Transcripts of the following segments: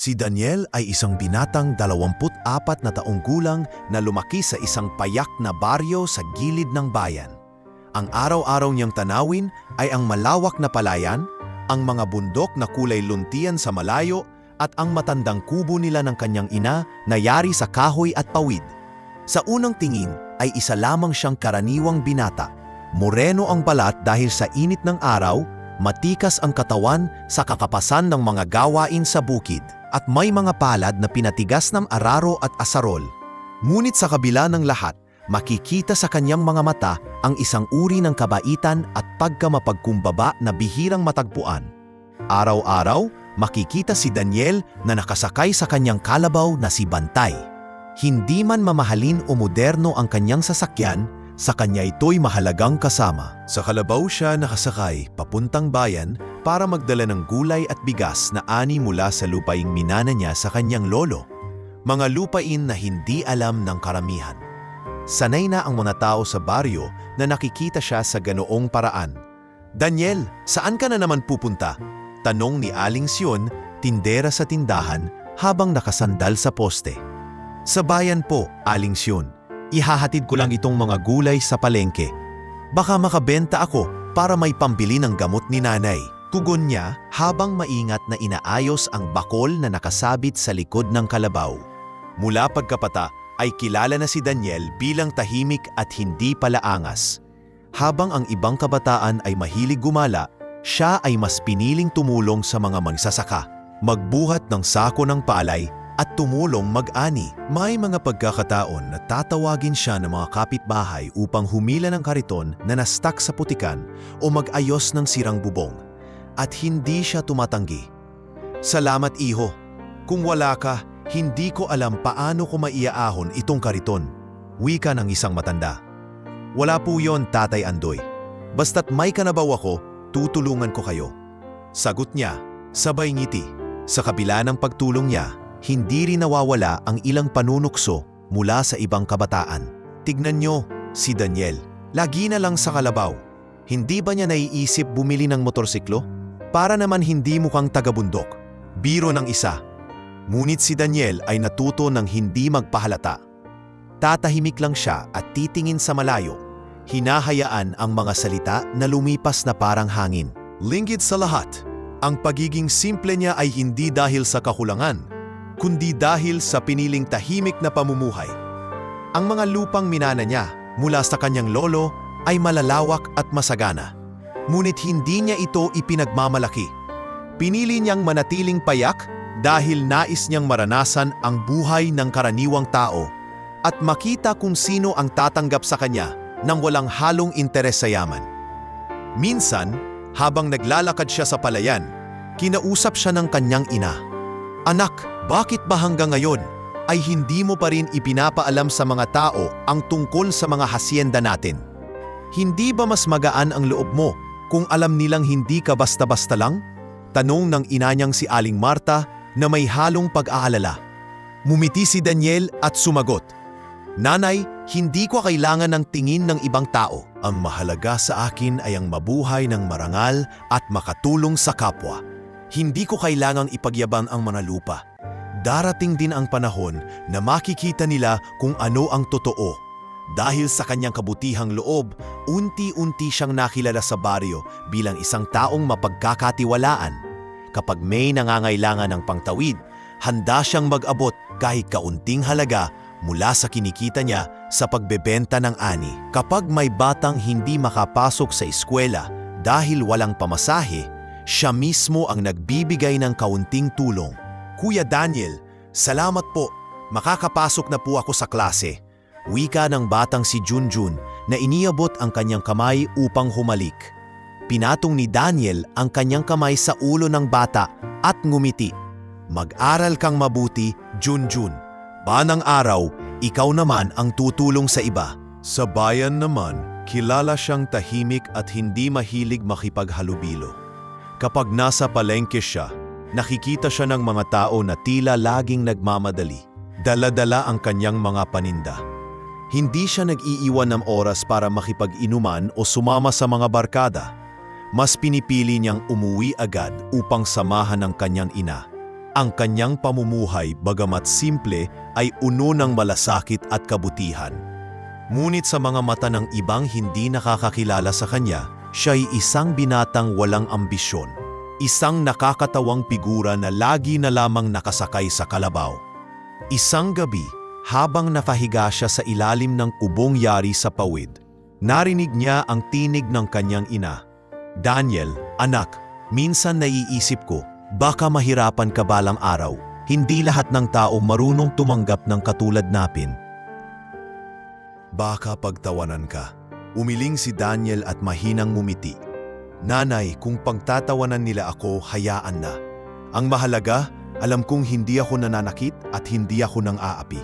Si Daniel ay isang binatang 24 na taong gulang na lumaki sa isang payak na baryo sa gilid ng bayan. Ang araw-araw niyang tanawin ay ang malawak na palayan, ang mga bundok na kulay luntian sa malayo at ang matandang kubo nila ng kanyang ina na yari sa kahoy at pawid. Sa unang tingin ay isa lamang siyang karaniwang binata. Moreno ang balat dahil sa init ng araw, matikas ang katawan sa kakapasan ng mga gawain sa bukid, at may mga palad na pinatigas ng araro at asarol. Ngunit sa kabila ng lahat, makikita sa kanyang mga mata ang isang uri ng kabaitan at pagkamapagkumbaba na bihirang matagpuan. Araw-araw, makikita si Daniel na nakasakay sa kanyang kalabaw na si Bantay. Hindi man mamahalin o moderno ang kanyang sasakyan, sa kanya ito'y mahalagang kasama. Sa kalabaw siya nakasakay papuntang bayan para magdala ng gulay at bigas na ani mula sa lupaing minana niya sa kanyang lolo. Mga lupain na hindi alam ng karamihan. Sanay na ang mga tao sa baryo na nakikita siya sa ganoong paraan. "Daniel, saan ka na naman pupunta?" tanong ni Aling Sion, tindera sa tindahan, habang nakasandal sa poste. "Sa bayan po, Aling Sion. Ihahatid ko lang itong mga gulay sa palengke. Baka makabenta ako para may pambili ng gamot ni nanay." Tugon niya habang maingat na inaayos ang bakol na nakasabit sa likod ng kalabaw. Mula pagkapata ay kilala na si Daniel bilang tahimik at hindi palaangas. Habang ang ibang kabataan ay mahilig gumala, siya ay mas piniling tumulong sa mga magsasaka, magbuhat ng sako ng palay, at tumulong mag-ani. May mga pagkakataon na tatawagin siya ng mga kapitbahay upang humila ng kariton na nastak sa putikan o mag-ayos ng sirang bubong. At hindi siya tumatanggi. "Salamat, iho. Kung wala ka, hindi ko alam paano ko maiaahon itong kariton," wika ng isang matanda. "Wala po yon, Tatay Andoy. Basta't may kanabaw ako, tutulungan ko kayo," sagot niya, sabay ngiti. Sa kabila ng pagtulong niya, hindi rin nawawala ang ilang panunukso mula sa ibang kabataan. "Tignan nyo, si Daniel. Lagi na lang sa kalabaw. Hindi ba niya naiisip bumili ng motorsiklo? Para naman hindi mukhang taga-bundok." Biro ng isa. Ngunit si Daniel ay natuto ng hindi magpahalata. Tatahimik lang siya at titingin sa malayo. Hinahayaan ang mga salita na lumipas na parang hangin. Linggit sa lahat, ang pagiging simple niya ay hindi dahil sa kakulangan, kundi dahil sa piniling tahimik na pamumuhay. Ang mga lupang minana niya mula sa kanyang lolo ay malalawak at masagana. Ngunit hindi niya ito ipinagmamalaki. Pinili niyang manatiling payak dahil nais niyang maranasan ang buhay ng karaniwang tao at makita kung sino ang tatanggap sa kanya nang walang halong interes sa yaman. Minsan, habang naglalakad siya sa palayan, kinausap siya ng kanyang ina. "Anak, bakit ba hanggang ngayon ay hindi mo pa rin ipinapaalam sa mga tao ang tungkol sa mga hasyenda natin? Hindi ba mas magaan ang loob mo kung alam nilang hindi ka basta-basta lang?" tanong ng ina niyang si Aling Marta na may halong pag-aalala. Mumiti si Daniel at sumagot, "Nanay, hindi ko kailangan ng tingin ng ibang tao. Ang mahalaga sa akin ay ang mabuhay ng marangal at makatulong sa kapwa. Hindi ko kailangang ipagyabang ang mga lupa. Darating din ang panahon na makikita nila kung ano ang totoo." Dahil sa kanyang kabutihang loob, unti-unti siyang nakilala sa baryo bilang isang taong mapagkakatiwalaan. Kapag may nangangailangan ng pangtawid, handa siyang mag-abot kahit kaunting halaga mula sa kinikita niya sa pagbebenta ng ani. Kapag may batang hindi makapasok sa eskwela dahil walang pamasahe, siya mismo ang nagbibigay ng kaunting tulong. "Kuya Daniel, salamat po. Makakapasok na po ako sa klase," wika ng batang si Junjun na iniabot ang kanyang kamay upang humalik. Pinatong ni Daniel ang kanyang kamay sa ulo ng bata at ngumiti. "Mag-aral kang mabuti, Junjun. Banang araw, ikaw naman ang tutulong sa iba." Sa bayan naman, kilala siyang tahimik at hindi mahilig makipaghalubilo. Kapag nasa palengke siya, nakikita siya ng mga tao na tila laging nagmamadali. Dala-dala ang kanyang mga paninda. Hindi siya nag-iiwan ng oras para makipag-inuman o sumama sa mga barkada. Mas pinipili niyang umuwi agad upang samahan ng kanyang ina. Ang kanyang pamumuhay, bagamat simple, ay uno ng malasakit at kabutihan. Ngunit sa mga mata ng ibang hindi nakakakilala sa kanya, siya'y isang binatang walang ambisyon. Isang nakakatawang figura na lagi na lamang nakasakay sa kalabaw. Isang gabi, habang nakahiga siya sa ilalim ng kubong yari sa pawid, narinig niya ang tinig ng kanyang ina. "Daniel, anak, minsan naiisip ko, baka mahirapan ka balang araw. Hindi lahat ng tao marunong tumanggap ng katulad natin." "Baka pagtawanan ka." Umiling si Daniel at mahinang ngumiti. "Nanay, kung pagtatawanan nila ako, hayaan na. Ang mahalaga, alam kong hindi ako nananakit at hindi ako nang aapi.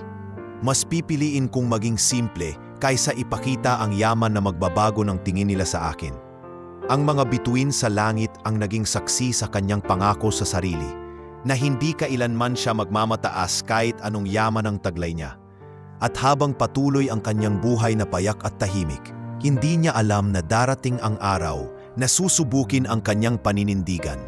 Mas pipiliin kong maging simple kaysa ipakita ang yaman na magbabago ng tingin nila sa akin." Ang mga bituin sa langit ang naging saksi sa kanyang pangako sa sarili, na hindi kailanman siya magmamataas kahit anong yaman ang taglay niya. At habang patuloy ang kanyang buhay na payak at tahimik, hindi niya alam na darating ang araw na susubukin ang kanyang paninindigan.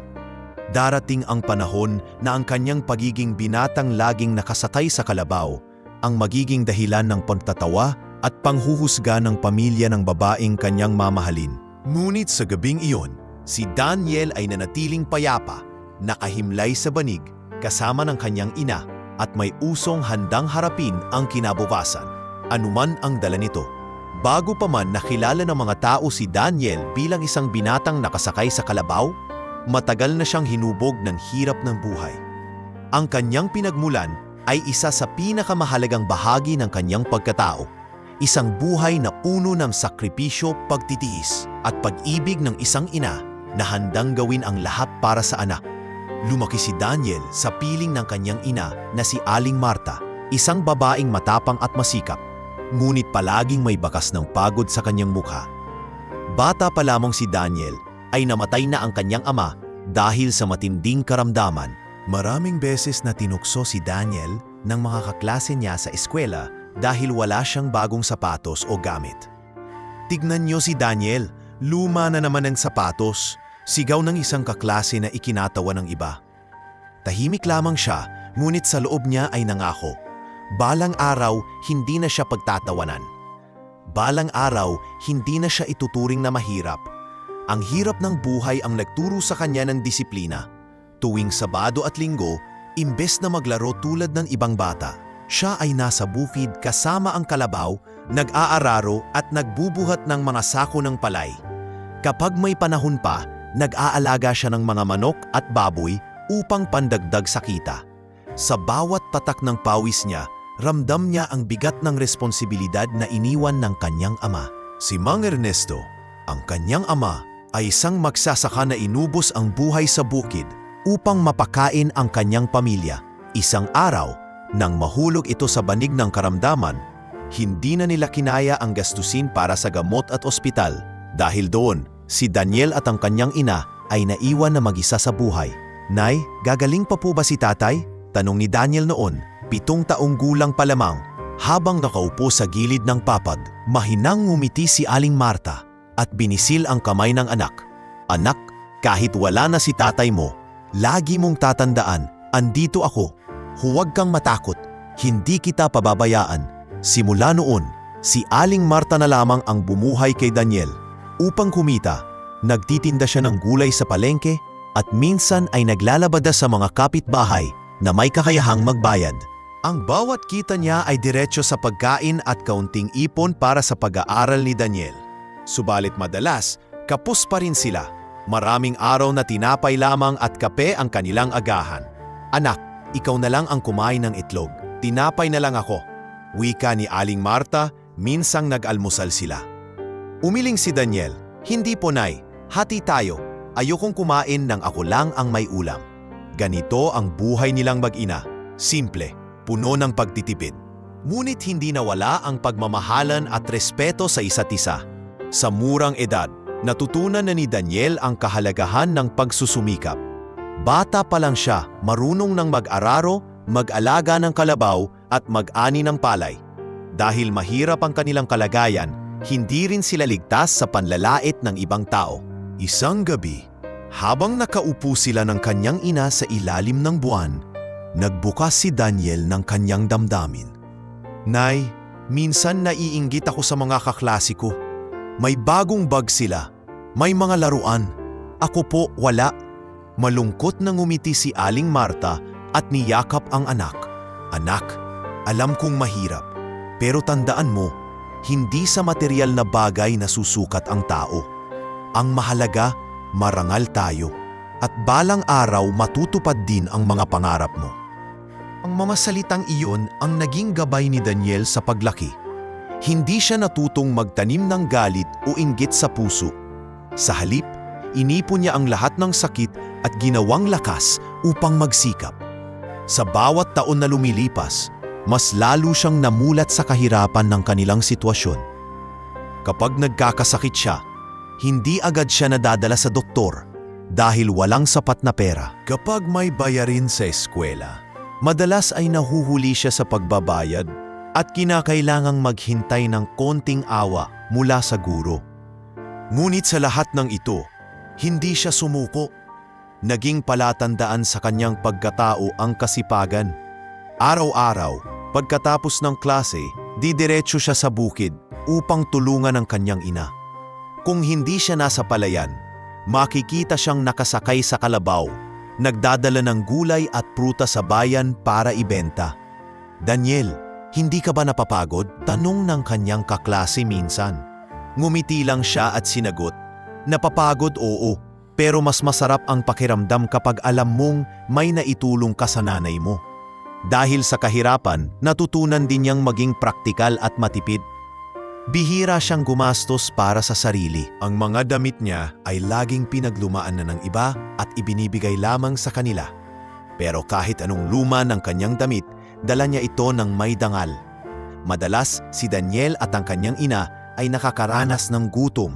Darating ang panahon na ang kanyang pagiging binatang laging nakasakay sa kalabaw ang magiging dahilan ng pagtatawa at panghuhusga ng pamilya ng babaeng kanyang mamahalin. Ngunit sa gabing iyon, si Daniel ay nanatiling payapa, nakahimlay sa banig kasama ng kanyang ina at may usong handang harapin ang kinabukasan, anuman ang dala nito. Bago pa man nakilala ng mga tao si Daniel bilang isang binatang nakasakay sa kalabaw, matagal na siyang hinubog ng hirap ng buhay. Ang kanyang pinagmulan ay isa sa pinakamahalagang bahagi ng kanyang pagkatao. Isang buhay na puno ng sakripisyo, pagtitiis at pag-ibig ng isang ina na handang gawin ang lahat para sa anak. Lumaki si Daniel sa piling ng kanyang ina na si Aling Marta, isang babaeng matapang at masikap, ngunit palaging may bakas ng pagod sa kanyang mukha. Bata pa lamang si Daniel ay namatay na ang kanyang ama dahil sa matinding karamdaman. Maraming beses na tinukso si Daniel ng mga kaklase niya sa eskwela dahil wala siyang bagong sapatos o gamit. "Tignan niyo si Daniel, luma na naman ang sapatos," sigaw ng isang kaklase na ikinatawa ng iba. Tahimik lamang siya, ngunit sa loob niya ay nangako. Balang araw, hindi na siya pagtatawanan. Balang araw, hindi na siya ituturing na mahirap. Ang hirap ng buhay ang nagturo sa kanya ng disiplina. Tuwing Sabado at Linggo, imbes na maglaro tulad ng ibang bata, siya ay nasa bukid kasama ang kalabaw, nag-aararo at nagbubuhat ng mga sako ng palay. Kapag may panahon pa, nag-aalaga siya ng mga manok at baboy upang pandagdag sa kita. Sa bawat patak ng pawis niya, ramdam niya ang bigat ng responsibilidad na iniwan ng kanyang ama. Si Mang Ernesto, ang kanyang ama, ay isang magsasaka na inubos ang buhay sa bukid upang mapakain ang kanyang pamilya. Isang araw, nang mahulog ito sa banig ng karamdaman, hindi na nila kinaya ang gastusin para sa gamot at ospital. Dahil doon, si Daniel at ang kanyang ina ay naiwan na mag-isa sa buhay. "Nay, gagaling pa po ba si tatay?" tanong ni Daniel noon, 7 taong gulang pa lamang. Habang nakaupo sa gilid ng papag, mahinang ngumiti si Aling Marta at binisil ang kamay ng anak. "Anak, kahit wala na si tatay mo, lagi mong tatandaan, andito ako. Huwag kang matakot, hindi kita pababayaan." Simula noon, si Aling Marta na lamang ang bumuhay kay Daniel. Upang kumita, nagtitinda siya ng gulay sa palengke at minsan ay naglalabada sa mga kapitbahay na may kakayahang magbayad. Ang bawat kita niya ay diretso sa pagkain at kaunting ipon para sa pag-aaral ni Daniel. Subalit madalas, kapos pa rin sila. Maraming araw na tinapay lamang at kape ang kanilang agahan. "Anak, ikaw na lang ang kumain ng itlog. Tinapay na lang ako," wika ni Aling Marta, minsang nag-almusal sila. Umiling si Daniel, "Hindi po, Nay. Hati tayo. Ayokong kumain nang ako lang ang may ulam." Ganito ang buhay nilang mag-ina. Simple, puno ng pagtitipid. Ngunit hindi nawala ang pagmamahalan at respeto sa isa't isa. Sa murang edad, natutunan na ni Daniel ang kahalagahan ng pagsusumikap. Bata pa lang siya, marunong ng mag-araro, mag-alaga ng kalabaw at mag-ani ng palay. Dahil mahirap ang kanilang kalagayan, hindi rin sila ligtas sa panlalait ng ibang tao. Isang gabi, habang nakaupo sila ng kanyang ina sa ilalim ng buwan, Nagbukas si Daniel ng kanyang damdamin. Nay, minsan naiinggit ako sa mga kaklase ko. May bagong bag sila. May mga laruan. Ako po wala. Malungkot na ngumiti si Aling Marta at niyakap ang anak. Anak, alam kong mahirap. Pero tandaan mo, hindi sa material na bagay na susukat ang tao. Ang mahalaga, marangal tayo. At balang araw matutupad din ang mga pangarap mo. Ang mga salitang iyon ang naging gabay ni Daniel sa paglaki. Hindi siya natutong magtanim ng galit o inggit sa puso. Sa halip, inipon niya ang lahat ng sakit at ginawang lakas upang magsikap. Sa bawat taon na lumilipas, mas lalo siyang namulat sa kahirapan ng kanilang sitwasyon. Kapag nagkakasakit siya, hindi agad siya nadadala sa doktor dahil walang sapat na pera. Kapag may bayarin sa eskwela, madalas ay nahuhuli siya sa pagbabayad at kinakailangang maghintay ng konting awa mula sa guro. Ngunit sa lahat ng ito, hindi siya sumuko. Naging palatandaan sa kanyang pagkatao ang kasipagan. Araw-araw, pagkatapos ng klase, didiretso siya sa bukid upang tulungan ang kanyang ina. Kung hindi siya nasa palayan, makikita siyang nakasakay sa kalabaw, nagdadala ng gulay at prutas sa bayan para ibenta. Daniel, hindi ka ba napapagod? Tanong ng kanyang kaklase minsan. Ngumiti lang siya at sinagot, napapagod oo, pero mas masarap ang pakiramdam kapag alam mong may naitulong ka sa nanay mo. Dahil sa kahirapan, natutunan din niyang maging praktikal at matipid. Bihira siyang gumastos para sa sarili. Ang mga damit niya ay laging pinaglumaan na ng iba at ibinibigay lamang sa kanila. Pero kahit anong luma ng kanyang damit, dala niya ito ng may dangal. Madalas, si Daniel at ang kanyang ina ay nakakaranas ng gutom.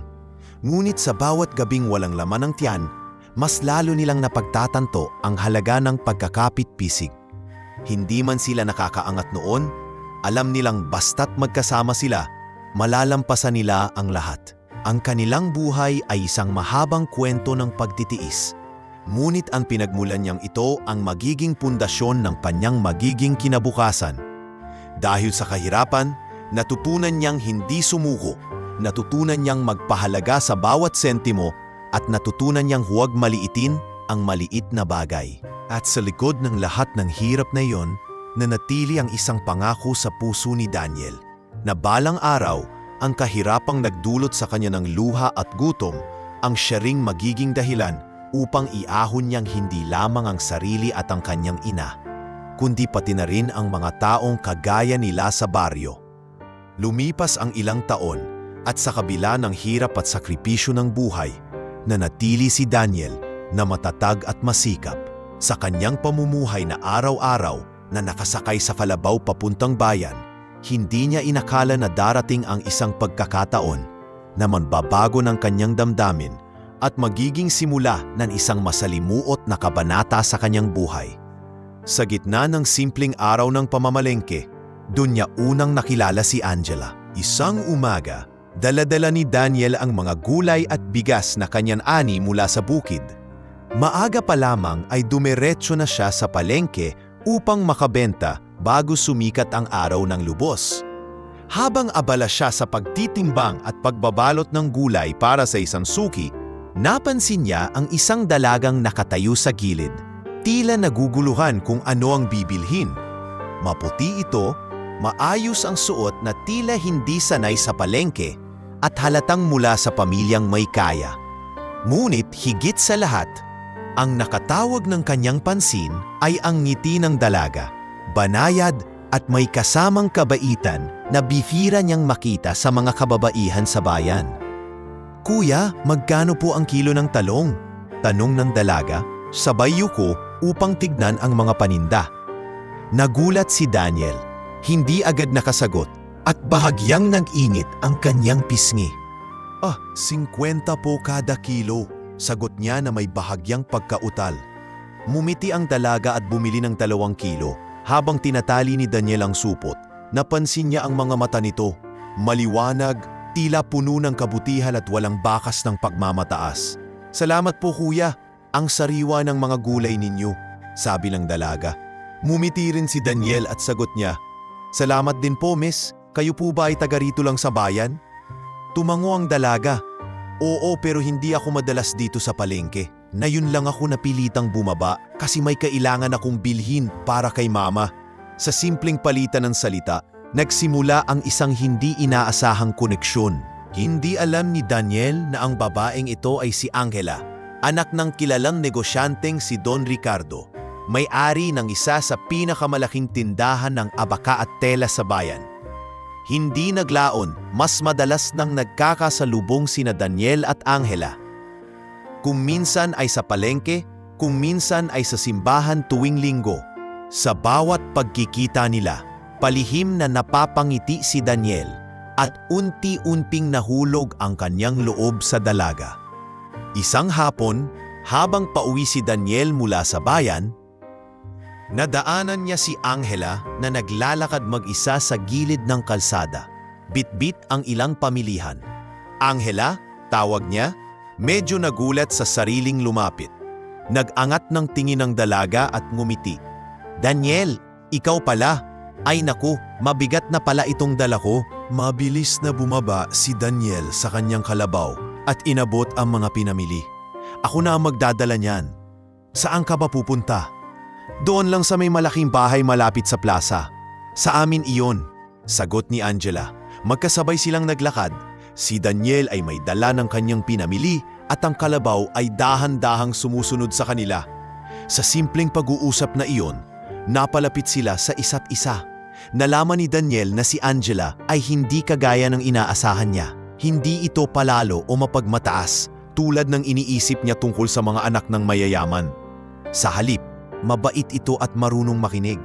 Ngunit sa bawat gabing walang laman ng tiyan, mas lalo nilang napagtatanto ang halaga ng pagkakapit-pisig. Hindi man sila nakakaangat noon, alam nilang basta't magkasama sila, malalampasan nila ang lahat. Ang kanilang buhay ay isang mahabang kwento ng pagtitiis. Ngunit ang pinagmulan niyang ito ang magiging pundasyon ng kanyang magiging kinabukasan. Dahil sa kahirapan, natutunan niyang hindi sumuko, natutunan niyang magpahalaga sa bawat sentimo at natutunan niyang huwag maliitin ang maliit na bagay. At sa likod ng lahat ng hirap na iyon, nanatili ang isang pangako sa puso ni Daniel na balang araw, ang kahirapang nagdulot sa kanya ng luha at gutom ang siya ring magiging dahilan upang iahon niyang hindi lamang ang sarili at ang kanyang ina, kundi pati na rin ang mga taong kagaya nila sa baryo. Lumipas ang ilang taon at sa kabila ng hirap at sakripisyo ng buhay, nanatili si Daniel na matatag at masikap sa kanyang pamumuhay na araw-araw na nakasakay sa kalabaw papuntang bayan. Hindi niya inakala na darating ang isang pagkakataon na manbabago ng kanyang damdamin at magiging simula ng isang masalimuot na kabanata sa kanyang buhay. Sa gitna ng simpleng araw ng pamamalengke, doon niya unang nakilala si Angela. Isang umaga, dala-dala ni Daniel ang mga gulay at bigas na kanyang ani mula sa bukid. Maaga pa lamang ay dumiretso na siya sa palengke upang makabenta bago sumikat ang araw ng lubos. Habang abala siya sa pagtitimbang at pagbabalot ng gulay para sa isang suki, napansin niya ang isang dalagang nakatayo sa gilid. Tila naguguluhan kung ano ang bibilhin. Maputi ito, maayos ang suot na tila hindi sanay sa palengke at halatang mula sa pamilyang may kaya. Ngunit higit sa lahat, ang nakatawag ng kanyang pansin ay ang ngiti ng dalaga, banayad at may kasamang kabaitan na bihira niyang makita sa mga kababaihan sa bayan. "Kuya, magkano po ang kilo ng talong?" tanong ng dalaga, sabay yuko upang tignan ang mga paninda. Nagulat si Daniel, hindi agad nakasagot at bahagyang nag-init ang kanyang pisngi. 50 po kada kilo, sagot niya na may bahagyang pagkautal. Mumiti ang dalaga at bumili ng 2 kilo. Habang tinatali ni Daniel ang supot, napansin niya ang mga mata nito. Maliwanag, tila puno ng kabutihan at walang bakas ng pagmamataas. "Salamat po kuya, ang sariwa ng mga gulay ninyo," sabi ng dalaga. Mumiti rin si Daniel at sagot niya, "Salamat din po, miss. Kayo po ba ay taga rito lang sa bayan?" Tumango ang dalaga. "Oo, pero hindi ako madalas dito sa palengke. Ngayon lang ako napilitang bumaba kasi may kailangan akong bilhin para kay mama." Sa simpleng palitan ng salita, nagsimula ang isang hindi inaasahang koneksyon. Hindi alam ni Daniel na ang babaeng ito ay si Angela, anak ng kilalang negosyanteng si Don Ricardo, may-ari ng isa sa pinakamalaking tindahan ng abaka at tela sa bayan. Hindi naglaon, mas madalas nang nagkakasalubong sina Daniel at Angela. Kung minsan ay sa palengke, kung minsan ay sa simbahan tuwing linggo. Sa bawat pagkikita nila, palihim na napapangiti si Daniel at unti-unting nahulog ang kanyang loob sa dalaga. Isang hapon, habang pauwi si Daniel mula sa bayan, nadaanan niya si Angela na naglalakad mag-isa sa gilid ng kalsada. Bitbit ang ilang pamilihan. "Angela?" tawag niya. Medyo nagulat sa sariling lumapit. Nag-angat ng tingin ng dalaga at ngumiti. "Daniel, ikaw pala. Ay naku, mabigat na pala itong dala ko." Mabilis na bumaba si Daniel sa kanyang kalabaw at inabot ang mga pinamili. "Ako na ang magdadala niyan." "Saan ka ba pupunta?" "Doon lang sa may malaking bahay malapit sa plaza." "Sa amin iyon," sagot ni Angela. Magkasabay silang naglakad. Si Daniel ay may dala ng kanyang pinamili at ang kalabaw ay dahan-dahang sumusunod sa kanila. Sa simpleng pag-uusap na iyon, napalapit sila sa isa't isa. Nalaman ni Daniel na si Angela ay hindi kagaya ng inaasahan niya. Hindi ito palalo o mapagmataas tulad ng iniisip niya tungkol sa mga anak ng mayayaman. Sa halip, mabait ito at marunong makinig.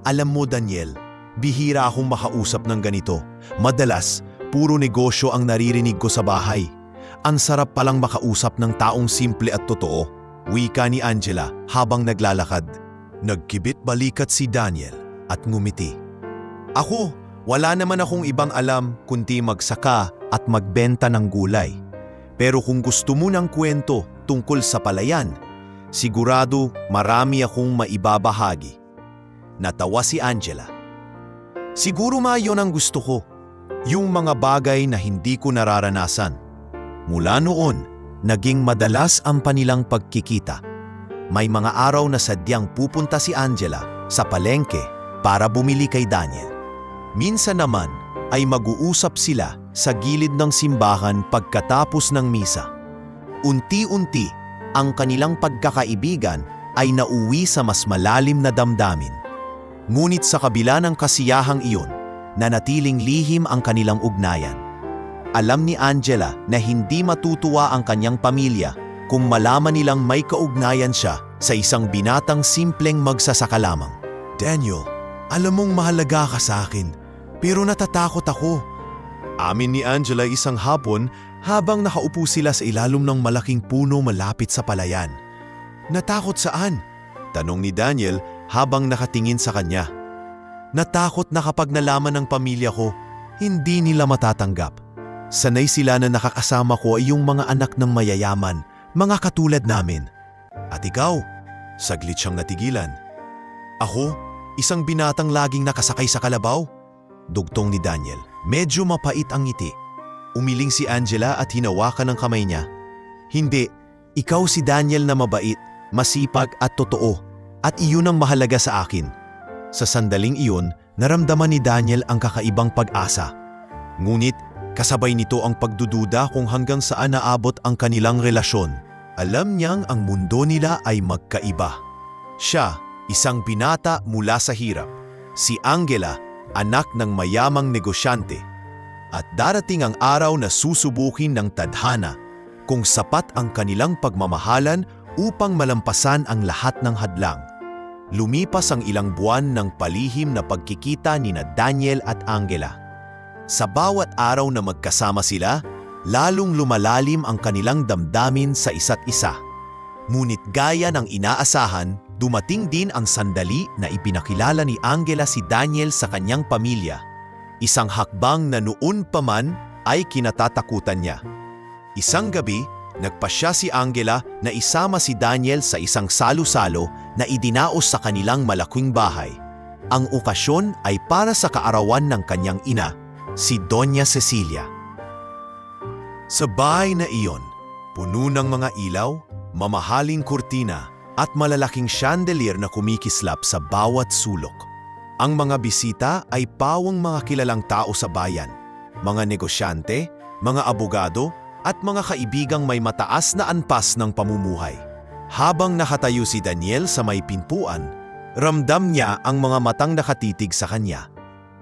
"Alam mo, Daniel, bihira akong makausap ng ganito. Madalas, puro negosyo ang naririnig ko sa bahay. Ang sarap palang makausap ng taong simple at totoo," wika ni Angela habang naglalakad. Nagkibit balikat si Daniel at ngumiti. "Ako, wala naman akong ibang alam kundi magsaka at magbenta ng gulay. Pero kung gusto mo ng kwento tungkol sa palayan, sigurado marami akong maibabahagi." Natawa si Angela. "Siguro yun ang gusto ko. Yung mga bagay na hindi ko nararanasan." Mula noon, naging madalas ang panilang pagkikita. May mga araw na sadyang pupunta si Angela sa palengke para bumili kay Daniel. Minsan naman ay mag-uusap sila sa gilid ng simbahan pagkatapos ng misa. Unti-unti, ang kanilang pagkakaibigan ay nauwi sa mas malalim na damdamin. Ngunit sa kabila ng kasiyahang iyon, nanatiling lihim ang kanilang ugnayan. Alam ni Angela na hindi matutuwa ang kanyang pamilya kung malaman nilang may kaugnayan siya sa isang binatang simpleng magsasaka lamang. "Daniel, alam mong mahalaga ka sa akin, pero natatakot ako." Amin ni Angela isang hapon habang nakaupo sila sa ilalim ng malaking puno malapit sa palayan. "Natakot saan?" tanong ni Daniel habang nakatingin sa kanya. "Natakot na kapag nalaman ng pamilya ko, hindi nila matatanggap. Sanay sila na nakakasama ko ay yung mga anak ng mayayaman, mga katulad namin." "At ikaw?" Saglit siyang natigilan. "Ako, isang binatang laging nakasakay sa kalabaw?" Dugtong ni Daniel. Medyo mapait ang ngiti. Umiling si Angela at hinawakan ang kamay niya. "Hindi, ikaw si Daniel na mabait, masipag at totoo, at iyon ang mahalaga sa akin." Sa sandaling iyon, naramdaman ni Daniel ang kakaibang pag-asa. Ngunit, kasabay nito ang pagdududa kung hanggang saan naabot ang kanilang relasyon. Alam niyang ang mundo nila ay magkaiba. Siya, isang binata mula sa hirap. Si Angela, anak ng mayamang negosyante. At darating ang araw na susubukin ng tadhana kung sapat ang kanilang pagmamahalan upang malampasan ang lahat ng hadlang. Lumipas ang ilang buwan ng palihim na pagkikita nina Daniel at Angela. Sa bawat araw na magkasama sila, lalong lumalalim ang kanilang damdamin sa isa't isa. Ngunit gaya ng inaasahan, dumating din ang sandali na ipinakilala ni Angela si Daniel sa kanyang pamilya. Isang hakbang na noon pa man ay kinatatakutan niya. Isang gabi, nagpasya si Angela na isama si Daniel sa isang salo-salo na idinaos sa kanilang malaking bahay. Ang okasyon ay para sa kaarawan ng kanyang ina, si Doña Cecilia. Sa bahay na iyon, puno ng mga ilaw, mamahaling kurtina at malalaking chandelier na kumikislap sa bawat sulok. Ang mga bisita ay pawang mga kilalang tao sa bayan, mga negosyante, mga abogado at mga kaibigang may mataas na anpas ng pamumuhay. Habang nakatayo si Daniel sa may pintuan, ramdam niya ang mga matang nakatitig sa kanya.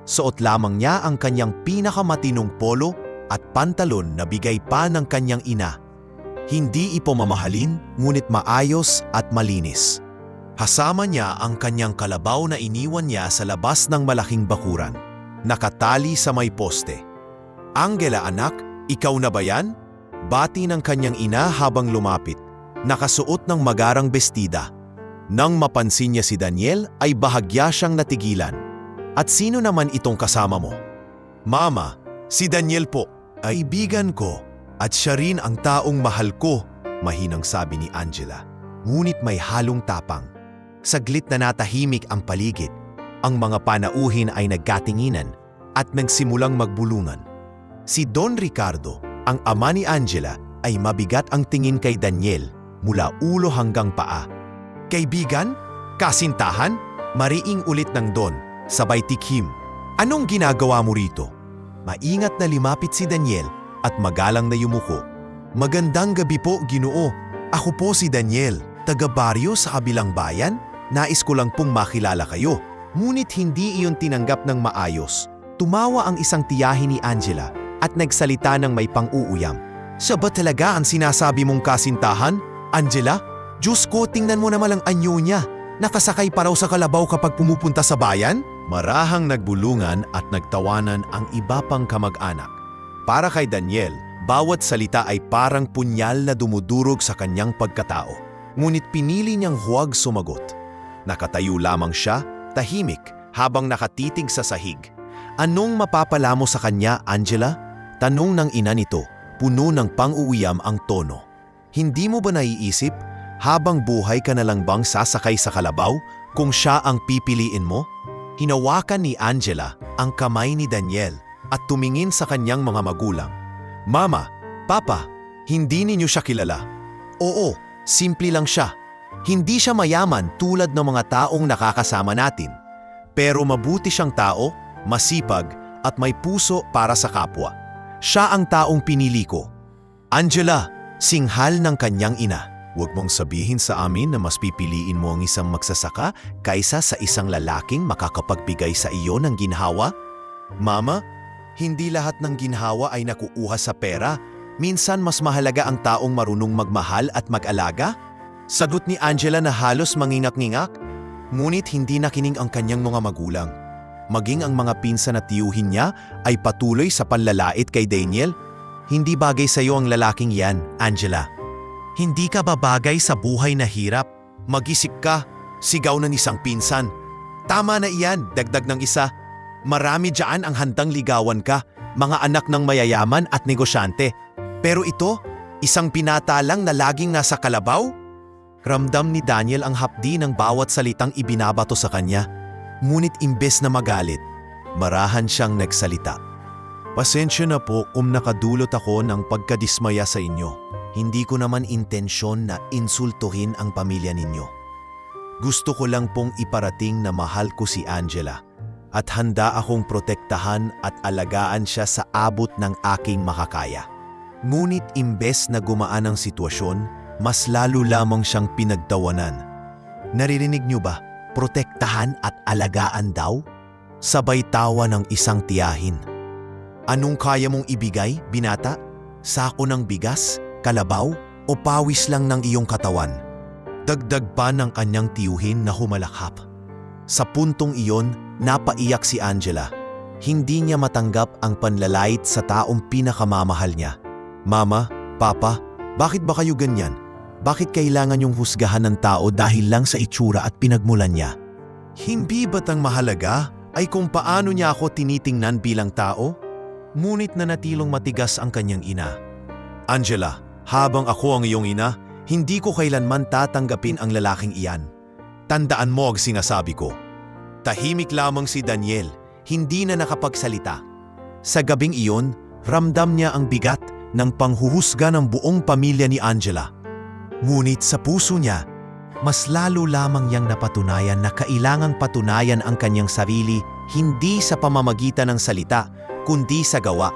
Suot lamang niya ang kanyang pinakamatinong polo at pantalon na bigay pa ng kanyang ina. Hindi ito mamahalin, ngunit maayos at malinis. Kasama niya ang kanyang kalabaw na iniwan niya sa labas ng malaking bakuran, nakatali sa may poste. "Angela anak, ikaw na ba yan?" Bati ng kanyang ina habang lumapit, nakasuot ng magarang bestida. Nang mapansin niya si Daniel ay bahagya siyang natigilan. "At sino naman itong kasama mo?" "Mama, si Daniel po, kaibigan ko at siya rin ang taong mahal ko," mahinang sabi ni Angela. Ngunit may halong tapang. Saglit na natahimik ang paligid. Ang mga panauhin ay nagkatinginan at nagsimulang magbulungan. Si Don Ricardo, ang ama ni Angela, ay mabigat ang tingin kay Daniel mula ulo hanggang paa. "Kaibigan? Kasintahan?" Mariing ulit ng Don, sabay tikhim. "Anong ginagawa mo rito?" Maingat na limapit si Daniel at magalang na yumuko. "Magandang gabi po, Ginoo. Ako po si Daniel, taga-baryo sa kabilang bayan. Nais ko lang pong makilala kayo." Ngunit hindi iyon tinanggap ng maayos. Tumawa ang isang tiyahin ni Angela at nagsalita ng may pang-uuyam. "Siya ba talaga ang sinasabi mong kasintahan, Angela? Diyos ko, tingnan mo naman ang anyo niya. Nakasakay pa raw sa kalabaw kapag pumupunta sa bayan?" Marahang nagbulungan at nagtawanan ang iba pang kamag-anak. Para kay Daniel, bawat salita ay parang punyal na dumudurog sa kanyang pagkatao. Ngunit pinili niyang huwag sumagot. Nakatayo lamang siya, tahimik, habang nakatitig sa sahig. "Anong mapapala mo sa kanya, Angela?" Tanong ng ina nito, puno ng pang-uwiyam ang tono. "Hindi mo ba naiisip, habang buhay ka na lang bang sasakay sa kalabaw kung siya ang pipiliin mo?" Hinawakan ni Angela ang kamay ni Daniel at tumingin sa kanyang mga magulang. "Mama, Papa, hindi ninyo siya kilala." "Oo, simple lang siya. Hindi siya mayaman tulad ng mga taong nakakasama natin. Pero mabuti siyang tao, masipag at may puso para sa kapwa. Siya ang taong pinili ko." "Angela," singhal ng kanyang ina, "huwag mong sabihin sa amin na mas pipiliin mo ang isang magsasaka kaysa sa isang lalaking makakapagbigay sa iyo ng ginhawa." "Mama, hindi lahat ng ginhawa ay nakukuha sa pera. Minsan mas mahalaga ang taong marunong magmahal at mag-alaga." Sagot ni Angela na halos mangingak-ngingak. Ngunit hindi nakinig ang kanyang mga magulang. Maging ang mga pinsan at tiyuhin niya ay patuloy sa panlalait kay Daniel. "Hindi bagay sa iyo ang lalaking yan, Angela. Hindi ka babagay sa buhay na hirap. Mag-isip ka," sigaw ng isang pinsan. "Tama na iyan," dagdag ng isa. "Marami dyan ang handang ligawan ka, mga anak ng mayayaman at negosyante. Pero ito, isang pinata lang na laging nasa kalabaw?" Ramdam ni Daniel ang hapdi ng bawat salitang ibinabato sa kanya. Ngunit imbes na magalit, marahan siyang nagsalita. "Pasensya na po kung nakadulot ako ng pagkadismaya sa inyo. Hindi ko naman intensyon na insultuhin ang pamilya ninyo. Gusto ko lang pong iparating na mahal ko si Angela at handa akong protektahan at alagaan siya sa abot ng aking makakaya." Ngunit imbes na gumaan ang sitwasyon, mas lalo lamang siyang pinagtawanan. "Naririnig niyo ba? Protektahan at alagaan daw?" Sabay tawa ng isang tiyahin. "Anong kaya mong ibigay, binata? Sako ng bigas, kalabaw, o pawis lang ng iyong katawan?" Dagdag pa ng kanyang tiyuhin na humalakhap. Sa puntong iyon, napaiyak si Angela. Hindi niya matanggap ang panlalait sa taong pinakamamahal niya. "Mama, Papa, bakit ba kayo ganyan? Bakit kailangan yung husgahan ng tao dahil lang sa itsura at pinagmulan niya? Hindi ba't ang mahalaga ay kung paano niya ako tinitingnan bilang tao?" Ngunit nanatilong matigas ang kanyang ina. "Angela, habang ako ang iyong ina, hindi ko kailanman tatanggapin ang lalaking iyan. Tandaan mo ang sinasabi ko. Tahimik lamang si Daniel, hindi na nakapagsalita. Sa gabing iyon, ramdam niya ang bigat ng panghuhusga ng buong pamilya ni Angela. Ngunit sa puso niya, mas lalo lamang niyang napatunayan na kailangang patunayan ang kanyang sarili hindi sa pamamagitan ng salita, kundi sa gawa.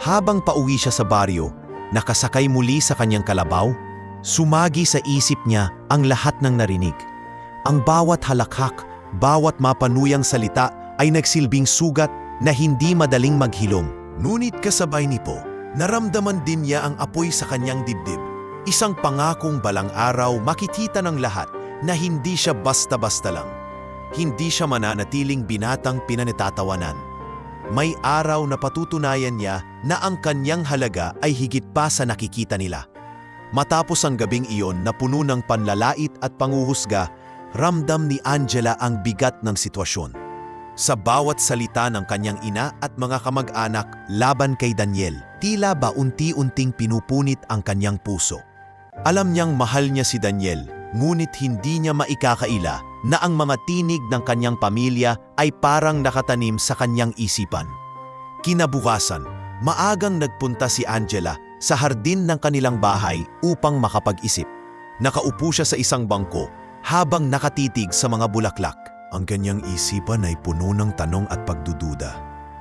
Habang pauwi siya sa baryo, nakasakay muli sa kanyang kalabaw, sumagi sa isip niya ang lahat ng narinig. Ang bawat halakhak, bawat mapanuyang salita ay nagsilbing sugat na hindi madaling maghilom. Ngunit kasabay nito, naramdaman din niya ang apoy sa kanyang dibdib. Isang pangakong balang araw makikita ng lahat na hindi siya basta-basta lang. Hindi siya mananatiling binatang pinanitatawanan. May araw na patutunayan niya na ang kanyang halaga ay higit pa sa nakikita nila. Matapos ang gabing iyon na puno ng panlalait at panguhusga, ramdam ni Angela ang bigat ng sitwasyon. Sa bawat salita ng kanyang ina at mga kamag-anak laban kay Daniel, tila ba unti-unting pinupunit ang kanyang puso. Alam niyang mahal niya si Daniel, ngunit hindi niya maikakaila na ang mga tinig ng kanyang pamilya ay parang nakatanim sa kanyang isipan. Kinabukasan, maagang nagpunta si Angela sa hardin ng kanilang bahay upang makapag-isip. Nakaupo siya sa isang bangko habang nakatitig sa mga bulaklak. Ang kanyang isipan ay puno ng tanong at pagdududa.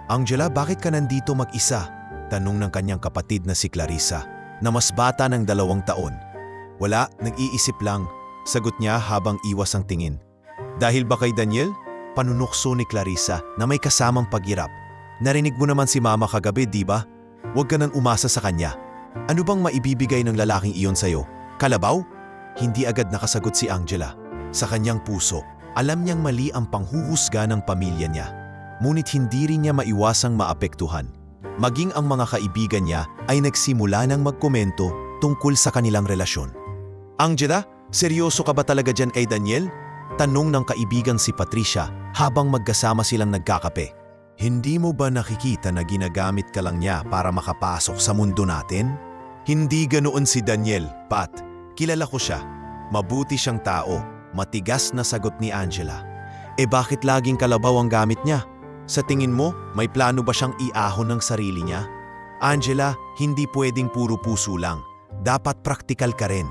Angela, bakit ka nandito mag-isa? Tanong ng kanyang kapatid na si Clarissa, na mas bata ng 2 taon. Wala, nag-iisip lang, sagot niya habang iwas ang tingin. Dahil ba kay Daniel? Panunukso ni Clarissa na may kasamang paghirap. Narinig mo naman si Mama kagabi, di ba? Huwag ka nang umasa sa kanya. Ano bang maibibigay ng lalaking iyon sa'yo? Kalabaw? Hindi agad nakasagot si Angela. Sa kanyang puso, alam niyang mali ang panghuhusga ng pamilya niya. Ngunit hindi rin niya maiwasang maapektuhan. Maging ang mga kaibigan niya ay nagsimula ng magkomento tungkol sa kanilang relasyon. Angela, seryoso ka ba talaga dyan kay Daniel? Tanong ng kaibigan si Patricia habang magkasama silang nagkakape. Hindi mo ba nakikita na ginagamit ka lang niya para makapasok sa mundo natin? Hindi ganoon si Daniel, Pat. Kilala ko siya. Mabuti siyang tao. Matigas na sagot ni Angela. Bakit laging kalabaw ang gamit niya? Sa tingin mo, may plano ba siyang iahon ng sarili niya? Angela, hindi pwedeng puro puso lang. Dapat praktikal ka rin.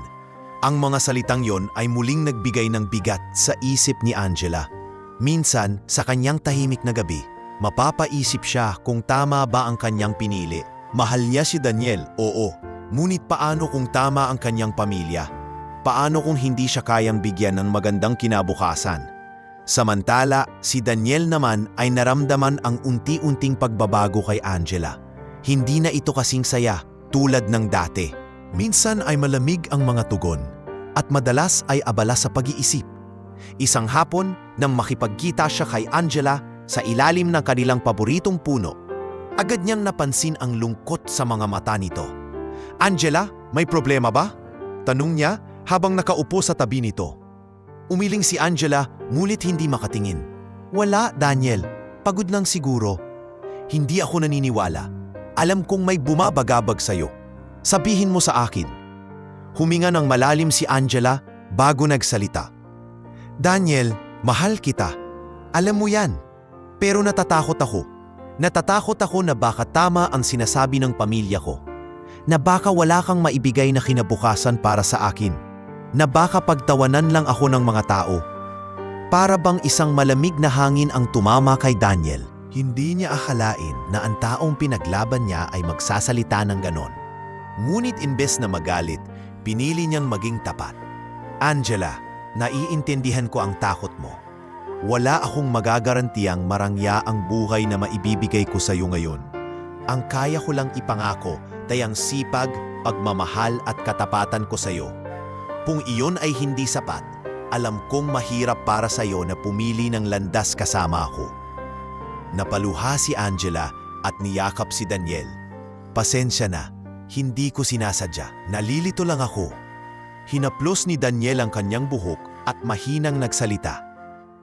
Ang mga salitang yon ay muling nagbigay ng bigat sa isip ni Angela. Minsan, sa kanyang tahimik na gabi, mapapaisip siya kung tama ba ang kanyang pinili. Mahal niya si Daniel, oo. Ngunit paano kung tama ang kanyang pamilya? Paano kung hindi siya kayang bigyan ng magandang kinabukasan? Samantala, si Daniel naman ay naramdaman ang unti-unting pagbabago kay Angela. Hindi na ito kasing saya tulad ng dati. Minsan ay malamig ang mga tugon at madalas ay abala sa pag-iisip. Isang hapon nang makipagkita siya kay Angela sa ilalim ng kanilang paboritong puno, agad niyang napansin ang lungkot sa mga mata nito. Angela, may problema ba? Tanong niya habang nakaupo sa tabi nito. Umiling si Angela ngunit hindi makatingin. Wala, Daniel. Pagod lang siguro. Hindi ako naniniwala. Alam kong may bumabagabag sa'yo. Sabihin mo sa akin. Huminga ng malalim si Angela bago nagsalita. Daniel, mahal kita. Alam mo yan. Pero natatakot ako. Natatakot ako na baka tama ang sinasabi ng pamilya ko. Na baka wala kang maibigay na kinabukasan para sa akin. Na baka pagtawanan lang ako ng mga tao. Para bang isang malamig na hangin ang tumama kay Daniel. Hindi niya akalain na ang taong pinaglaban niya ay magsasalita ng ganon. Ngunit imbes na magalit, pinili niyang maging tapat. Angela, naiintindihan ko ang takot mo. Wala akong magagarantiyang marangya ang buhay na maibibigay ko sa iyo ngayon. Ang kaya ko lang ipangako ay ang sipag, pagmamahal at katapatan ko sa iyo. Kung iyon ay hindi sapat, alam kong mahirap para sa iyo na pumili ng landas kasama ako. Napaluha si Angela at niyakap si Daniel. Pasensya na, hindi ko sinasadya, nalilito lang ako. Hinaplos ni Daniel ang kanyang buhok at mahinang nagsalita.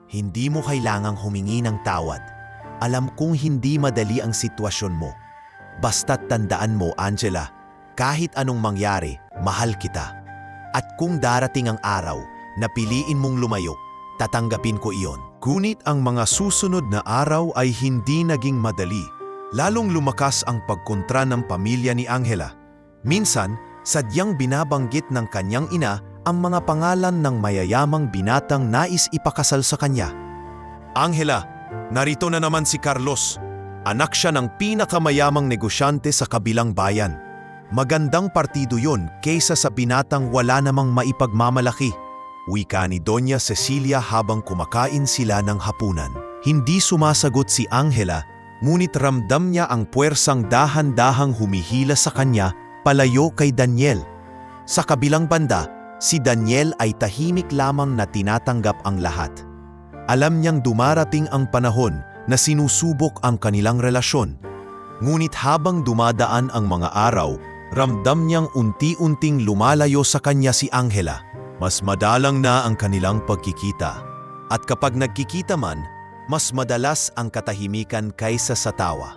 Hindi mo kailangang humingi ng tawad. Alam kong hindi madali ang sitwasyon mo. Basta't tandaan mo, Angela, kahit anong mangyari, mahal kita. At kung darating ang araw na piliin mong lumayo, tatanggapin ko iyon. Ngunit ang mga susunod na araw ay hindi naging madali. Lalong lumakas ang pagkontra ng pamilya ni Angela. Minsan, sadyang binabanggit ng kanyang ina ang mga pangalan ng mayayamang binatang nais ipakasal sa kanya. Angela, narito na naman si Carlos. Anak siya ng pinakamayamang negosyante sa kabilang bayan. Magandang partido yon kaysa sa binatang wala namang maipagmamalaki. Wika ni Doña Cecilia habang kumakain sila ng hapunan. Hindi sumasagot si Angela, ngunit ramdam niya ang puwersang dahan-dahang humihila sa kanya palayo kay Daniel. Sa kabilang banda, si Daniel ay tahimik lamang na tinatanggap ang lahat. Alam niyang dumarating ang panahon na sinusubok ang kanilang relasyon. Ngunit habang dumadaan ang mga araw, ramdam niyang unti-unting lumalayo sa kanya si Angela. Mas madalang na ang kanilang pagkikita. At kapag nagkikita man, mas madalas ang katahimikan kaysa sa tawa.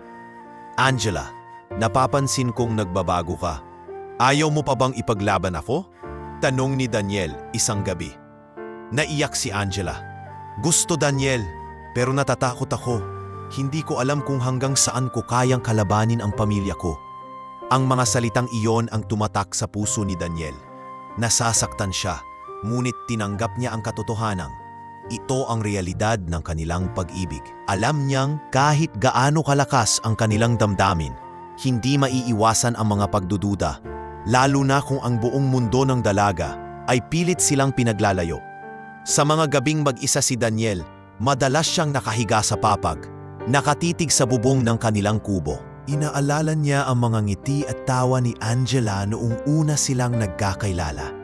Angela, napapansin kong nagbabago ka. Ayaw mo pa bang ipaglaban ako? Tanong ni Daniel isang gabi. Naiyak si Angela. Gusto Daniel, pero natatakot ako. Hindi ko alam kung hanggang saan ko kayang kalabanin ang pamilya ko. Ang mga salitang iyon ang tumatak sa puso ni Daniel. Nasasaktan siya, ngunit tinanggap niya ang katotohanan. Ito ang realidad ng kanilang pag-ibig. Alam niyang kahit gaano kalakas ang kanilang damdamin, hindi maiiwasan ang mga pagdududa, lalo na kung ang buong mundo ng dalaga ay pilit silang pinaglalayo. Sa mga gabing mag-isa si Daniel, madalas siyang nakahiga sa papag, nakatitig sa bubong ng kanilang kubo. Inaalala niya ang mga ngiti at tawa ni Angela noong una silang nagkakailala.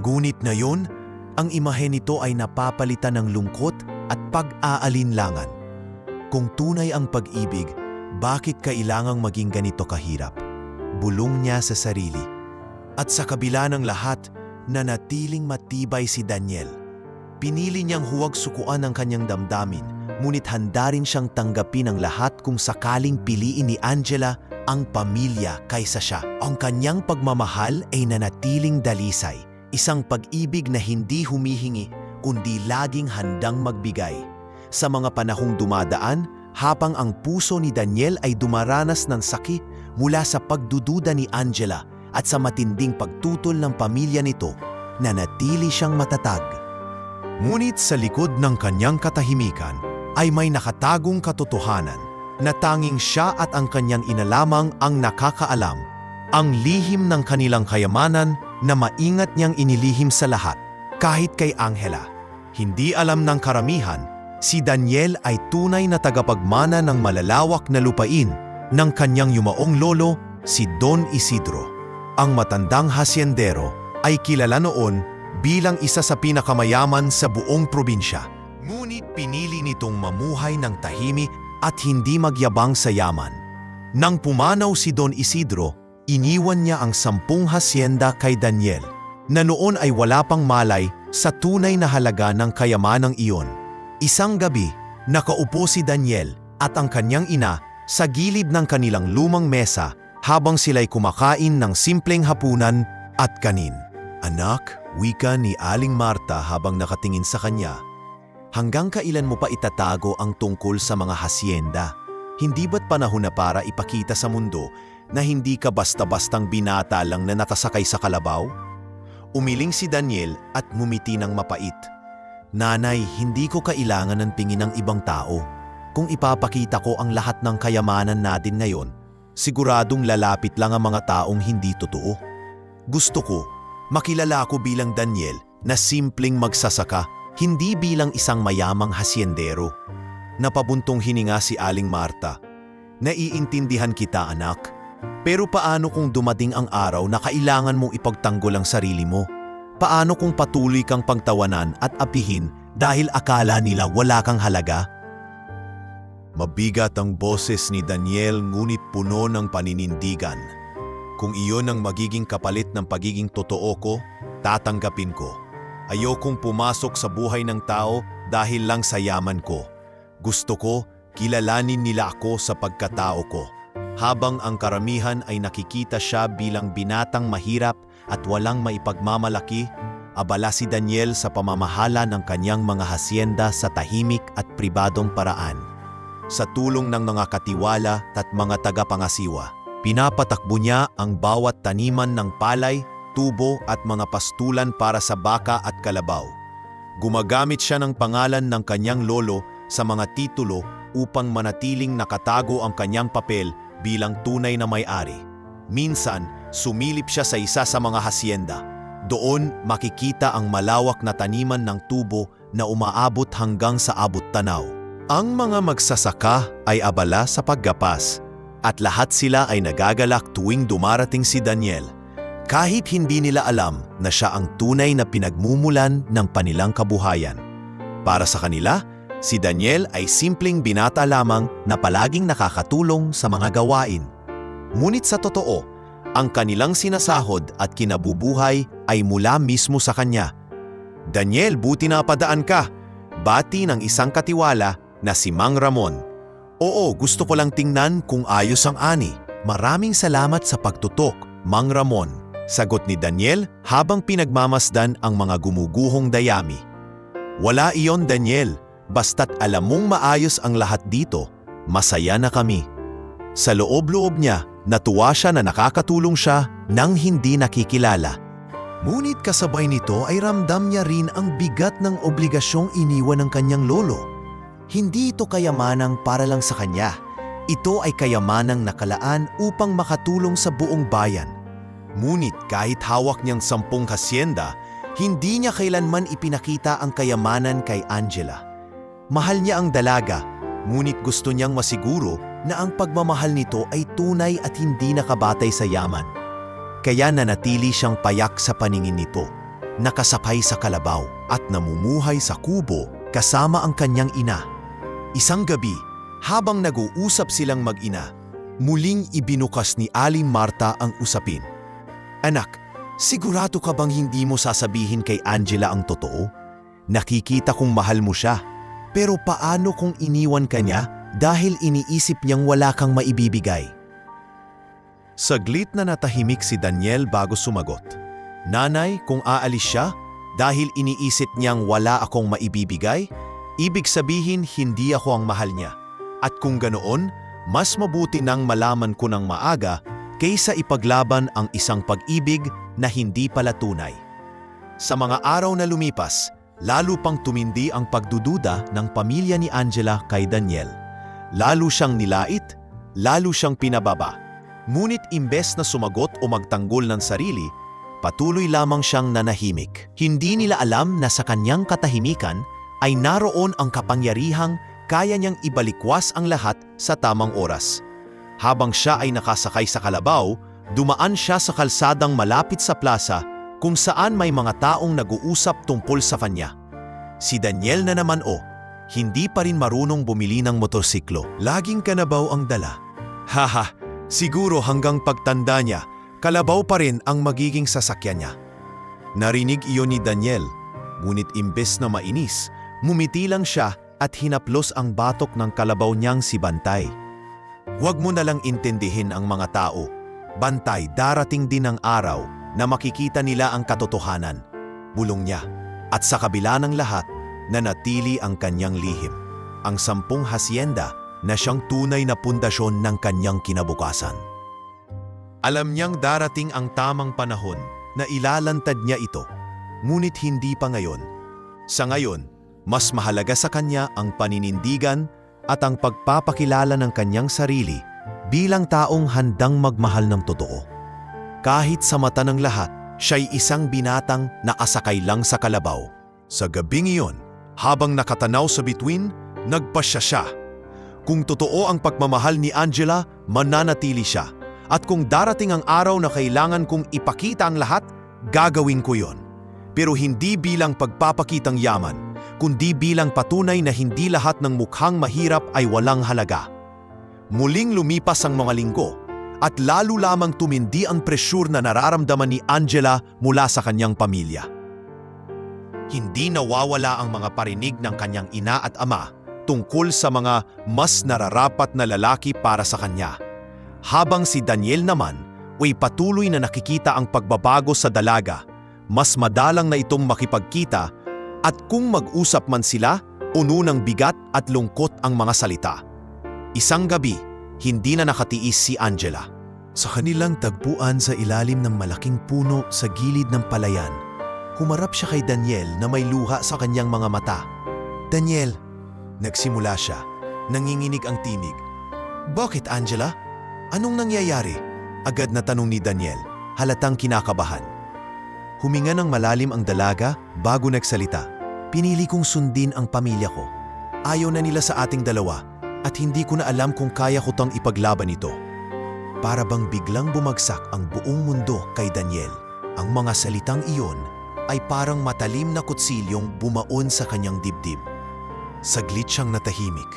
Ngunit ngayon, ang imahe nito ay napapalitan ng lungkot at pag-aalinlangan. Kung tunay ang pag-ibig, bakit kailangang maging ganito kahirap? Bulong niya sa sarili. At sa kabila ng lahat, nanatiling matibay si Daniel. Pinili niyang huwag sukuan ang kanyang damdamin, ngunit handa rin siyang tanggapin ang lahat kung sakaling piliin ni Angela ang pamilya kaysa siya. Ang kanyang pagmamahal ay nanatiling dalisay, isang pag-ibig na hindi humihingi kundi laging handang magbigay. Sa mga panahong dumadaan, habang ang puso ni Daniel ay dumaranas ng sakit mula sa pagdududa ni Angela at sa matinding pagtutol ng pamilya nito, nanatili siyang matatag. Ngunit sa likod ng kanyang katahimikan ay may nakatagong katotohanan na tanging siya at ang kanyang ina lamang ang nakakaalam, ang lihim ng kanilang kayamanan na maingat niyang inilihim sa lahat, kahit kay Angela. Hindi alam ng karamihan, si Daniel ay tunay na tagapagmana ng malalawak na lupain ng kanyang yumaong lolo, si Don Isidro. Ang matandang hasyendero ay kilala noon bilang isa sa pinakamayaman sa buong probinsya. Ngunit pinili nitong mamuhay ng tahimik at hindi magyabang sa yaman. Nang pumanaw si Don Isidro, iniwan niya ang 10 hasyenda kay Daniel, na noon ay wala pang malay sa tunay na halaga ng kayamanang iyon. Isang gabi, nakaupo si Daniel at ang kanyang ina sa gilid ng kanilang lumang mesa habang sila'y kumakain ng simpleng hapunan at kanin. Anak, wika ni Aling Marta habang nakatingin sa kanya, hanggang kailan mo pa itatago ang tungkol sa mga hasyenda? Hindi ba't panahon na para ipakita sa mundo na hindi ka basta-bastang binata lang na nakasakay sa kalabaw? Umiling si Daniel at ngumiti ng mapait. Nanay, hindi ko kailangan ng tingin ng ibang tao. Kung ipapakita ko ang lahat ng kayamanan natin ngayon, siguradong lalapit lang ang mga taong hindi totoo. Gusto ko, makilala ako bilang Daniel na simpleng magsasaka, hindi bilang isang mayamang hasyendero. Napabuntong hininga si Aling Marta. Naiintindihan kita, anak. Pero paano kung dumating ang araw na kailangan mong ipagtanggol ang sarili mo? Paano kung patuloy kang pagtawanan at apihin dahil akala nila wala kang halaga? Mabigat ang boses ni Daniel ngunit puno ng paninindigan. Kung iyon ang magiging kapalit ng pagiging totoo ko, tatanggapin ko. Ayokong pumasok sa buhay ng tao dahil lang sa yaman ko. Gusto ko, kilalanin nila ako sa pagkatao ko. Habang ang karamihan ay nakikita siya bilang binatang mahirap at walang maipagmamalaki, abala si Daniel sa pamamahala ng kanyang mga hasyenda sa tahimik at pribadong paraan. Sa tulong ng mga katiwala at mga tagapangasiwa, pinapatakbo niya ang bawat taniman ng palay, tubo at mga pastulan para sa baka at kalabaw. Gumagamit siya ng pangalan ng kanyang lolo sa mga titulo upang manatiling nakatago ang kanyang papel bilang tunay na may-ari. Minsan, sumilip siya sa isa sa mga hasyenda. Doon makikita ang malawak na taniman ng tubo na umaabot hanggang sa abot-tanaw. Ang mga magsasaka ay abala sa paggapas at lahat sila ay nagagalak tuwing dumarating si Daniel. Kahit hindi nila alam na siya ang tunay na pinagmumulan ng kanilang kabuhayan. Para sa kanila, si Daniel ay simpleng binata lamang na palaging nakakatulong sa mga gawain. Ngunit sa totoo, ang kanilang sinasahod at kinabubuhay ay mula mismo sa kanya. Daniel, buti na padaan ka. Bati ng isang katiwala na si Mang Ramon. Oo, gusto ko lang tingnan kung ayos ang ani. Maraming salamat sa pagtutok, Mang Ramon. Sagot ni Daniel habang pinagmamasdan ang mga gumuguhong dayami. Wala iyon, Daniel. Basta't alam mong maayos ang lahat dito, masaya na kami. Sa loob-loob niya, natuwa siya na nakakatulong siya nang hindi nakikilala. Ngunit kasabay nito ay ramdam niya rin ang bigat ng obligasyong iniwan ng kanyang lolo. Hindi ito kayamanang para lang sa kanya. Ito ay kayamanang nakalaan upang makatulong sa buong bayan. Ngunit kahit hawak niyang 10 hasyenda, hindi niya kailanman ipinakita ang kayamanan kay Angela. Mahal niya ang dalaga, ngunit gusto niyang masiguro na ang pagmamahal nito ay tunay at hindi nakabatay sa yaman. Kaya nanatili siyang payak sa paningin nito, nakasapay sa kalabaw at namumuhay sa kubo kasama ang kanyang ina. Isang gabi, habang nag-uusap silang mag-ina, muling ibinukas ni Aling Marta ang usapin. Anak, sigurado ka bang hindi mo sasabihin kay Angela ang totoo? Nakikita kong mahal mo siya. Pero paano kung iniwan ka niya dahil iniisip niyang wala kang maibibigay? Saglit na natahimik si Daniel bago sumagot. Nanay, kung aalis siya dahil iniisip niyang wala akong maibibigay, ibig sabihin hindi ako ang mahal niya. At kung ganoon, mas mabuti nang malaman ko ng maaga kaysa ipaglaban ang isang pag-ibig na hindi pala tunay. Sa mga araw na lumipas, lalo pang tumindi ang pagdududa ng pamilya ni Angela kay Daniel. Lalo siyang nilait, lalo siyang pinababa. Ngunit imbes na sumagot o magtanggol ng sarili, patuloy lamang siyang nanahimik. Hindi nila alam na sa kanyang katahimikan ay naroon ang kapangyarihang kaya niyang ibalikwas ang lahat sa tamang oras. Habang siya ay nakasakay sa kalabaw, dumaan siya sa kalsadang malapit sa plaza kung saan may mga taong nag-uusap tungkol sa kanya. Si Daniel na naman hindi pa rin marunong bumili ng motorsiklo. Laging kalabaw ang dala. Haha, siguro hanggang pagtanda niya, kalabaw pa rin ang magiging sasakyan niya. Narinig iyon ni Daniel, ngunit imbes na mainis, mumiti lang siya at hinaplos ang batok ng kalabaw niyang si Bantay. Huwag mo nalang intindihin ang mga tao. Bantay, darating din ang araw na makikita nila ang katotohanan. Bulong niya. At sa kabila ng lahat, nanatili ang kanyang lihim. Ang 10 hasyenda na siyang tunay na pundasyon ng kanyang kinabukasan. Alam niyang darating ang tamang panahon na ilalantad niya ito. Ngunit hindi pa ngayon. Sa ngayon, mas mahalaga sa kanya ang paninindigan at ang pagpapakilala ng kanyang sarili bilang taong handang magmahal ng totoo. Kahit sa mata ng lahat, siya'y isang binatang nakasakay lang sa kalabaw. Sa gabing iyon, habang nakatanaw sa bituin, nagpasya siya. Kung totoo ang pagmamahal ni Angela, mananatili siya. At kung darating ang araw na kailangan kong ipakita ang lahat, gagawin ko yon. Pero hindi bilang pagpapakitang yaman, kundi bilang patunay na hindi lahat ng mukhang mahirap ay walang halaga. Muling lumipas ang mga linggo, at lalo lamang tumindi ang presyur na nararamdaman ni Angela mula sa kanyang pamilya. Hindi nawawala ang mga parinig ng kanyang ina at ama tungkol sa mga mas nararapat na lalaki para sa kanya. Habang si Daniel naman ay patuloy na nakikita ang pagbabago sa dalaga, Mas madalang na itong makipagkita at kung mag-usap man sila, puno ng bigat at lungkot ang mga salita. Isang gabi, hindi na nakatiis si Angela. Sa kanilang tagpuan sa ilalim ng malaking puno sa gilid ng palayan, humarap siya kay Daniel na may luha sa kanyang mga mata. "Daniel," nagsimula siya, nanginginig ang tinig. "Bakit, Angela? Anong nangyayari?" Agad na tanong ni Daniel, halatang kinakabahan. Huminga ng malalim ang dalaga bago nagsalita. "Pinili kong sundin ang pamilya ko. Ayaw na nila sa ating dalawa at hindi ko na alam kung kaya ko tang ipaglaban ito." Para bang biglang bumagsak ang buong mundo kay Daniel. Ang mga salitang iyon ay parang matalim na kutsilyong bumaon sa kanyang dibdib. Saglit siyang natahimik.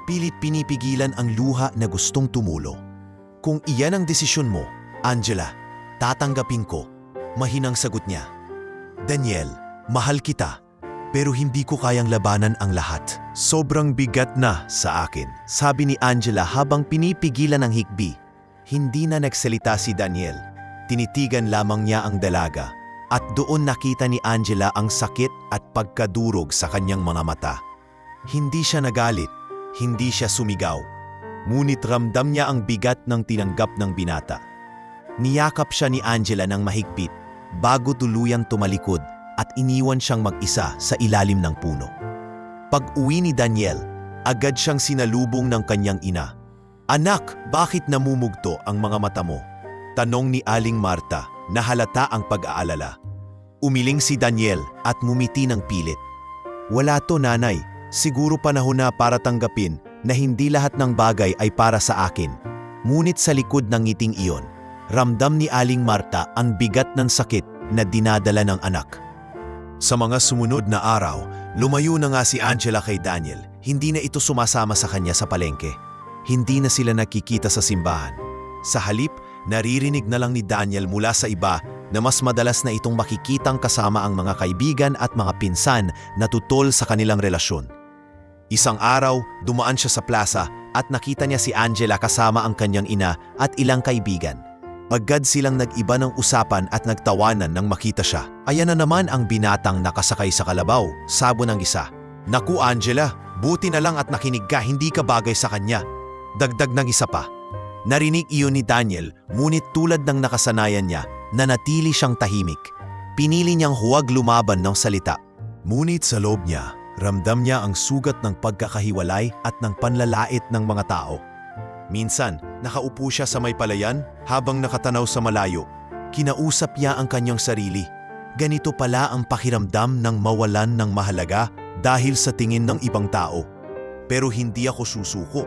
Pilit pinipigilan ang luha na gustong tumulo. "Kung iyan ang desisyon mo, Angela, tatanggapin ko," mahinang sagot niya. "Daniel, mahal kita, pero hindi ko kayang labanan ang lahat. Sobrang bigat na sa akin," sabi ni Angela habang pinipigilan ang hikbi. Hindi na nagsalita si Daniel. Tinitigan lamang niya ang dalaga at doon nakita ni Angela ang sakit at pagkadurog sa kanyang mga mata. Hindi siya nagalit, hindi siya sumigaw. Ngunit ramdam niya ang bigat ng tinanggap ng binata. Niyakap siya ni Angela ng mahigpit bago tuluyang tumalikod at iniwan siyang mag-isa sa ilalim ng puno. Pag-uwi ni Daniel, agad siyang sinalubong ng kanyang ina. "Anak, bakit namumugto ang mga mata mo?" tanong ni Aling Marta na halata ang pag-aalala. Umiling si Daniel at ngumiti ng pilit. "Wala to, nanay. Siguro panahon na para tanggapin na hindi lahat ng bagay ay para sa akin." Ngunit sa likod ng ngiting iyon, ramdam ni Aling Marta ang bigat ng sakit na dinadala ng anak. Sa mga sumunod na araw, lumayo na nga si Angela kay Daniel. Hindi na ito sumasama sa kanya sa palengke. Hindi na sila nakikita sa simbahan. Sa halip, naririnig na lang ni Daniel mula sa iba na mas madalas na itong makikitang kasama ang mga kaibigan at mga pinsan na tutol sa kanilang relasyon. Isang araw, dumaan siya sa plaza at nakita niya si Angela kasama ang kanyang ina at ilang kaibigan. Agad silang nag-iba ng usapan at nagtawanan nang makita siya. "Ayan na naman ang binatang nakasakay sa kalabaw," sabo ng isa. "Naku, Angela, buti na lang at nakinig ka, hindi ka bagay sa kanya," dagdag ng isa pa. Narinig iyon ni Daniel, ngunit tulad ng nakasanayan niya, nanatili siyang tahimik. Pinili niyang huwag lumaban ng salita. Ngunit sa loob niya, ramdam niya ang sugat ng pagkakahiwalay at ng panlalait ng mga tao. Minsan, nakaupo siya sa may palayan habang nakatanaw sa malayo. Kinausap niya ang kanyang sarili. Ganito pala ang pakiramdam ng mawalan ng mahalaga dahil sa tingin ng ibang tao. Pero hindi ako susuko.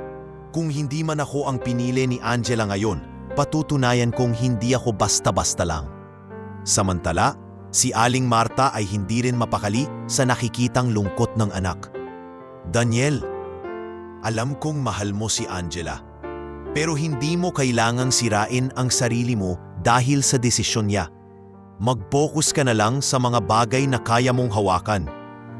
Kung hindi man ako ang pinili ni Angela ngayon, patutunayan kong hindi ako basta-basta lang. Samantala, si Aling Marta ay hindi rin mapakali sa nakikitang lungkot ng anak. "Daniel, alam kong mahal mo si Angela, pero hindi mo kailangang sirain ang sarili mo dahil sa desisyon niya. Mag-focus ka na lang sa mga bagay na kaya mong hawakan.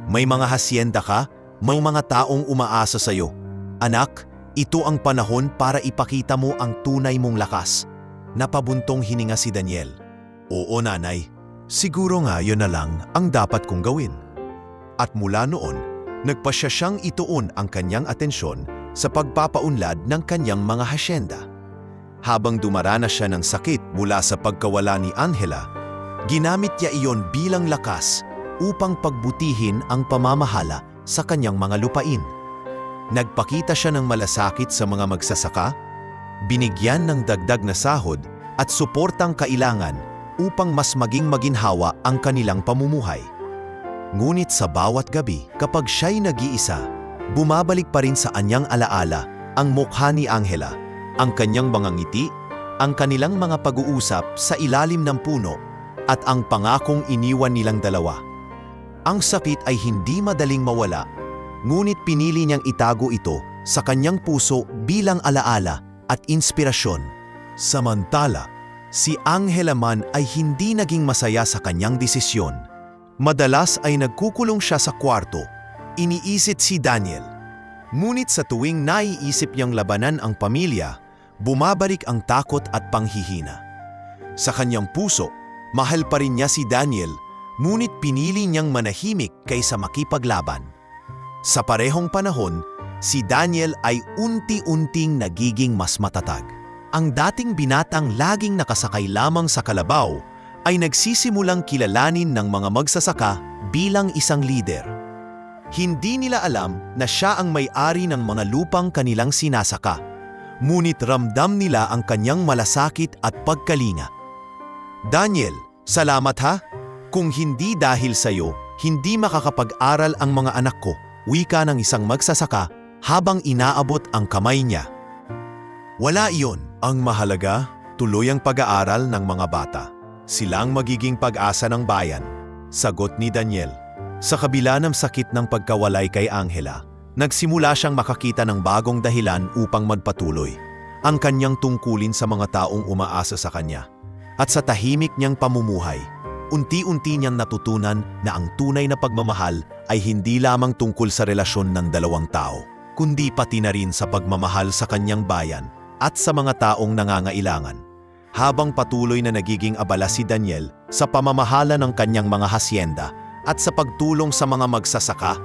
May mga hasyenda ka, may mga taong umaasa sa iyo. Anak, ito ang panahon para ipakita mo ang tunay mong lakas." Napabuntong hininga si Daniel. "Oo, nanay. Siguro nga yun na lang ang dapat kong gawin." At mula noon, nagpasya siyang ituon ang kanyang atensyon sa pagpapaunlad ng kanyang mga hasyenda. Habang dumaranas siya ng sakit mula sa pagkawala ni Angela, ginamit niya iyon bilang lakas upang pagbutihin ang pamamahala sa kanyang mga lupain. Nagpakita siya ng malasakit sa mga magsasaka, binigyan ng dagdag na sahod at suportang kailangan upang mas maging maginhawa ang kanilang pamumuhay. Ngunit sa bawat gabi, kapag siya'y nag-iisa, bumabalik pa rin sa anyang alaala ang mukha ni Angela, ang kanyang mga ngiti, ang kanilang mga pag-uusap sa ilalim ng puno at ang pangakong iniwan nilang dalawa. Ang sakit ay hindi madaling mawala, ngunit pinili niyang itago ito sa kanyang puso bilang alaala at inspirasyon. Samantala, si Angela man ay hindi naging masaya sa kanyang desisyon. Madalas ay nagkukulong siya sa kwarto, iniisip si Daniel. Ngunit sa tuwing naiisip niyang labanan ang pamilya, bumabalik ang takot at panghihina. Sa kanyang puso, mahal pa rin niya si Daniel, ngunit pinili niyang manahimik kaysa makipaglaban. Sa parehong panahon, si Daniel ay unti-unting nagiging mas matatag. Ang dating binatang laging nakasakay lamang sa kalabaw ay nagsisimulang kilalanin ng mga magsasaka bilang isang lider. Hindi nila alam na siya ang may-ari ng mga lupang kanilang sinasaka, ngunit ramdam nila ang kanyang malasakit at pagkalinga. Daniel, salamat ha! Kung hindi dahil sa iyo, hindi makakapag-aral ang mga anak ko, wika ng isang magsasaka habang inaabot ang kamay niya. Wala iyon. Ang mahalaga, tuloy ang pag-aaral ng mga bata. Silang magiging pag-asa ng bayan, sagot ni Daniel. Sa kabila ng sakit ng pagkawalay kay Angela, nagsimula siyang makakita ng bagong dahilan upang magpatuloy. Ang kanyang tungkulin sa mga taong umaasa sa kanya. At sa tahimik niyang pamumuhay, unti-unti niyang natutunan na ang tunay na pagmamahal ay hindi lamang tungkol sa relasyon ng dalawang tao, kundi pati na rin sa pagmamahal sa kanyang bayan at sa mga taong nangangailangan. Habang patuloy na nagiging abala si Daniel sa pamamahala ng kanyang mga hasyenda at sa pagtulong sa mga magsasaka,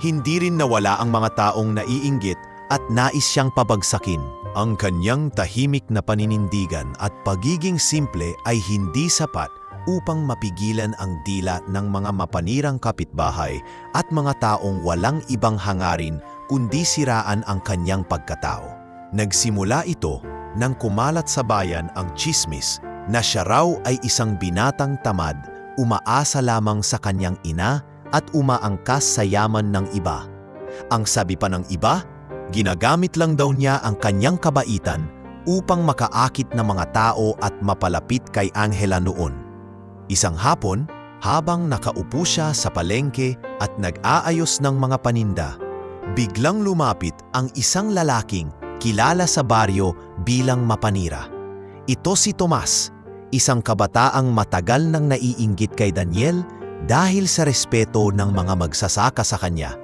hindi rin nawala ang mga taong naiinggit at nais siyang pabagsakin. Ang kanyang tahimik na paninindigan at pagiging simple ay hindi sapat upang mapigilan ang dila ng mga mapanirang kapitbahay at mga taong walang ibang hangarin kundi siraan ang kanyang pagkatao. Nagsimula ito nang kumalat sa bayan ang tsismis na siya raw ay isang binatang tamad, umaasa lamang sa kanyang ina at umaangkas sa yaman ng iba. Ang sabi pa ng iba, ginagamit lang daw niya ang kanyang kabaitan upang makaakit ng mga tao at mapalapit kay Angela noon. Isang hapon, habang nakaupo siya sa palengke at nag-aayos ng mga paninda, biglang lumapit ang isang lalaking kilala sa baryo bilang mapanira. Ito si Tomas, isang kabataang matagal nang naiinggit kay Daniel dahil sa respeto ng mga magsasaka sa kanya.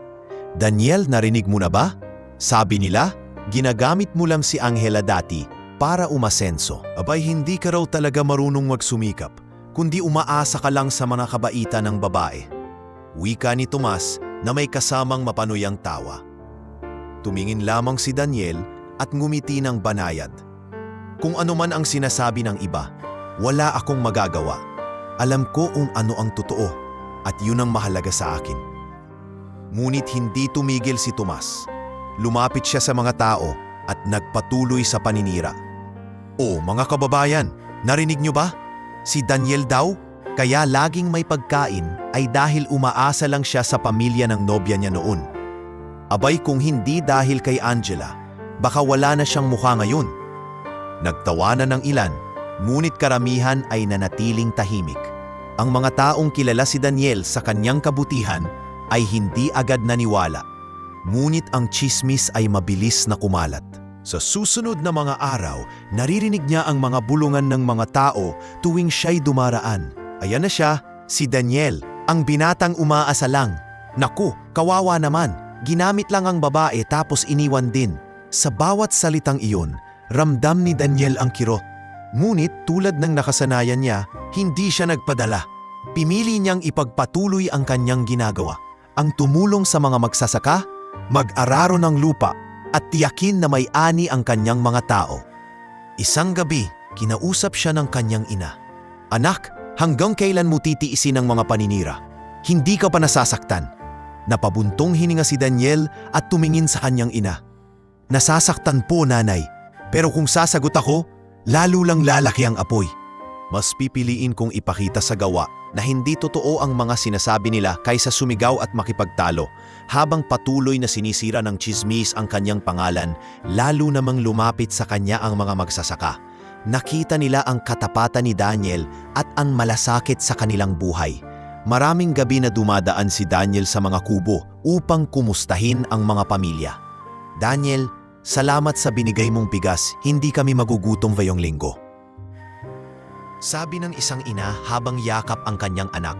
Daniel, narinig mo na ba? Sabi nila, ginagamit mo lang si Angela dati para umasenso. Abay, hindi ka raw talaga marunong magsumikap, kundi umaasa ka lang sa mga kabaitan ng babae. Wika ni Tomas na may kasamang mapanuyang tawa. Tumingin lamang si Daniel at ngumiti ng banayad. Kung ano man ang sinasabi ng iba, wala akong magagawa. Alam ko kung ano ang totoo at yun ang mahalaga sa akin. Ngunit hindi tumigil si Tomas. Lumapit siya sa mga tao at nagpatuloy sa paninira. O mga kababayan, narinig niyo ba? Si Daniel daw, kaya laging may pagkain ay dahil umaasa lang siya sa pamilya ng nobya niya noon. Abay, kung hindi dahil kay Angela, baka wala na siyang mukha ngayon. Nagtawanan ng ilan, ngunit karamihan ay nanatiling tahimik. Ang mga taong kilala si Daniel sa kanyang kabutihan ay hindi agad naniwala. Ngunit ang tsismis ay mabilis na kumalat. Sa susunod na mga araw, naririnig niya ang mga bulungan ng mga tao tuwing siya'y dumaraan. Ayan na siya, si Daniel, ang binatang umaasa lang. Naku, kawawa naman, ginamit lang ang babae tapos iniwan din. Sa bawat salitang iyon, ramdam ni Daniel ang kirot. Ngunit tulad ng nakasanayan niya, hindi siya nagpadala. Pinili niyang ipagpatuloy ang kanyang ginagawa. Ang tumulong sa mga magsasaka, mag-araro ng lupa, at tiyakin na may ani ang kanyang mga tao. Isang gabi, kinausap siya ng kanyang ina. Anak, hanggang kailan mo titiisin ang mga paninira? Hindi ka pa nasasaktan. Napabuntong hininga si Daniel at tumingin sa kanyang ina. Nasasaktan po, nanay. Pero kung sasagot ako, lalo lang lalaki ang apoy. Mas pipiliin kong ipakita sa gawa na hindi totoo ang mga sinasabi nila kaysa sumigaw at makipagtalo. Habang patuloy na sinisira ng tsismis ang kanyang pangalan, lalo namang lumapit sa kanya ang mga magsasaka. Nakita nila ang katapatan ni Daniel at ang malasakit sa kanilang buhay. Maraming gabi na dumadaan si Daniel sa mga kubo upang kumustahin ang mga pamilya. Daniel, salamat sa binigay mong bigas, hindi kami magugutom ngayong linggo. Sabi ng isang ina habang yakap ang kanyang anak.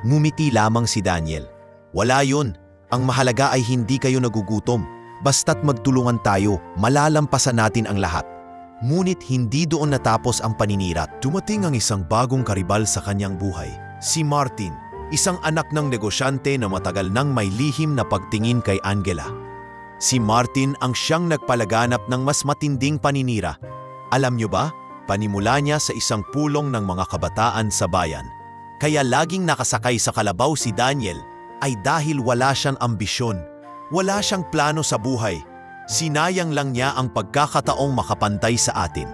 Ngumiti lamang si Daniel. Wala yun, ang mahalaga ay hindi kayo nagugutom. Basta't magtulungan tayo, malalampasan natin ang lahat. Ngunit hindi doon natapos ang paninira. Dumating ang isang bagong karibal sa kanyang buhay, si Martin, isang anak ng negosyante na matagal nang may lihim na pagtingin kay Angela. Si Martin ang siyang nagpalaganap ng mas matinding paninira. Alam niyo ba, panimula niya sa isang pulong ng mga kabataan sa bayan. Kaya laging nakasakay sa kalabaw si Daniel ay dahil wala siyang ambisyon. Wala siyang plano sa buhay. Sinayang lang niya ang pagkakataong makapantay sa atin.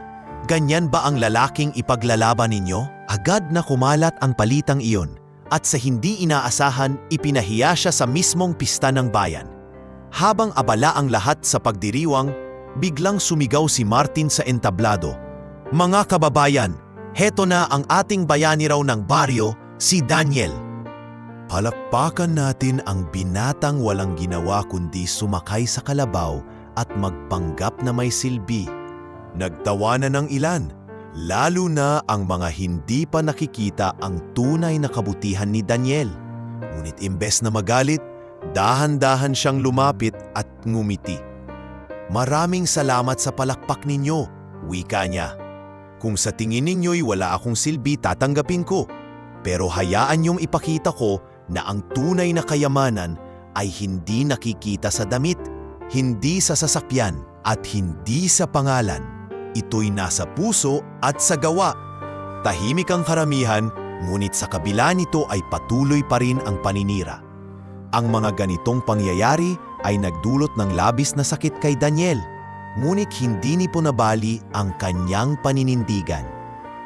Ganyan ba ang lalaking ipaglalaban ninyo? Agad na kumalat ang palitang iyon at sa hindi inaasahan ipinahiya siya sa mismong pista ng bayan. Habang abala ang lahat sa pagdiriwang, biglang sumigaw si Martin sa entablado. Mga kababayan, heto na ang ating bayani raw ng baryo, si Daniel. Palakpakan natin ang binatang walang ginawa kundi sumakay sa kalabaw at magpanggap na may silbi. Nagtawa na ng ilan, lalo na ang mga hindi pa nakikita ang tunay na kabutihan ni Daniel. Ngunit imbes na magalit, dahan-dahan siyang lumapit at ngumiti. Maraming salamat sa palakpak ninyo, wika niya. Kung sa tingin ninyo'y wala akong silbi, tatanggapin ko. Pero hayaan niyong ipakita ko na ang tunay na kayamanan ay hindi nakikita sa damit, hindi sa sasakyan, at hindi sa pangalan. Ito'y nasa puso at sa gawa. Tahimik ang karamihan, ngunit sa kabila nito ay patuloy pa rin ang paninira. Ang mga ganitong pangyayari ay nagdulot ng labis na sakit kay Daniel, ngunit hindi ni punabali ang kanyang paninindigan.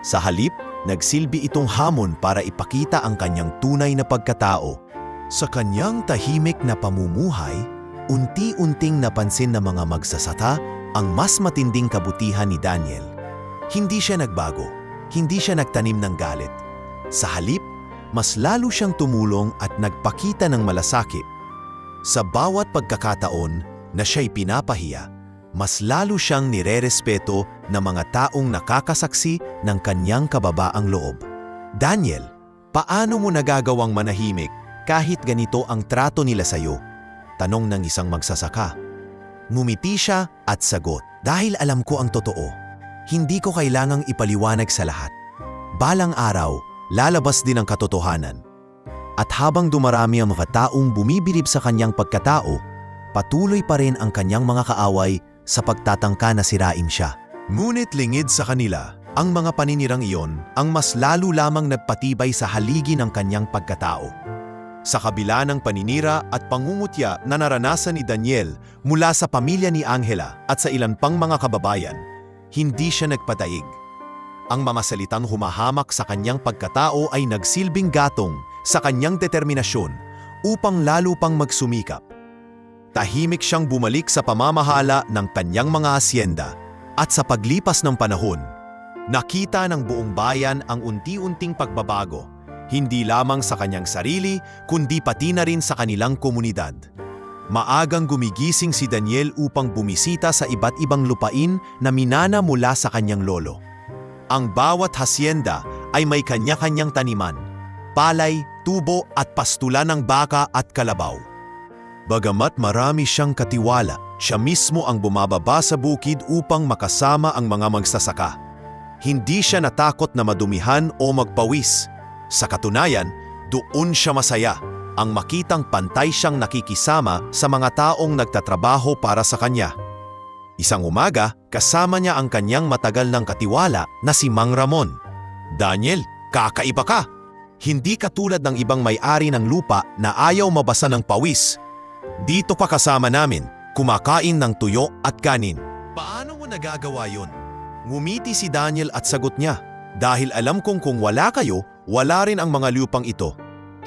Sa halip, nagsilbi itong hamon para ipakita ang kanyang tunay na pagkatao. Sa kanyang tahimik na pamumuhay, unti-unting napansin ng mga magsasaka ang mas matinding kabutihan ni Daniel. Hindi siya nagbago, hindi siya nagtanim ng galit. Sa halip, mas lalo siyang tumulong at nagpakita ng malasakit. Sa bawat pagkakataon na siya'y pinapahiya, mas lalo siyang nirerespeto ng mga taong nakakasaksi ng kanyang kababaang loob. Daniel, paano mo nagagawang manahimik kahit ganito ang trato nila sa'yo? Tanong ng isang magsasaka. Ngumiti siya at sagot, dahil alam ko ang totoo. Hindi ko kailangang ipaliwanag sa lahat. Balang araw, lalabas din ang katotohanan. At habang dumarami ang mga taong bumibilib sa kanyang pagkatao, patuloy pa rin ang kanyang mga kaaway sa pagtatangka na sirain siya. Ngunit lingid sa kanila, ang mga paninirang iyon ang mas lalo lamang nagpatibay sa haligi ng kanyang pagkatao. Sa kabila ng paninira at pangungutya na naranasan ni Daniel mula sa pamilya ni Angela at sa ilan pang mga kababayan, hindi siya nagpataig. Ang mga salitang humahamak sa kanyang pagkatao ay nagsilbing gatong sa kanyang determinasyon upang lalo pang magsumikap. Tahimik siyang bumalik sa pamamahala ng kanyang mga asyenda at sa paglipas ng panahon, nakita ng buong bayan ang unti-unting pagbabago, hindi lamang sa kanyang sarili kundi pati na rin sa kanilang komunidad. Maagang gumigising si Daniel upang bumisita sa iba't ibang lupain na minana mula sa kanyang lolo. Ang bawat hasyenda ay may kanya-kanyang taniman, palay, tubo at pastulan ng baka at kalabaw. Bagamat marami siyang katiwala, siya mismo ang bumababa sa bukid upang makasama ang mga magsasaka. Hindi siya natakot na madumihan o magpawis. Sa katunayan, doon siya masaya, ang makitang pantay siyang nakikisama sa mga taong nagtatrabaho para sa kanya. Isang umaga, kasama niya ang kanyang matagal ng katiwala na si Mang Ramon. Daniel, kakaiba ka! Hindi katulad ng ibang may-ari ng lupa na ayaw mabasa ng pawis. Dito ka kasama namin, kumakain ng tuyo at kanin. Paano mo nagagawa yun? Ngumiti si Daniel at sagot niya, dahil alam kong kung wala kayo, wala rin ang mga lupang ito.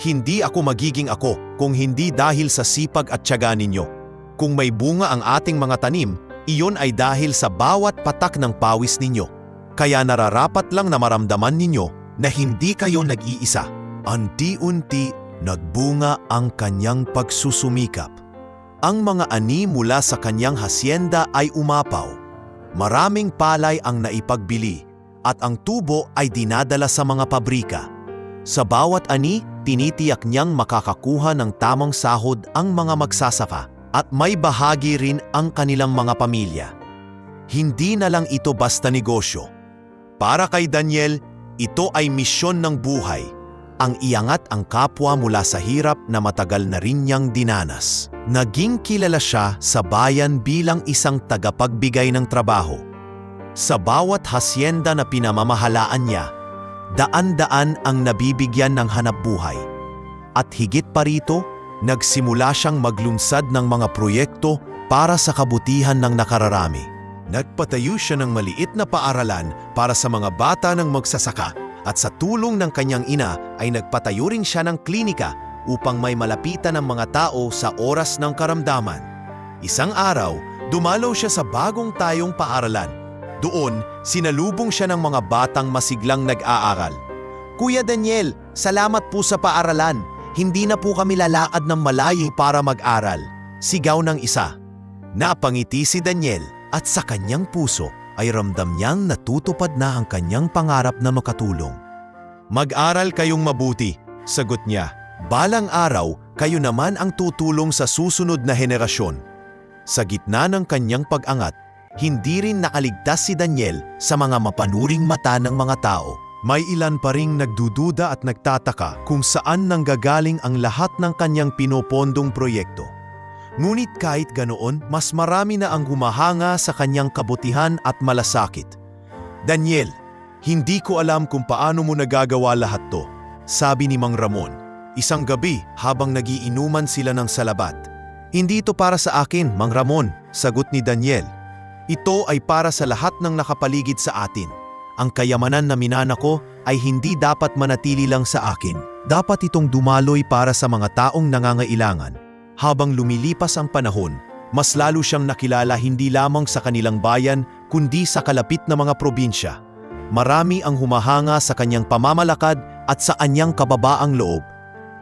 Hindi ako magiging ako kung hindi dahil sa sipag at tiyaga ninyo. Kung may bunga ang ating mga tanim, iyon ay dahil sa bawat patak ng pawis ninyo. Kaya nararapat lang na maramdaman ninyo na hindi kayo nag-iisa. Unti-unti, nagbunga ang kanyang pagsusumikap. Ang mga ani mula sa kanyang hasyenda ay umapaw. Maraming palay ang naipagbili at ang tubo ay dinadala sa mga pabrika. Sa bawat ani, tinitiyak niyang makakakuha ng tamang sahod ang mga magsasaka at may bahagi rin ang kanilang mga pamilya. Hindi na lang ito basta negosyo. Para kay Daniel, ito ay misyon ng buhay. ang iangat ang kapwa mula sa hirap na matagal na rin niyang dinanas. Naging kilala siya sa bayan bilang isang tagapagbigay ng trabaho. Sa bawat hasyenda na pinamamahalaan niya, daan-daan ang nabibigyan ng hanapbuhay. At higit pa rito, nagsimula siyang maglunsad ng mga proyekto para sa kabutihan ng nakararami. Nagpatayo siya ng maliit na paaralan para sa mga bata ng magsasaka at sa tulong ng kanyang ina ay nagpatayo rin siya ng klinika upang may malapitan ng mga tao sa oras ng karamdaman. Isang araw, dumalaw siya sa bagong tayong paaralan. Doon, sinalubong siya ng mga batang masiglang nag-aaral. "Kuya Daniel, salamat po sa paaralan. Hindi na po kami lalakad ng malayo para mag-aral," sigaw ng isa. Napangiti si Daniel at sa kanyang puso ay ramdam niyang natutupad na ang kanyang pangarap na makatulong. "Mag-aral kayong mabuti," sagot niya. "Balang araw, kayo naman ang tutulong sa susunod na henerasyon." Sa gitna ng kanyang pag-angat, hindi rin nakaligtas si Daniel sa mga mapanuring mata ng mga tao. May ilan pa ring nagdududa at nagtataka kung saan nanggagaling ang lahat ng kanyang pinopondong proyekto. Ngunit kahit ganoon, mas marami na ang humahanga sa kanyang kabutihan at malasakit. "Daniel, hindi ko alam kung paano mo nagagawa lahat to," sabi ni Mang Ramon. Isang gabi habang nagiinuman sila ng salabat. "Hindi ito para sa akin, Mang Ramon," sagot ni Daniel. "Ito ay para sa lahat ng nakapaligid sa atin. Ang kayamanan na minana ko ay hindi dapat manatili lang sa akin. Dapat itong dumaloy para sa mga taong nangangailangan." Habang lumilipas ang panahon, mas lalo siyang nakilala hindi lamang sa kanilang bayan kundi sa kalapit na mga probinsya. Marami ang humahanga sa kanyang pamamalakad at sa anyang kababaang loob.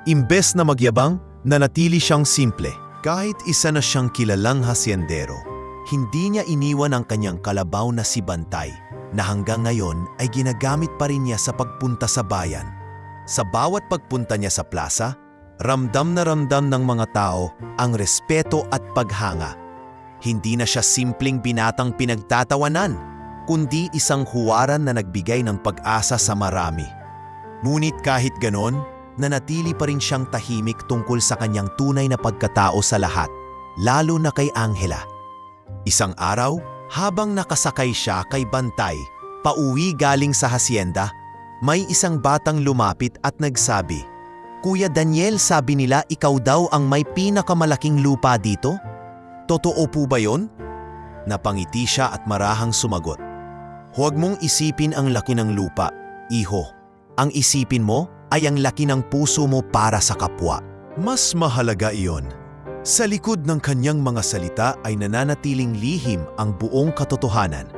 Imbes na magyabang, nanatili siyang simple. Kahit isa na siyang kilalang hasyendero, hindi niya iniwan ang kanyang kalabaw na si Bantay, na hanggang ngayon ay ginagamit pa rin niya sa pagpunta sa bayan. Sa bawat pagpunta niya sa plaza, ramdam na ramdam ng mga tao ang respeto at paghanga. Hindi na siya simpleng binatang pinagtatawanan, kundi isang huwaran na nagbigay ng pag-asa sa marami. Ngunit kahit ganon, nanatili pa rin siyang tahimik tungkol sa kanyang tunay na pagkatao sa lahat, lalo na kay Angela. Isang araw, habang nakasakay siya kay Bantay, pauwi galing sa hasyenda, may isang batang lumapit at nagsabi, "Kuya Daniel, sabi nila ikaw daw ang may pinakamalaking lupa dito? Totoo po ba yon?" Napangiti siya at marahang sumagot, "Huwag mong isipin ang laki ng lupa, iho. Ang isipin mo ay ang laki ng puso mo para sa kapwa." Mas mahalaga iyon. Sa likod ng kanyang mga salita ay nananatiling lihim ang buong katotohanan.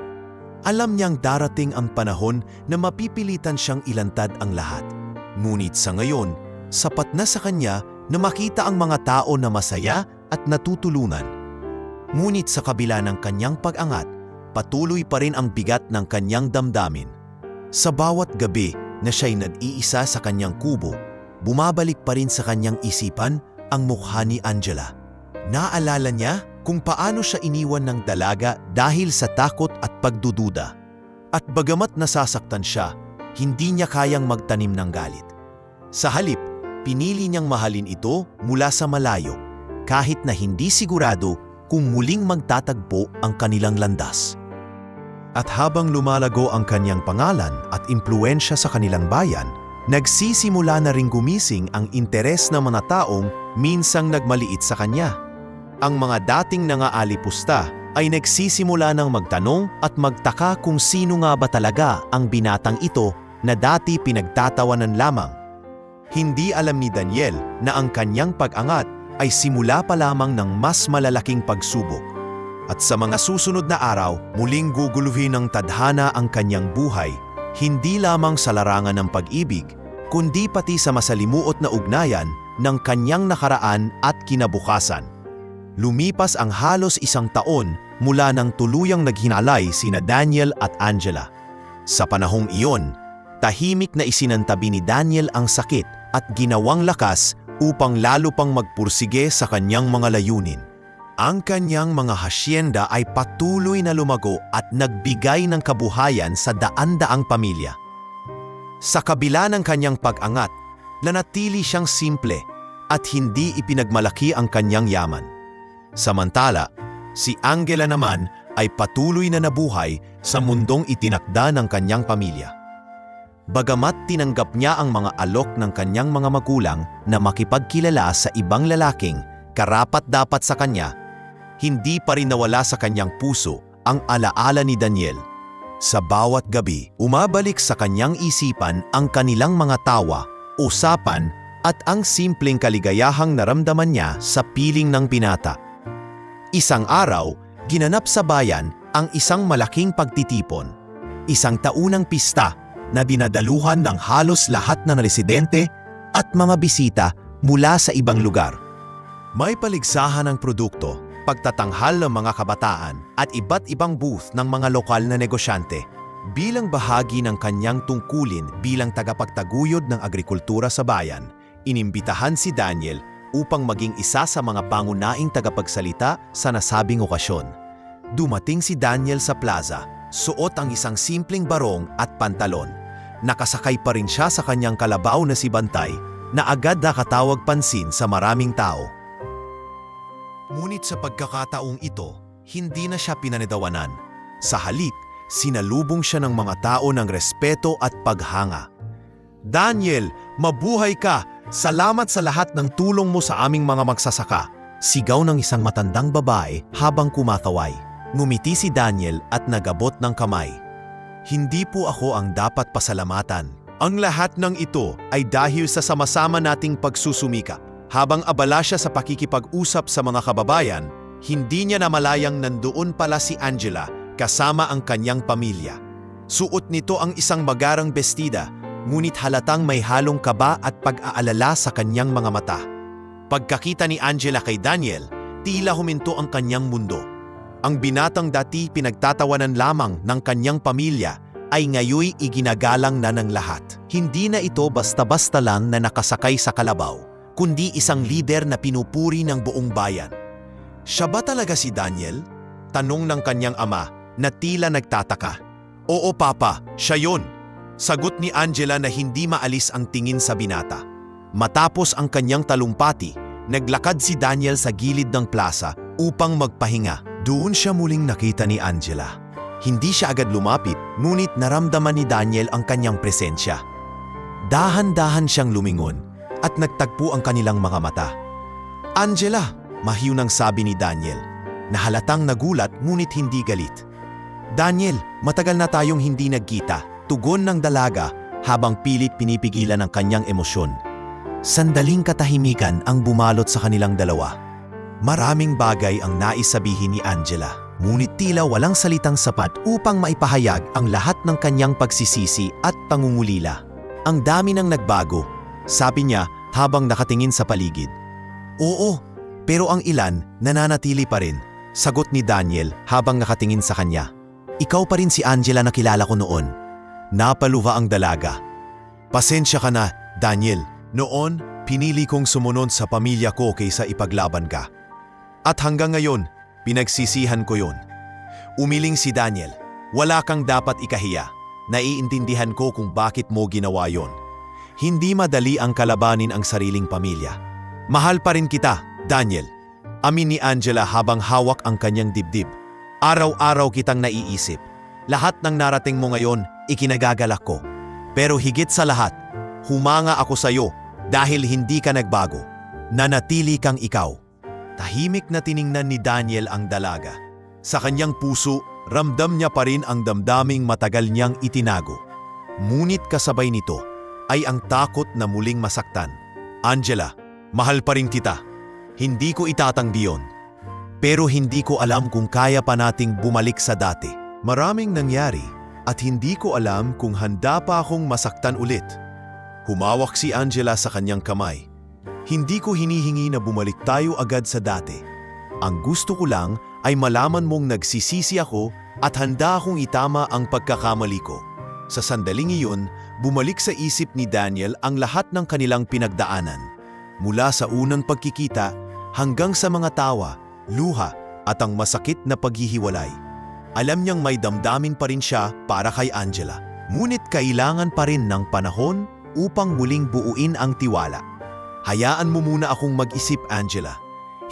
Alam niyang darating ang panahon na mapipilitan siyang ilantad ang lahat. Ngunit sa ngayon, sapat na sa kanya na makita ang mga tao na masaya at natutulungan. Ngunit sa kabila ng kanyang pag-angat, patuloy pa rin ang bigat ng kanyang damdamin. Sa bawat gabi na siya'y nag-iisa sa kanyang kubo, bumabalik pa rin sa kanyang isipan ang mukha ni Angela. Naalala niya kung paano siya iniwan ng dalaga dahil sa takot at pagdududa. At bagamat nasasaktan siya, hindi niya kayang magtanim ng galit. Sa halip, pinili niyang mahalin ito mula sa malayo, kahit na hindi sigurado kung muling magtatagpo ang kanilang landas. At habang lumalago ang kanyang pangalan at impluensya sa kanilang bayan, nagsisimula na ring gumising ang interes ng mga taong minsang nagmaliit sa kanya. Ang mga dating nangaalipusta ay nagsisimula ng magtanong at magtaka kung sino nga ba talaga ang binatang ito na dati pinagtatawanan lamang. Hindi alam ni Daniel na ang kanyang pag-angat ay simula pa lamang ng mas malalaking pagsubok. At sa mga susunod na araw, muling guguluhin ng tadhana ang kanyang buhay, hindi lamang sa larangan ng pag-ibig, kundi pati sa masalimuot na ugnayan ng kanyang nakaraan at kinabukasan. Lumipas ang halos 1 taon mula nang tuluyang naghinalay sina Daniel at Angela. Sa panahong iyon, tahimik na isinantabi ni Daniel ang sakit at ginawang lakas upang lalo pang magpursige sa kanyang mga layunin. Ang kanyang mga hasyenda ay patuloy na lumago at nagbigay ng kabuhayan sa daan-daang pamilya. Sa kabila ng kanyang pag-angat, Nanatili siyang simple at hindi ipinagmalaki ang kanyang yaman. Samantala, si Angela naman ay patuloy na nabuhay sa mundong itinakda ng kanyang pamilya. Bagamat tinanggap niya ang mga alok ng kanyang mga magulang na makipagkilala sa ibang lalaking karapat-dapat sa kanya, hindi pa rin nawala sa kanyang puso ang alaala ni Daniel. Sa bawat gabi, umabalik sa kanyang isipan ang kanilang mga tawa, usapan at ang simpleng kaligayahang naramdaman niya sa piling ng binata. Isang araw, ginanap sa bayan ang isang malaking pagtitipon. Isang taunang pista na dinadaluhan ng halos lahat ng residente at mga bisita mula sa ibang lugar. May paligsahan ng produkto, pagtatanghal ng mga kabataan at iba't ibang booth ng mga lokal na negosyante. Bilang bahagi ng kanyang tungkulin bilang tagapagtaguyod ng agrikultura sa bayan, inimbitahan si Daniel upang maging isa sa mga pangunahing tagapagsalita sa nasabing okasyon. Dumating si Daniel sa plaza, suot ang isang simpleng barong at pantalon. Nakasakay pa rin siya sa kanyang kalabaw na si Bantay na agad nakatawag pansin sa maraming tao. Ngunit sa pagkakataong ito, hindi na siya pinanidawanan. Sa halip, sinalubong siya ng mga tao ng respeto at paghanga. "Daniel, mabuhay ka! Salamat sa lahat ng tulong mo sa aming mga magsasaka," sigaw ng isang matandang babae habang kumakaway. Ngumiti si Daniel at nagabot ng kamay. "Hindi po ako ang dapat pasalamatan. Ang lahat ng ito ay dahil sa sama-sama nating pagsusumikap." Habang abala siya sa pakikipag-usap sa mga kababayan, hindi niya namalayang nandoon pala si Angela kasama ang kanyang pamilya. Suot nito ang isang magarang bestida, ngunit halatang may halong kaba at pag-aalala sa kanyang mga mata. Pagkakita ni Angela kay Daniel, tila huminto ang kanyang mundo. Ang binatang dati pinagtatawanan lamang ng kanyang pamilya ay ngayoy iginagalang na ng lahat. Hindi na ito basta-basta lang na nakasakay sa kalabaw, kundi isang lider na pinupuri ng buong bayan. "Siya ba talaga si Daniel?" tanong ng kanyang ama na tila nagtataka. "Oo papa, siya yun," sagot ni Angela na hindi maalis ang tingin sa binata. Matapos ang kanyang talumpati, naglakad si Daniel sa gilid ng plaza upang magpahinga. Doon siya muling nakita ni Angela. Hindi siya agad lumapit, ngunit naramdaman ni Daniel ang kanyang presensya. Dahan-dahan siyang lumingon at nagtagpo ang kanilang mga mata. "Angela," mahiyunang sabi ni Daniel, na halatang nagulat ngunit hindi galit. "Daniel, matagal na tayong hindi nagkita," tugon ng dalaga habang pilit pinipigilan ang kanyang emosyon. Sandaling katahimikan ang bumalot sa kanilang dalawa. Maraming bagay ang nais sabihin ni Angela, ngunit tila walang salitang sapat upang maipahayag ang lahat ng kanyang pagsisisi at pangungulila. "Ang dami nang nagbago," sabi niya habang nakatingin sa paligid. "Oo, pero ang ilan nananatili pa rin," sagot ni Daniel habang nakatingin sa kanya. "Ikaw pa rin si Angela na kilala ko noon." Napaluha ang dalaga. "Pasensya ka na, Daniel. Noon, pinili kong sumunod sa pamilya ko kaysa ipaglaban ka. At hanggang ngayon, pinagsisihan ko yon." Umiling si Daniel. "Wala kang dapat ikahiya. Naiintindihan ko kung bakit mo ginawa yon. Hindi madali ang kalabanin ang sariling pamilya. Mahal pa rin kita, Daniel," amin ni Angela habang hawak ang kanyang dibdib. "Araw-araw kitang naiisip. Lahat ng narating mo ngayon, ikinagagalak ko. Pero higit sa lahat, humanga ako sa iyo dahil hindi ka nagbago. Nanatili kang ikaw." Tahimik na tiningnan ni Daniel ang dalaga. Sa kanyang puso, ramdam niya pa rin ang damdaming matagal niyang itinago. Ngunit kasabay nito ay ang takot na muling masaktan. "Angela, mahal pa rin kita. Hindi ko itatanggi yon. Pero hindi ko alam kung kaya pa nating bumalik sa dati. Maraming nangyari at hindi ko alam kung handa pa akong masaktan ulit." Humawak si Angela sa kanyang kamay. "Hindi ko hinihingi na bumalik tayo agad sa dati. Ang gusto ko lang ay malaman mong nagsisisi ako at handa akong itama ang pagkakamali ko." Sa sandaling iyon, bumalik sa isip ni Daniel ang lahat ng kanilang pinagdaanan. Mula sa unang pagkikita hanggang sa mga tawa, luha at ang masakit na paghihiwalay. Alam niyang may damdamin pa rin siya para kay Angela. Ngunit kailangan pa rin ng panahon upang muling buuin ang tiwala. Hayaan mo muna akong mag-isip, Angela.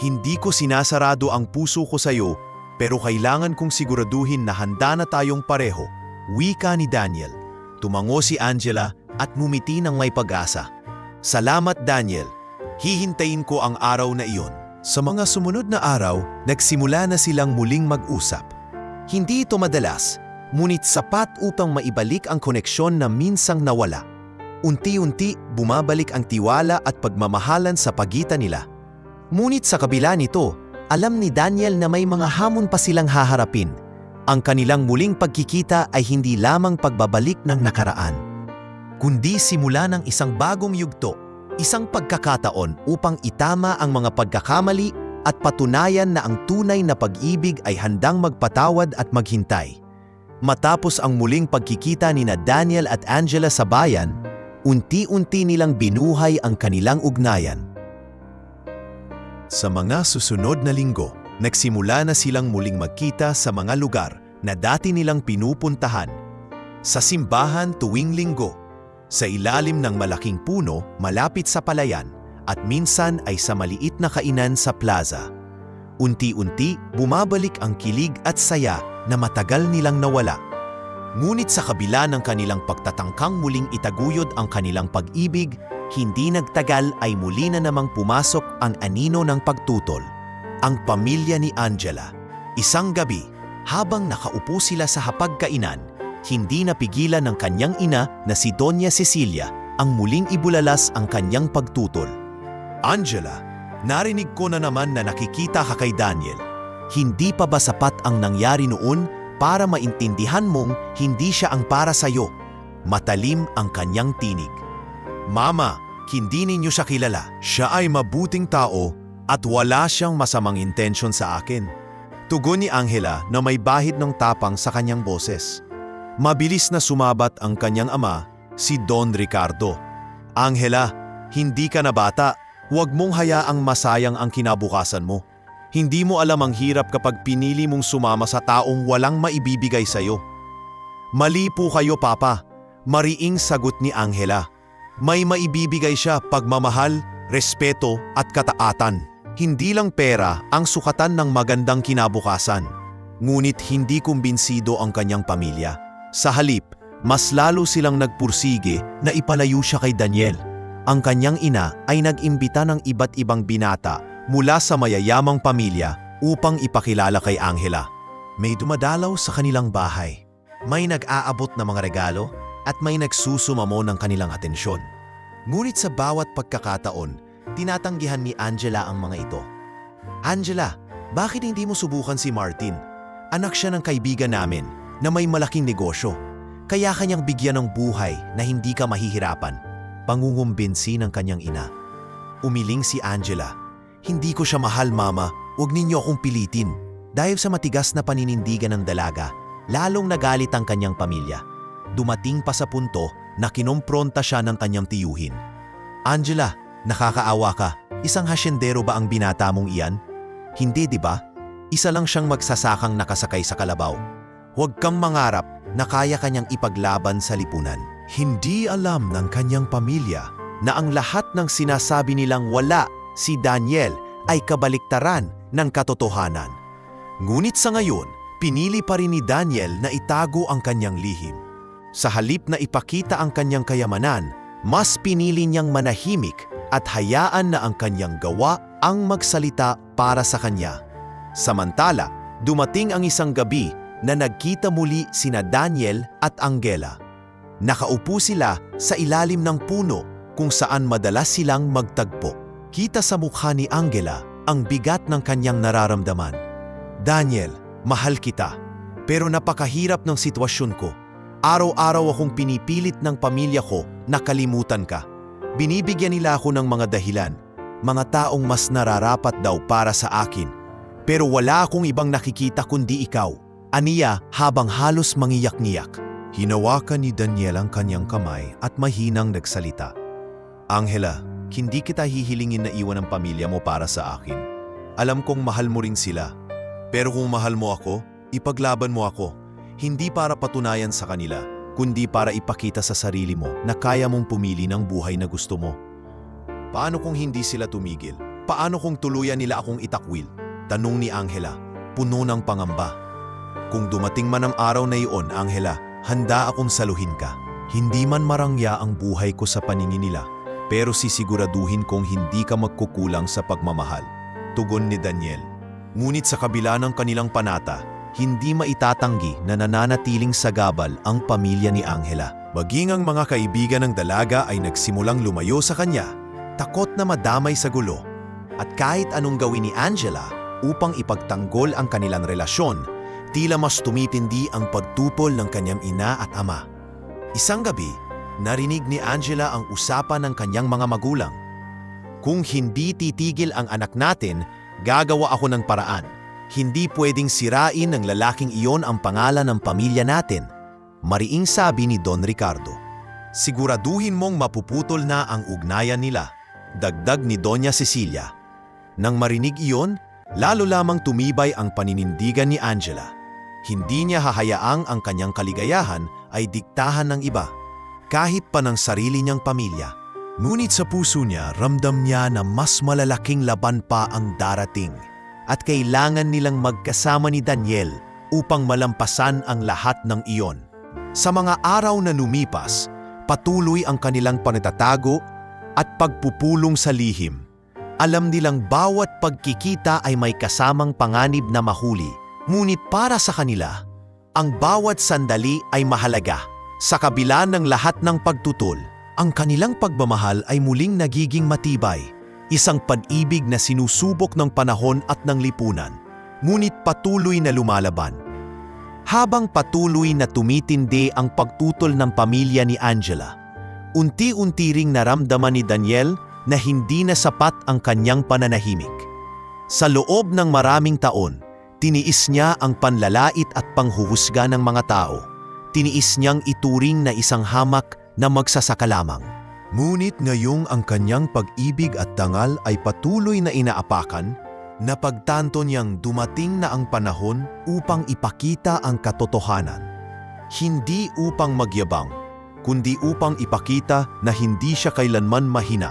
Hindi ko sinasarado ang puso ko sa'yo, pero kailangan kong siguraduhin na handa na tayong pareho, wika ni Daniel. Tumango si Angela at ngumiti ng may pag-asa. Salamat, Daniel. Hihintayin ko ang araw na iyon. Sa mga sumunod na araw, nagsimula na silang muling mag-usap. Hindi ito madalas, ngunit sapat upang maibalik ang koneksyon na minsang nawala. Unti-unti, bumabalik ang tiwala at pagmamahalan sa pagitan nila. Ngunit sa kabila nito, alam ni Daniel na may mga hamon pa silang haharapin. Ang kanilang muling pagkikita ay hindi lamang pagbabalik ng nakaraan, kundi simula ng isang bagong yugto, isang pagkakataon upang itama ang mga pagkakamali at patunayan na ang tunay na pag-ibig ay handang magpatawad at maghintay. Matapos ang muling pagkikita ni Daniel at Angela sa bayan, unti-unti nilang binuhay ang kanilang ugnayan. Sa mga susunod na linggo, nagsimula na silang muling magkita sa mga lugar na dati nilang pinupuntahan. Sa simbahan tuwing linggo, sa ilalim ng malaking puno malapit sa palayan, at minsan ay sa maliit na kainan sa plaza. Unti-unti bumabalik ang kilig at saya na matagal nilang nawala. Ngunit sa kabila ng kanilang pagtatangkang muling itaguyod ang kanilang pag-ibig, hindi nagtagal ay muli na namang pumasok ang anino ng pagtutol, ang pamilya ni Angela. Isang gabi, habang nakaupo sila sa hapagkainan, hindi napigilan ng kanyang ina na si Doña Cecilia ang muling ibulalas ang kanyang pagtutol. Angela, narinig ko na naman na nakikita ka kay Daniel. Hindi pa ba sapat ang nangyari noon para maintindihan mong hindi siya ang para sa'yo? Matalim ang kanyang tinig. Mama, hindi ninyo siya kilala. Siya ay mabuting tao at wala siyang masamang intensyon sa akin. Tugon ni Angela na may bahid ng tapang sa kanyang boses. Mabilis na sumabat ang kanyang ama, si Don Ricardo. Angela, hindi ka na bata. Huwag mong hayaang masayang ang kinabukasan mo. Hindi mo alam ang hirap kapag pinili mong sumama sa taong walang maibibigay sa'yo. Mali po kayo, Papa. Mariing sagot ni Angela. May maibibigay siya pagmamahal, respeto at kataatan. Hindi lang pera ang sukatan ng magandang kinabukasan. Ngunit hindi kumbinsido ang kanyang pamilya. Sa halip, mas lalo silang nagpursige na ipalayo siya kay Daniel. Ang kanyang ina ay nag-imbita ng iba't ibang binata mula sa mayayamang pamilya upang ipakilala kay Angela. May dumadalaw sa kanilang bahay. May nag-aabot na mga regalo at may nagsusumamo ng kanilang atensyon. Ngunit sa bawat pagkakataon, tinatanggihan ni Angela ang mga ito. Angela, bakit hindi mo subukan si Martin? Anak siya ng kaibigan namin na may malaking negosyo. Kaya kanyang bigyan ng buhay na hindi ka mahihirapan. Pangungumbinsi ng kanyang ina. Umiling si Angela. Hindi ko siya mahal, Mama. Huwag ninyo akong pilitin. Dahil sa matigas na paninindigan ng dalaga, lalong nagalit ang kanyang pamilya. Dumating pa sa punto na kinompronta siya ng kanyang tiyuhin. Angela, nakakaawa ka. Isang hasyendero ba ang binata mong iyan? Hindi, di ba? Isa lang siyang magsasakang nakasakay sa kalabaw. Huwag kang mangarap na kaya kanyang ipaglaban sa lipunan. Hindi alam ng kanyang pamilya na ang lahat ng sinasabi nilang wala si Daniel ay kabaliktaran ng katotohanan. Ngunit sa ngayon, pinili pa rin ni Daniel na itago ang kanyang lihim. Sa halip na ipakita ang kanyang kayamanan, mas pinili niyang manahimik at hayaan na ang kanyang gawa ang magsalita para sa kanya. Samantala, dumating ang isang gabi na nagkita muli sina Daniel at Angela. Nakaupo sila sa ilalim ng puno kung saan madalas silang magtagpo. Kita sa mukha ni Angela ang bigat ng kanyang nararamdaman. Daniel, mahal kita, pero napakahirap ng sitwasyon ko. Araw-araw akong pinipilit ng pamilya ko na kalimutan ka. Binibigyan nila ako ng mga dahilan, mga taong mas nararapat daw para sa akin. Pero wala akong ibang nakikita kundi ikaw, aniya habang halos mangiyak-ngiyak. Hinawakan ni Daniel ang kanyang kamay at mahinang nagsalita. Angela, hindi kita hihilingin na iwan ang pamilya mo para sa akin. Alam kong mahal mo rin sila. Pero kung mahal mo ako, ipaglaban mo ako. Hindi para patunayan sa kanila, kundi para ipakita sa sarili mo na kaya mong pumili ng buhay na gusto mo. Paano kung hindi sila tumigil? Paano kung tuluyan nila akong itakwil? Tanong ni Angela, puno ng pangamba. Kung dumating man ang araw na iyon, Angela, handa akong saluhin ka. Hindi man marangya ang buhay ko sa paningin nila, pero sisiguraduhin kong hindi ka magkukulang sa pagmamahal. Tugon ni Daniel. Ngunit sa kabila ng kanilang panata, hindi maitatanggi na nananatiling sagabal ang pamilya ni Angela. Maging ang mga kaibigan ng dalaga ay nagsimulang lumayo sa kanya, takot na madamay sa gulo. At kahit anong gawin ni Angela upang ipagtanggol ang kanilang relasyon, tila mas tumitindi ang pagtutol ng kanyang ina at ama. Isang gabi, narinig ni Angela ang usapan ng kanyang mga magulang. Kung hindi titigil ang anak natin, gagawa ako ng paraan. Hindi pwedeng sirain ng lalaking iyon ang pangalan ng pamilya natin, mariing sabi ni Don Ricardo. Siguraduhin mong mapuputol na ang ugnayan nila, dagdag ni Doña Cecilia. Nang marinig iyon, lalo lamang tumibay ang paninindigan ni Angela. Hindi niya hahayaang ang kanyang kaligayahan ay diktahan ng iba, kahit pa ng sarili niyang pamilya. Ngunit sa puso niya, ramdam niya na mas malalaking laban pa ang darating at kailangan nilang magkasama ni Daniel upang malampasan ang lahat ng iyon. Sa mga araw na lumipas, patuloy ang kanilang panatatago at pagpupulong sa lihim. Alam nilang bawat pagkikita ay may kasamang panganib na mahuli, ngunit para sa kanila, ang bawat sandali ay mahalaga. Sa kabila ng lahat ng pagtutol, ang kanilang pagmamahal ay muling nagiging matibay, isang pag-ibig na sinusubok ng panahon at ng lipunan, ngunit patuloy na lumalaban. Habang patuloy na tumitindi ang pagtutol ng pamilya ni Angela, unti-unti ring naramdaman ni Daniel na hindi na sapat ang kanyang pananahimik. Sa loob ng maraming taon, tiniis niya ang panlalait at panghuhusga ng mga tao. Tiniis niyang ituring na isang hamak na magsasaka lamang. Ngunit ngayong ang kanyang pag-ibig at dangal ay patuloy na inaapakan, napagtanto niyang dumating na ang panahon upang ipakita ang katotohanan. Hindi upang magyabang, kundi upang ipakita na hindi siya kailanman mahina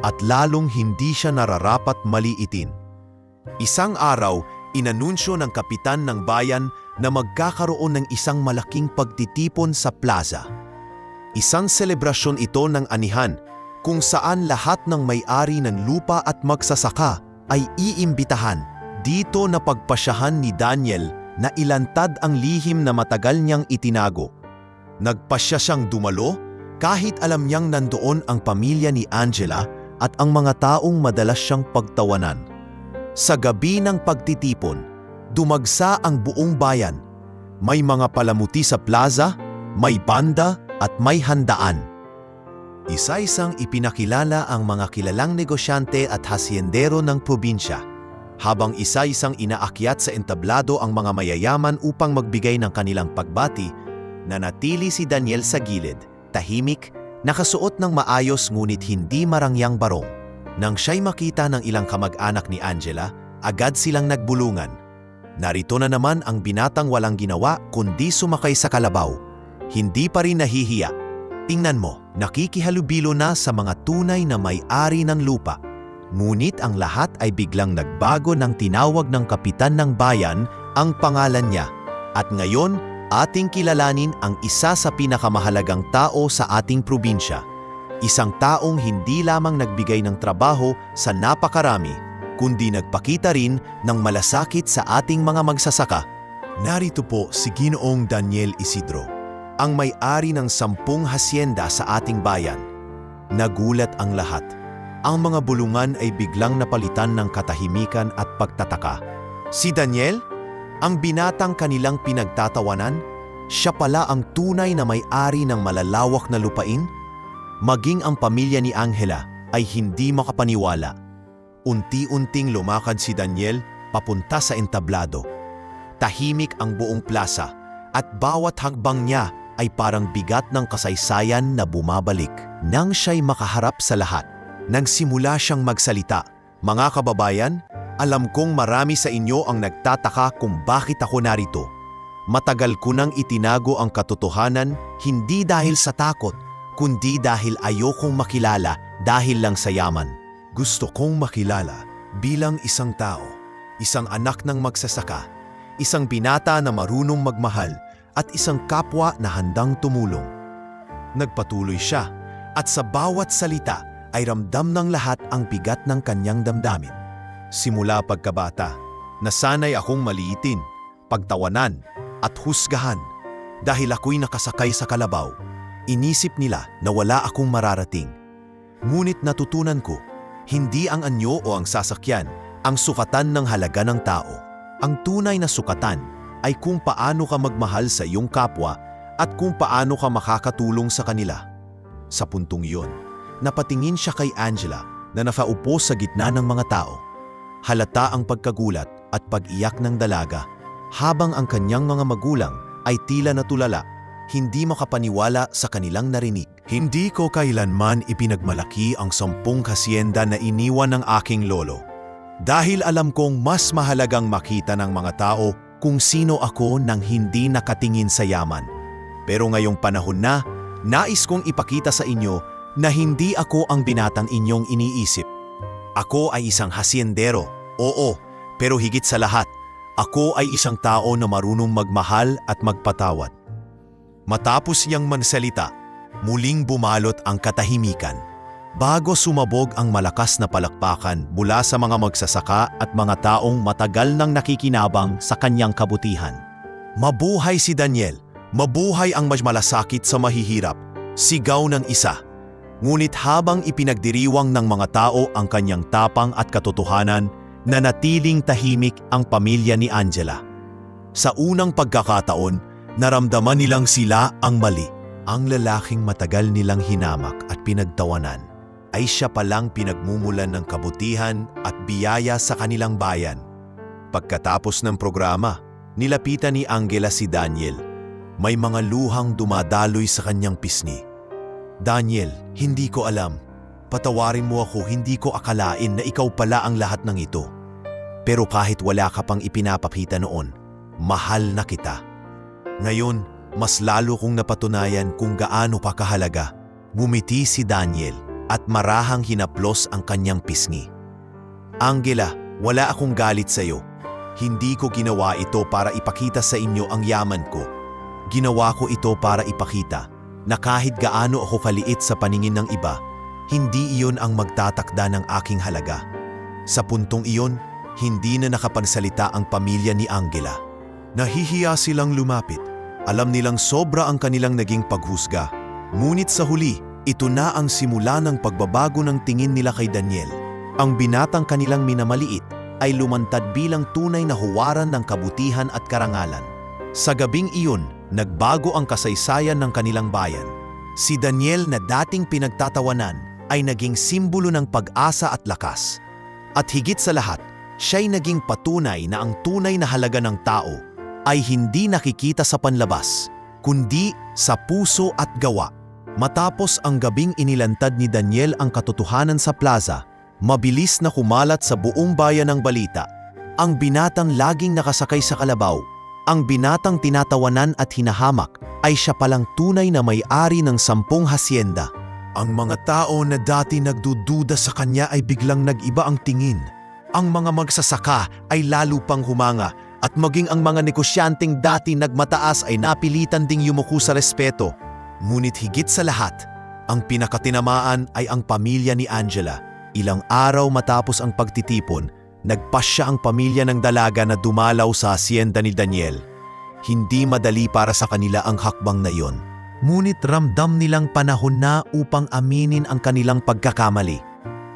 at lalong hindi siya nararapat maliitin. Isang araw, inanunsyo ng kapitan ng bayan na magkakaroon ng isang malaking pagtitipon sa plaza. Isang selebrasyon ito ng anihan kung saan lahat ng may-ari ng lupa at magsasaka ay iimbitahan. Dito na pagpasyahan ni Daniel na ilantad ang lihim na matagal niyang itinago. Nagpasya siyang dumalo kahit alam niyang nandoon ang pamilya ni Angela at ang mga taong madalas siyang pagtawanan. Sa gabi ng pagtitipon, dumagsa ang buong bayan. May mga palamuti sa plaza, may banda at may handaan. Isa-isang ipinakilala ang mga kilalang negosyante at hasyendero ng probinsya, habang isa-isang inaakyat sa entablado ang mga mayayaman upang magbigay ng kanilang pagbati. Nanatili si Daniel sa gilid, tahimik, nakasuot ng maayos ngunit hindi marangyang barong. Nang siya'y makita ng ilang kamag-anak ni Angela, agad silang nagbulungan. Narito na naman ang binatang walang ginawa kundi sumakay sa kalabaw. Hindi pa rin nahihiya. Tingnan mo, nakikihalubilo na sa mga tunay na may-ari ng lupa. Ngunit ang lahat ay biglang nagbago nang tinawag ng kapitan ng bayan ang pangalan niya. At ngayon, ating kilalanin ang isa sa pinakamahalagang tao sa ating probinsya. Isang taong hindi lamang nagbigay ng trabaho sa napakarami, kundi nagpakita rin ng malasakit sa ating mga magsasaka. Narito po si Ginoong Daniel Isidro, ang may-ari ng 10 hasyenda sa ating bayan. Nagulat ang lahat. Ang mga bulungan ay biglang napalitan ng katahimikan at pagtataka. Si Daniel, ang binatang kanilang pinagtatawanan, siya pala ang tunay na may-ari ng malalawak na lupain? Maging ang pamilya ni Angela ay hindi makapaniwala. Unti-unting lumakad si Daniel papunta sa entablado. Tahimik ang buong plaza at bawat hakbang niya ay parang bigat ng kasaysayan na bumabalik. Nang siya'y makaharap sa lahat, nagsimula siyang magsalita. Mga kababayan, alam kong marami sa inyo ang nagtataka kung bakit ako narito. Matagal ko nang itinago ang katotohanan, hindi dahil sa takot, kundi dahil ayokong makilala dahil lang sa yaman. Gusto kong makilala bilang isang tao, isang anak ng magsasaka, isang binata na marunong magmahal at isang kapwa na handang tumulong. Nagpatuloy siya at sa bawat salita ay ramdam ng lahat ang bigat ng kanyang damdamin. Simula pagkabata, nasanay akong maliitin, pagtawanan at husgahan dahil ako'y nakasakay sa kalabaw. Inisip nila na wala akong mararating. Ngunit natutunan ko, hindi ang anyo o ang sasakyan ang sukatan ng halaga ng tao. Ang tunay na sukatan ay kung paano ka magmahal sa iyong kapwa at kung paano ka makakatulong sa kanila. Sa puntong iyon, napatingin siya kay Angela na nakaupo sa gitna ng mga tao. Halata ang pagkagulat at pag-iyak ng dalaga, habang ang kanyang mga magulang ay tila natulala, hindi makapaniwala sa kanilang narinig. Hindi ko kailanman ipinagmalaki ang 10 hasyenda na iniwan ng aking lolo. Dahil alam kong mas mahalagang makita ng mga tao kung sino ako nang hindi nakatingin sa yaman. Pero ngayong panahon na, nais kong ipakita sa inyo na hindi ako ang binatang inyong iniisip. Ako ay isang hasyendero, oo, pero higit sa lahat, ako ay isang tao na marunong magmahal at magpatawad. Matapos niyang mansalita, muling bumalot ang katahimikan. Bago sumabog ang malakas na palakpakan mula sa mga magsasaka at mga taong matagal nang nakikinabang sa kanyang kabutihan. Mabuhay si Daniel! Mabuhay ang mas malasakit sa mahihirap! Sigaw ng isa. Ngunit habang ipinagdiriwang ng mga tao ang kanyang tapang at katotohanan, nanatiling tahimik ang pamilya ni Angela. Sa unang pagkakataon, naramdaman nilang sila ang mali. Ang lalaking matagal nilang hinamak at pinagtawanan ay siya palang pinagmumulan ng kabutihan at biyaya sa kanilang bayan. Pagkatapos ng programa, nilapitan ni Angela si Daniel. May mga luhang dumadaloy sa kanyang pisngi. Daniel, hindi ko alam. Patawarin mo ako, hindi ko akalain na ikaw pala ang lahat ng ito. Pero kahit wala ka pang ipinapakita noon, mahal na kita. Ngayon, mas lalo kong napatunayan kung gaano pa kahalaga. Ngumiti si Daniel at marahang hinaplos ang kanyang pisngi. Angela, wala akong galit sa iyo. Hindi ko ginawa ito para ipakita sa inyo ang yaman ko. Ginawa ko ito para ipakita na kahit gaano ako kaliit sa paningin ng iba, hindi iyon ang magtatakda ng aking halaga. Sa puntong iyon, hindi na nakapansalita ang pamilya ni Angela. Nahihiya silang lumapit. Alam nilang sobra ang kanilang naging paghusga. Ngunit sa huli, ito na ang simula ng pagbabago ng tingin nila kay Daniel. Ang binatang kanilang minamaliit ay lumantad bilang tunay na huwaran ng kabutihan at karangalan. Sa gabing iyon, nagbago ang kasaysayan ng kanilang bayan. Si Daniel na dating pinagtatawanan ay naging simbolo ng pag-asa at lakas. At higit sa lahat, siya'y naging patunay na ang tunay na halaga ng tao ay hindi nakikita sa panlabas, kundi sa puso at gawa. Matapos ang gabing inilantad ni Daniel ang katotohanan sa plaza, mabilis na kumalat sa buong bayan ang balita. Ang binatang laging nakasakay sa kalabaw, ang binatang tinatawanan at hinahamak ay siya palang tunay na may-ari ng 10 hasyenda. Ang mga tao na dati nagdududa sa kanya ay biglang nag-iba ang tingin. Ang mga magsasaka ay lalo pang humanga at maging ang mga negosyanteng dati nagmataas ay napilitan ding yumuko sa respeto. Ngunit higit sa lahat, ang pinakatinamaan ay ang pamilya ni Angela. Ilang araw matapos ang pagtitipon, nagpasya ang pamilya ng dalaga na dumalaw sa hasyenda ni Daniel. Hindi madali para sa kanila ang hakbang na iyon. Ngunit ramdam nilang panahon na upang aminin ang kanilang pagkakamali.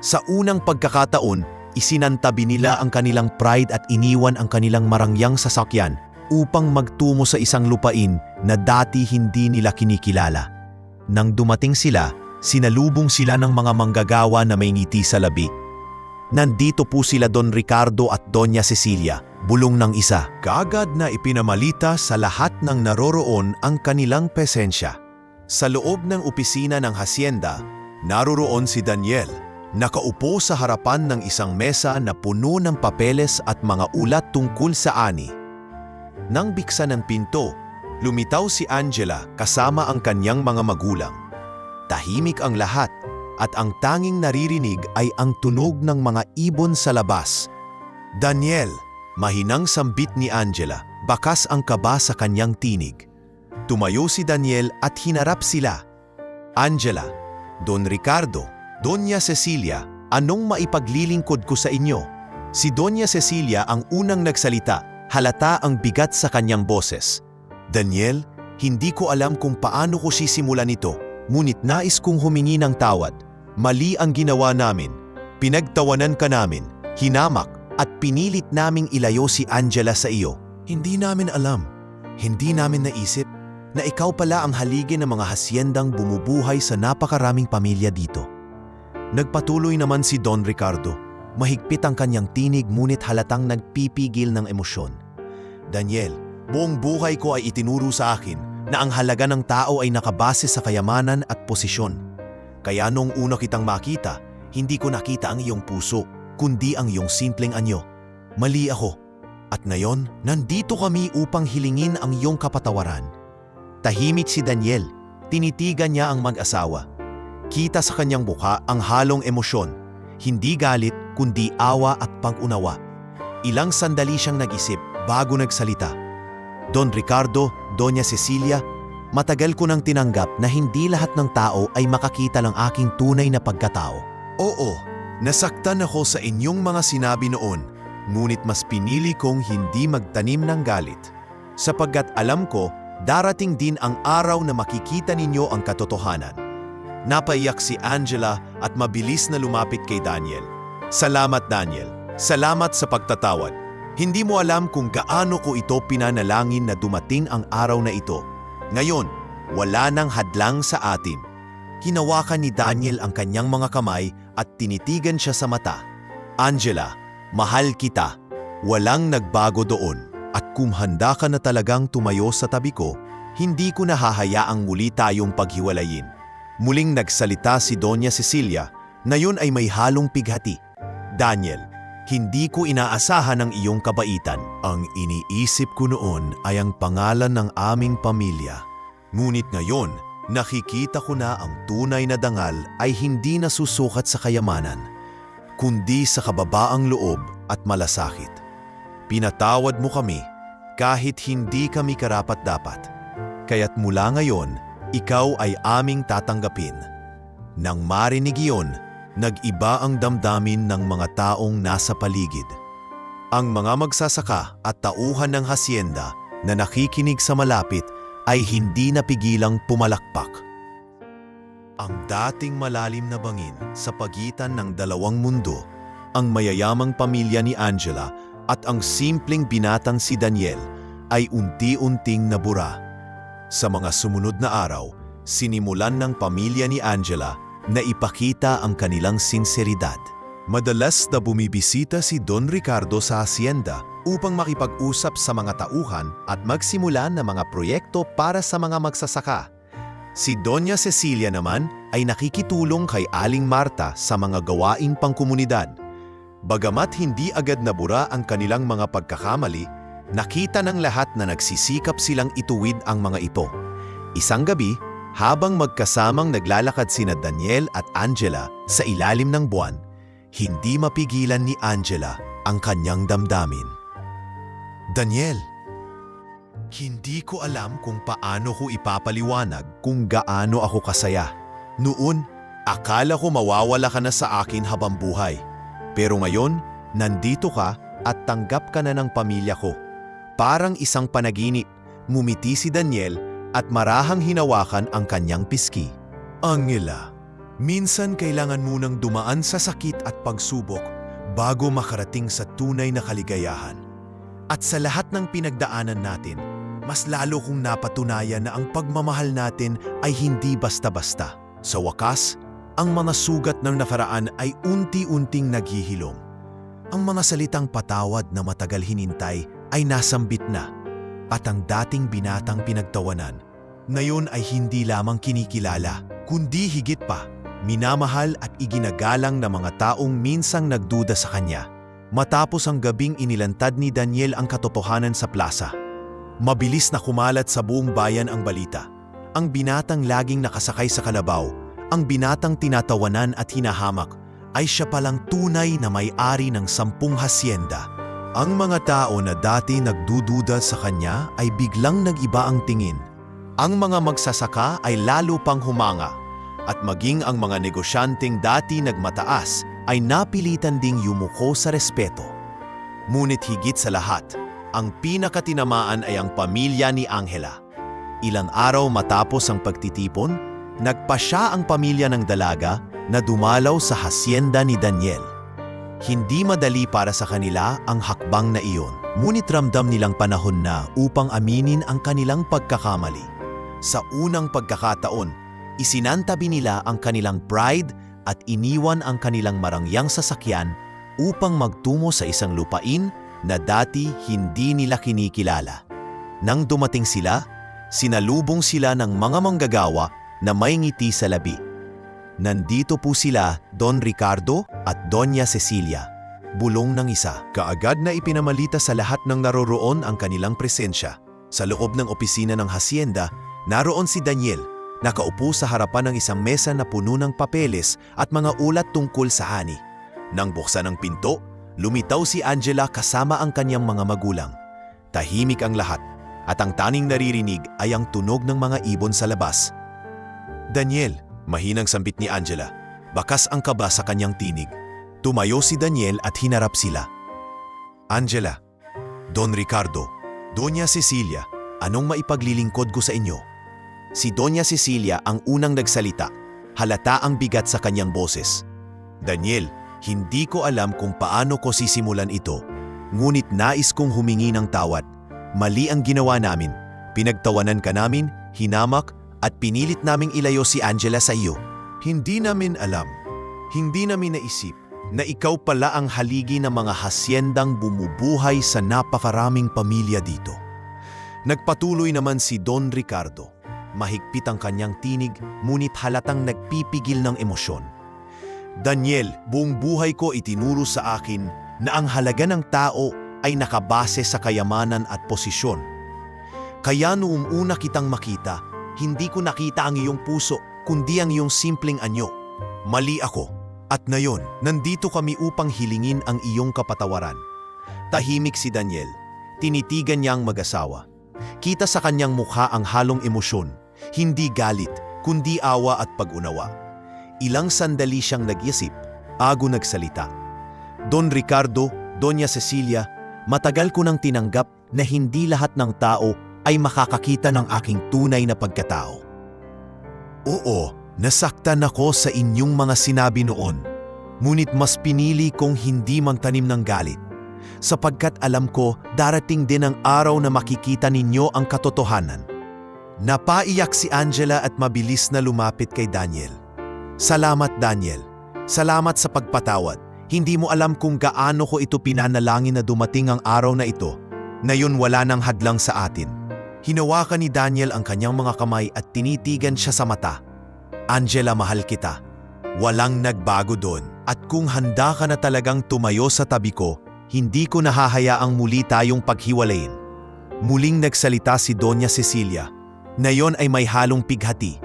Sa unang pagkakataon, isinantabi nila ang kanilang pride at iniwan ang kanilang marangyang sasakyan upang magtungo sa isang lupain na dati hindi nila kinikilala. Nang dumating sila, sinalubong sila ng mga manggagawa na may ngiti sa labi. Nandito po sila Don Ricardo at Doña Cecilia, bulong ng isa. Kaagad na ipinamalita sa lahat ng naroroon ang kanilang presensya. Sa loob ng opisina ng hasyenda, naroroon si Daniel, nakaupo sa harapan ng isang mesa na puno ng papeles at mga ulat tungkol sa ani. Nang biksan ng pinto, lumitaw si Angela kasama ang kanyang mga magulang. Tahimik ang lahat at ang tanging naririnig ay ang tunog ng mga ibon sa labas. Daniel, mahinang sambit ni Angela, bakas ang kaba sa kanyang tinig. Tumayo si Daniel at hinarap sila. Angela, Don Ricardo, Doña Cecilia, anong maipaglilingkod ko sa inyo? Si Doña Cecilia ang unang nagsalita, halata ang bigat sa kanyang boses. Daniel, hindi ko alam kung paano ko sisimulan ito, ngunit nais kong humingi ng tawad. Mali ang ginawa namin. Pinagtawanan ka namin, hinamak at pinilit naming ilayo si Angela sa iyo. Hindi namin alam, hindi namin naisip na ikaw pala ang haligi ng mga hasyendang bumubuhay sa napakaraming pamilya dito. Nagpatuloy naman si Don Ricardo. Mahigpit ang kanyang tinig ngunit halatang nagpipigil ng emosyon. Daniel, buong buhay ko ay itinuro sa akin na ang halaga ng tao ay nakabase sa kayamanan at posisyon. Kaya nung una kitang makita, hindi ko nakita ang iyong puso, kundi ang iyong simpleng anyo. Mali ako. At ngayon, nandito kami upang hilingin ang iyong kapatawaran. Tahimik si Daniel. Tinitigan niya ang mag-asawa. Kita sa kanyang mukha ang halong emosyon. Hindi galit, kundi awa at pag-unawa. Ilang sandali siyang nag-isip bago nagsalita. Don Ricardo, Doña Cecilia, matagal ko nang tinanggap na hindi lahat ng tao ay makakita ng aking tunay na pagkatao. Oo, nasaktan ako sa inyong mga sinabi noon, ngunit mas pinili kong hindi magtanim ng galit. Sapagkat alam ko, darating din ang araw na makikita ninyo ang katotohanan. Napaiyak si Angela at mabilis na lumapit kay Daniel. Salamat Daniel, salamat sa pagtatawad. Hindi mo alam kung gaano ko ito pinanalangin na dumating ang araw na ito. Ngayon, wala nang hadlang sa atin. Hinawakan ni Daniel ang kanyang mga kamay at tinitigan siya sa mata. Angela, mahal kita. Walang nagbago doon. At kung handa ka na talagang tumayo sa tabi ko, hindi ko nahahayaang muli tayong paghiwalayin. Muling nagsalita si Doña Cecilia na yun ay may halong pighati. Daniel, hindi ko inaasahan ang iyong kabaitan. Ang iniisip ko noon ay ang pangalan ng aming pamilya. Ngunit ngayon, nakikita ko na ang tunay na dangal ay hindi nasusukat sa kayamanan, kundi sa kababaang loob at malasakit. Pinatawad mo kami kahit hindi kami karapat-dapat. Kaya't mula ngayon, ikaw ay aming tatanggapin. Nang marinig iyon, nag-iba ang damdamin ng mga taong nasa paligid. Ang mga magsasaka at tauhan ng hasyenda na nakikinig sa malapit ay hindi napigilang pumalakpak. Ang dating malalim na bangin sa pagitan ng dalawang mundo, ang mayayamang pamilya ni Angela at ang simpleng binatang si Daniel ay unti-unting nabura. Sa mga sumunod na araw, sinimulan ng pamilya ni Angela na ipakita ang kanilang sinseridad. Madalas na bumibisita si Don Ricardo sa hasyenda upang makipag-usap sa mga tauhan at magsimula ng mga proyekto para sa mga magsasaka. Si Doña Cecilia naman ay nakikitulong kay Aling Marta sa mga gawaing pangkomunidad. Bagamat hindi agad nabura ang kanilang mga pagkakamali, nakita ng lahat na nagsisikap silang ituwid ang mga ito. Isang gabi, habang magkasamang naglalakad sina Daniel at Angela sa ilalim ng buwan, hindi mapigilan ni Angela ang kanyang damdamin. Daniel, hindi ko alam kung paano ko ipapaliwanag kung gaano ako kasaya. Noon, akala ko mawawala ka na sa akin habang buhay. Pero ngayon, nandito ka at tanggap ka na ng pamilya ko. Parang isang panaginip, ngumiti si Daniel at marahang hinawakan ang kanyang piski. Angela, minsan kailangan munang dumaan sa sakit at pagsubok bago makarating sa tunay na kaligayahan. At sa lahat ng pinagdaanan natin, mas lalo kong napatunayan na ang pagmamahal natin ay hindi basta-basta. Sa wakas, ang mga sugat ng nakaraan ay unti-unting naghihilom. Ang mga salitang patawad na matagal hinintay ay nasambit na, at ang dating binatang pinagtawanan, ngayon ay hindi lamang kinikilala, kundi higit pa, minamahal at iginagalang ng mga taong minsang nagduda sa kanya. Matapos ang gabing inilantad ni Daniel ang katotohanan sa plaza, Mabilis na kumalat sa buong bayan ang balita. Ang binatang laging nakasakay sa kalabaw, ang binatang tinatawanan at hinahamak, ay siya palang tunay na may-ari ng 10 hasyenda. Ang mga tao na dati nagdududa sa kanya ay biglang nag-iba ang tingin. Ang mga magsasaka ay lalo pang humanga, at maging ang mga negosyanteng dati nagmataas ay napilitan ding yumuko sa respeto. Ngunit higit sa lahat, ang pinakatinamaan ay ang pamilya ni Angela. Ilang araw matapos ang pagtitipon, nagpasya ang pamilya ng dalaga na dumalaw sa hasyenda ni Daniel. Hindi madali para sa kanila ang hakbang na iyon, ngunit ramdam nilang panahon na upang aminin ang kanilang pagkakamali. Sa unang pagkakataon, isinantabi nila ang kanilang pride at iniwan ang kanilang marangyang sasakyan upang magtungo sa isang lupain na dati hindi nila kinikilala. Nang dumating sila, sinalubong sila ng mga manggagawa na may ngiti sa labi. Nandito po sila, Don Ricardo at Doña Cecilia. Bulong ng isa. Kaagad na ipinamalita sa lahat ng naroroon ang kanilang presensya. Sa loob ng opisina ng hasyenda, naroon si Daniel, nakaupo sa harapan ng isang mesa na puno ng papeles at mga ulat tungkol sa hani. Nang buksan ang pinto, lumitaw si Angela kasama ang kanyang mga magulang. Tahimik ang lahat, at ang tanging naririnig ay ang tunog ng mga ibon sa labas. Daniel, mahinang sambit ni Angela. Bakas ang kaba sa kanyang tinig. Tumayo si Daniel at hinarap sila. Angela, Don Ricardo, Doña Cecilia, anong maipaglilingkod ko sa inyo? Si Doña Cecilia ang unang nagsalita. Halata ang bigat sa kanyang boses. Daniel, hindi ko alam kung paano ko sisimulan ito, ngunit nais kong humingi ng tawad. Mali ang ginawa namin. Pinagtawanan ka namin, hinamak, at pinilit naming ilayo si Angela sa iyo. Hindi namin alam, hindi namin naisip na ikaw pala ang haligi ng mga hasyendang bumubuhay sa napakaraming pamilya dito. Nagpatuloy naman si Don Ricardo. Mahigpit ang kanyang tinig, ngunit halatang nagpipigil ng emosyon. Daniel, buong buhay ko itinuro sa akin na ang halaga ng tao ay nakabase sa kayamanan at posisyon. Kaya noong una kitang makita, hindi ko nakita ang iyong puso, kundi ang iyong simpleng anyo. Mali ako. At ngayon, nandito kami upang hilingin ang iyong kapatawaran. Tahimik si Daniel. Tinitigan niya ang mag-asawa. Kita sa kanyang mukha ang halong emosyon, hindi galit, kundi awa at pag-unawa. Ilang sandali siyang nagyasip, bago nagsalita. Don Ricardo, Doña Cecilia, matagal ko nang tinanggap na hindi lahat ng tao ay makakakita ng aking tunay na pagkatao. Oo, nasaktan ako sa inyong mga sinabi noon, ngunit mas pinili kong hindi magtanim ng galit, sapagkat alam ko darating din ang araw na makikita ninyo ang katotohanan. Napaiyak si Angela at mabilis na lumapit kay Daniel. Salamat, Daniel. Salamat sa pagpatawad. Hindi mo alam kung gaano ko ito pinanalangin na dumating ang araw na ito. Ngayon wala nang hadlang sa atin. Hinawakan ni Daniel ang kanyang mga kamay at tinitigan siya sa mata. Angela, mahal kita. Walang nagbago doon. At kung handa ka na talagang tumayo sa tabi ko, hindi ko nahahayaang muli tayong paghiwalayin. Muling nagsalita si Doña Cecilia. Ngayon ay may halong pighati.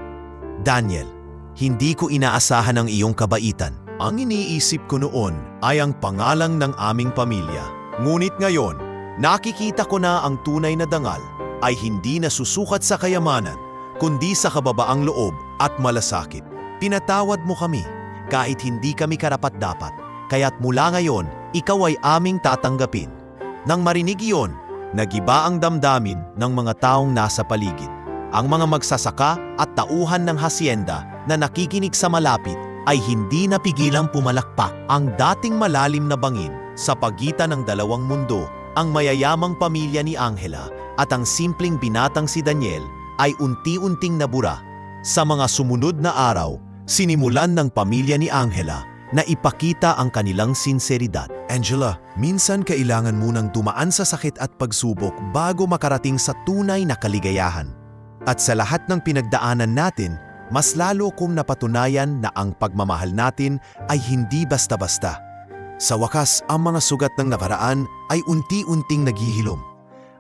Daniel, hindi ko inaasahan ang iyong kabaitan. Ang iniisip ko noon ay ang pangalang ng aming pamilya. Ngunit ngayon, nakikita ko na ang tunay na dangal ay hindi nasusukat sa kayamanan, kundi sa kababaang loob at malasakit. Pinatawad mo kami kahit hindi kami karapat-dapat, kaya't mula ngayon, ikaw ay aming tatanggapin. Nang marinig iyon, nagiba ang damdamin ng mga taong nasa paligid. Ang mga magsasaka at tauhan ng hasyenda na nakikinig sa malapit ay hindi napigilang pumalakpak. Ang dating malalim na bangin sa pagitan ng dalawang mundo, ang mayayamang pamilya ni Angela at ang simpleng binatang si Daniel ay unti-unting nabura. Sa mga sumunod na araw, sinimulan ng pamilya ni Angela na ipakita ang kanilang sinseridad. Angela, minsan kailangan munang dumaan sa sakit at pagsubok bago makarating sa tunay na kaligayahan. At sa lahat ng pinagdaanan natin, mas lalo kong napatunayan na ang pagmamahal natin ay hindi basta-basta. Sa wakas, ang mga sugat ng nakaraan ay unti-unting naghihilom.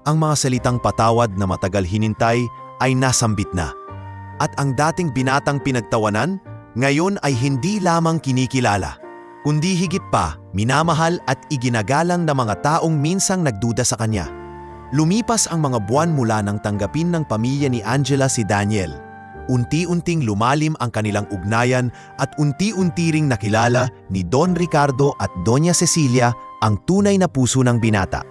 Ang mga salitang patawad na matagal hinintay ay nasambit na. At ang dating binatang pinagtawanan, ngayon ay hindi lamang kinikilala, kundi higit pa minamahal at iginagalang na mga taong minsang nagduda sa kanya. Lumipas ang mga buwan mula nang tanggapin ng pamilya ni Angela si Daniel. Unti-unting lumalim ang kanilang ugnayan at unti-unti ring nakilala ni Don Ricardo at Doña Cecilia ang tunay na puso ng binata.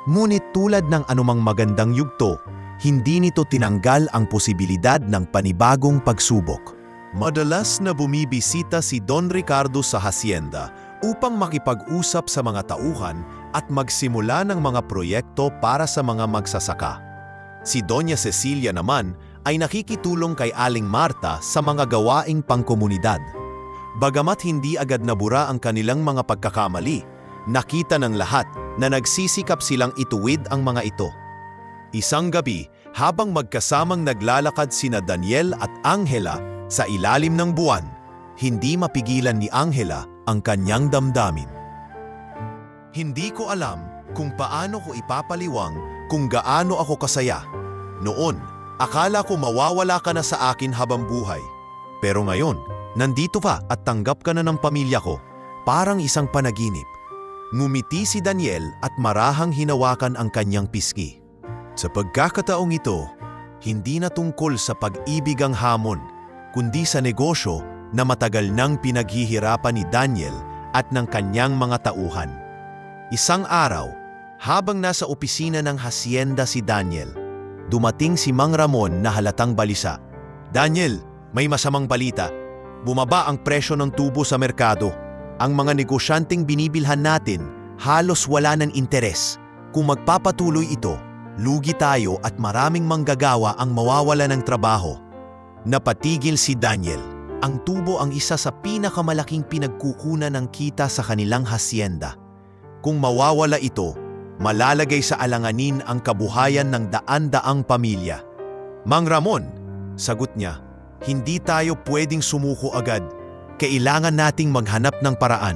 Ngunit tulad ng anumang magandang yugto, hindi nito tinanggal ang posibilidad ng panibagong pagsubok. Madalas na bumibisita si Don Ricardo sa hacienda upang makipag-usap sa mga tauhan at magsimula ng mga proyekto para sa mga magsasaka. Si Doña Cecilia naman ay nakikitulong kay Aling Marta sa mga gawaing pangkomunidad. Bagamat hindi agad nabura ang kanilang mga pagkakamali, nakita ng lahat na nagsisikap silang ituwid ang mga ito. Isang gabi, habang magkasamang naglalakad sina Daniel at Angela sa ilalim ng buwan, hindi mapigilan ni Angela ang kanyang damdamin. Hindi ko alam kung paano ko ipapaliwang kung gaano ako kasaya. Noon, akala ko mawawala ka na sa akin habang buhay. Pero ngayon, nandito ka at tanggap ka na ng pamilya ko, parang isang panaginip. Ngumiti si Daniel at marahang hinawakan ang kanyang pisngi. Sa pagkakataong ito, hindi na tungkol sa pag-ibig ang hamon, kundi sa negosyo na matagal nang pinaghihirapan ni Daniel at ng kanyang mga tauhan. Isang araw, habang nasa opisina ng hacienda si Daniel, dumating si Mang Ramon na halatang balisa. Daniel, may masamang balita. Bumaba ang presyo ng tubo sa merkado. Ang mga negosyanteng binibilhan natin halos wala ng interes. Kung magpapatuloy ito, lugi tayo at maraming manggagawa ang mawawala ng trabaho. Napatigil si Daniel. Ang tubo ang isa sa pinakamalaking pinagkukunan ng kita sa kanilang hacienda. Kung mawawala ito, malalagay sa alanganin ang kabuhayan ng daan-daang pamilya. Mang Ramon, sagot niya, hindi tayo pwedeng sumuko agad. Kailangan nating maghanap ng paraan.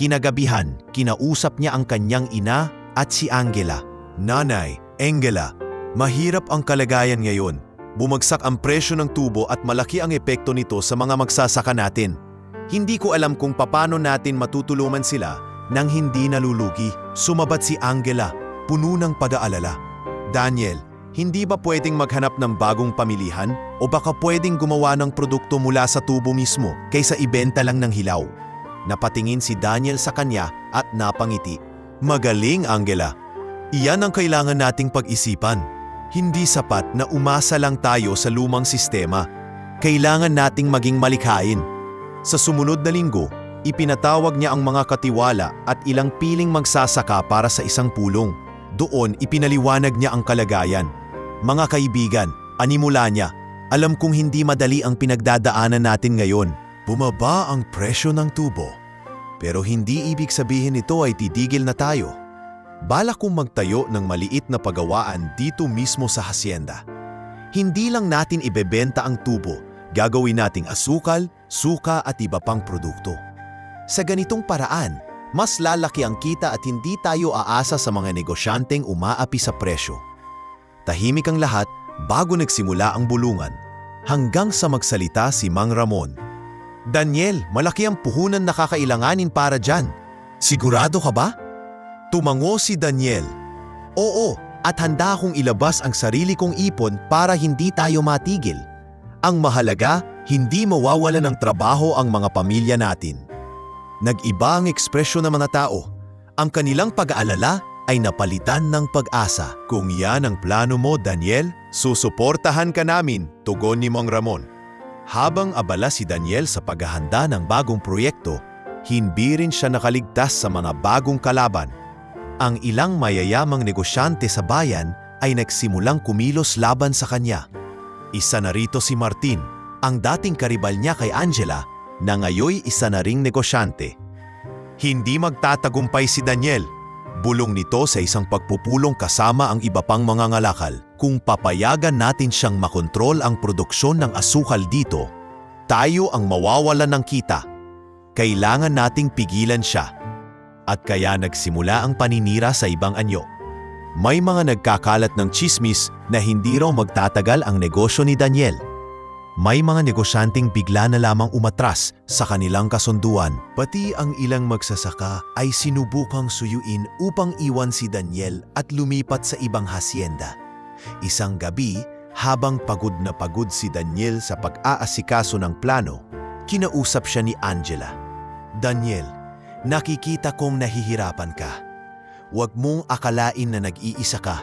Kinagabihan, kinausap niya ang kanyang ina at si Angela. Nanay, Angela, mahirap ang kalagayan ngayon. Bumagsak ang presyo ng tubo at malaki ang epekto nito sa mga magsasaka natin. Hindi ko alam kung paano natin matutulungan sila nang hindi nalulugi. Sumabat si Angela, puno ng pag-aalala. Daniel, hindi ba pwedeng maghanap ng bagong pamilihan o baka pwedeng gumawa ng produkto mula sa tubo mismo kaysa ibenta lang ng hilaw? Napatingin si Daniel sa kanya at napangiti. Magaling, Angela. Iyan ang kailangan nating pag-isipan. Hindi sapat na umasa lang tayo sa lumang sistema. Kailangan nating maging malikhain. Sa sumunod na linggo, ipinatawag niya ang mga katiwala at ilang piling magsasaka para sa isang pulong. Doon ipinaliwanag niya ang kalagayan. Mga kaibigan, animula niya, alam kong hindi madali ang pinagdadaanan natin ngayon. Bumaba ang presyo ng tubo. Pero hindi ibig sabihin nito ay titigil na tayo. Balak kong magtayo ng maliit na pagawaan dito mismo sa hacienda. Hindi lang natin ibebenta ang tubo, gagawin nating asukal, suka at iba pang produkto. Sa ganitong paraan, mas lalaki ang kita at hindi tayo aasa sa mga negosyanteng umaapi sa presyo. Tahimik ang lahat bago nagsimula ang bulungan, hanggang sa magsalita si Mang Ramon. Daniel, malaki ang puhunan na kakailanganin para dyan. Sigurado ka ba? Tumango si Daniel. Oo, at handa akong ilabas ang sarili kong ipon para hindi tayo matigil. Ang mahalaga, hindi mawawala ng trabaho ang mga pamilya natin. Nag-iba ang ekspresyon ng mga tao. Ang kanilang pag-aalala ay napalitan ng pag-asa. Kung yan ang plano mo, Daniel, susuportahan ka namin, tugon ni Mang Ramon. Habang abala si Daniel sa paghahanda ng bagong proyekto, hindi rin siya nakaligtas sa mga bagong kalaban. Ang ilang mayayamang negosyante sa bayan ay nagsimulang kumilos laban sa kanya. Isa na rito si Martin, ang dating karibal niya kay Angela, na ngayoy isa na ring negosyante. Hindi magtatagumpay si Daniel. Bulong nito sa isang pagpupulong kasama ang iba pang mga ngalakal. Kung papayagan natin siyang makontrol ang produksyon ng asukal dito, tayo ang mawawalan ng kita. Kailangan nating pigilan siya. At kaya nagsimula ang paninira sa ibang anyo. May mga nagkakalat ng tsismis na hindi raw magtatagal ang negosyo ni Daniel. May mga negosyanteng bigla na lamang umatras sa kanilang kasunduan. Pati ang ilang magsasaka ay sinubukang suyuin upang iwan si Daniel at lumipat sa ibang hasyenda. Isang gabi, habang pagod na pagod si Daniel sa pag-aasikaso ng plano, kinausap siya ni Angela. "Daniel, nakikita kong nahihirapan ka. Huwag mong akalain na nag-iisa ka.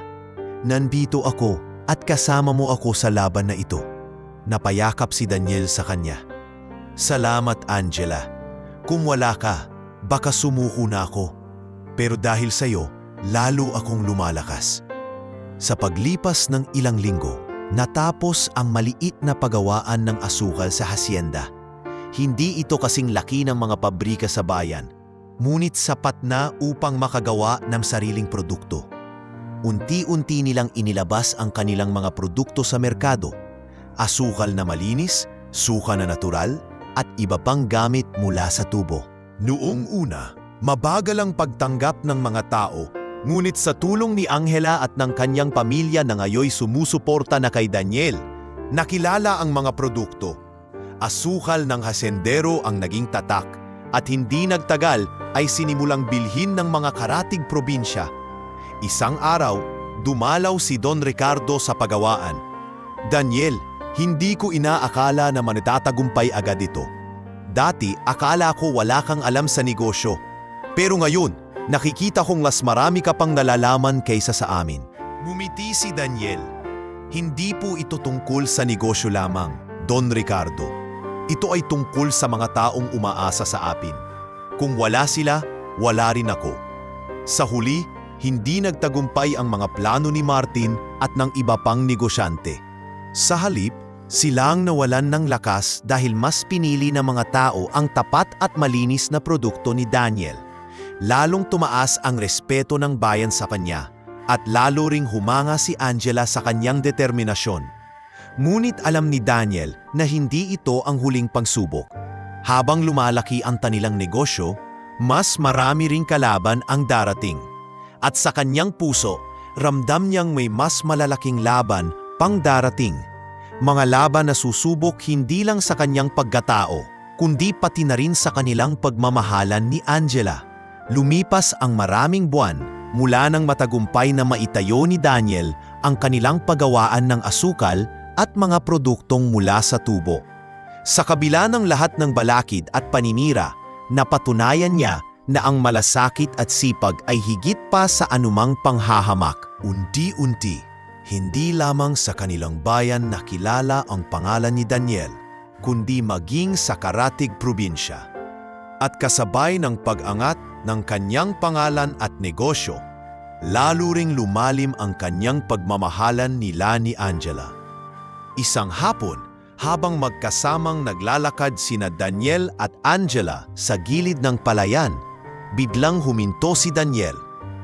Nandito ako at kasama mo ako sa laban na ito." Napayakap si Daniel sa kanya. "Salamat, Angela. Kung wala ka, baka sumuko na ako. Pero dahil sa'yo, lalo akong lumalakas." Sa paglipas ng ilang linggo, natapos ang maliit na pagawaan ng asukal sa hasyenda. Hindi ito kasing laki ng mga pabrika sa bayan, ngunit sapat na upang makagawa ng sariling produkto. Unti-unti nilang inilabas ang kanilang mga produkto sa merkado. Asukal na malinis, suka na natural, at iba pang gamit mula sa tubo. Noong una, mabagal ang pagtanggap ng mga tao, ngunit sa tulong ni Angela at ng kanyang pamilya na ngayoy sumusuporta na kay Daniel, nakilala ang mga produkto. Asukal ng hasendero ang naging tatak at hindi nagtagal ay sinimulang bilhin ng mga karatig probinsya. Isang araw, dumalaw si Don Ricardo sa pagawaan. "Daniel, hindi ko inaakala na manatatagumpay agad ito. Dati, akala ko wala kang alam sa negosyo. Pero ngayon, nakikita kong mas marami ka pang nalalaman kaysa sa amin." Ngumiti si Daniel. "Hindi po ito tungkol sa negosyo lamang, Don Ricardo. Ito ay tungkol sa mga taong umaasa sa atin. Kung wala sila, wala rin ako." Sa huli, hindi nagtagumpay ang mga plano ni Martin at ng iba pang negosyante. Sa halip, silang nawalan ng lakas dahil mas pinili ng mga tao ang tapat at malinis na produkto ni Daniel. Lalong tumaas ang respeto ng bayan sa kanya at lalo ring humanga si Angela sa kanyang determinasyon. Ngunit alam ni Daniel na hindi ito ang huling pagsubok. Habang lumalaki ang kanilang negosyo, mas marami ring kalaban ang darating. At sa kanyang puso, ramdam niyang may mas malalaking laban pang darating. Mga laban na susubok hindi lang sa kanyang pagkatao, kundi pati na rin sa kanilang pagmamahalan ni Angela. Lumipas ang maraming buwan mula nang matagumpay na maitayo ni Daniel ang kanilang paggawaan ng asukal at mga produktong mula sa tubo. Sa kabila ng lahat ng balakid at paninira, napatunayan niya na ang malasakit at sipag ay higit pa sa anumang panghahamak. Unti-unti, hindi lamang sa kanilang bayan nakilala ang pangalan ni Daniel, kundi maging sa karatig probinsya. At kasabay ng pag-angat ng kanyang pangalan at negosyo, lalo ring lumalim ang kanyang pagmamahalan nila ni Angela. Isang hapon, habang magkasamang naglalakad sina Daniel at Angela sa gilid ng palayan, biglang huminto si Daniel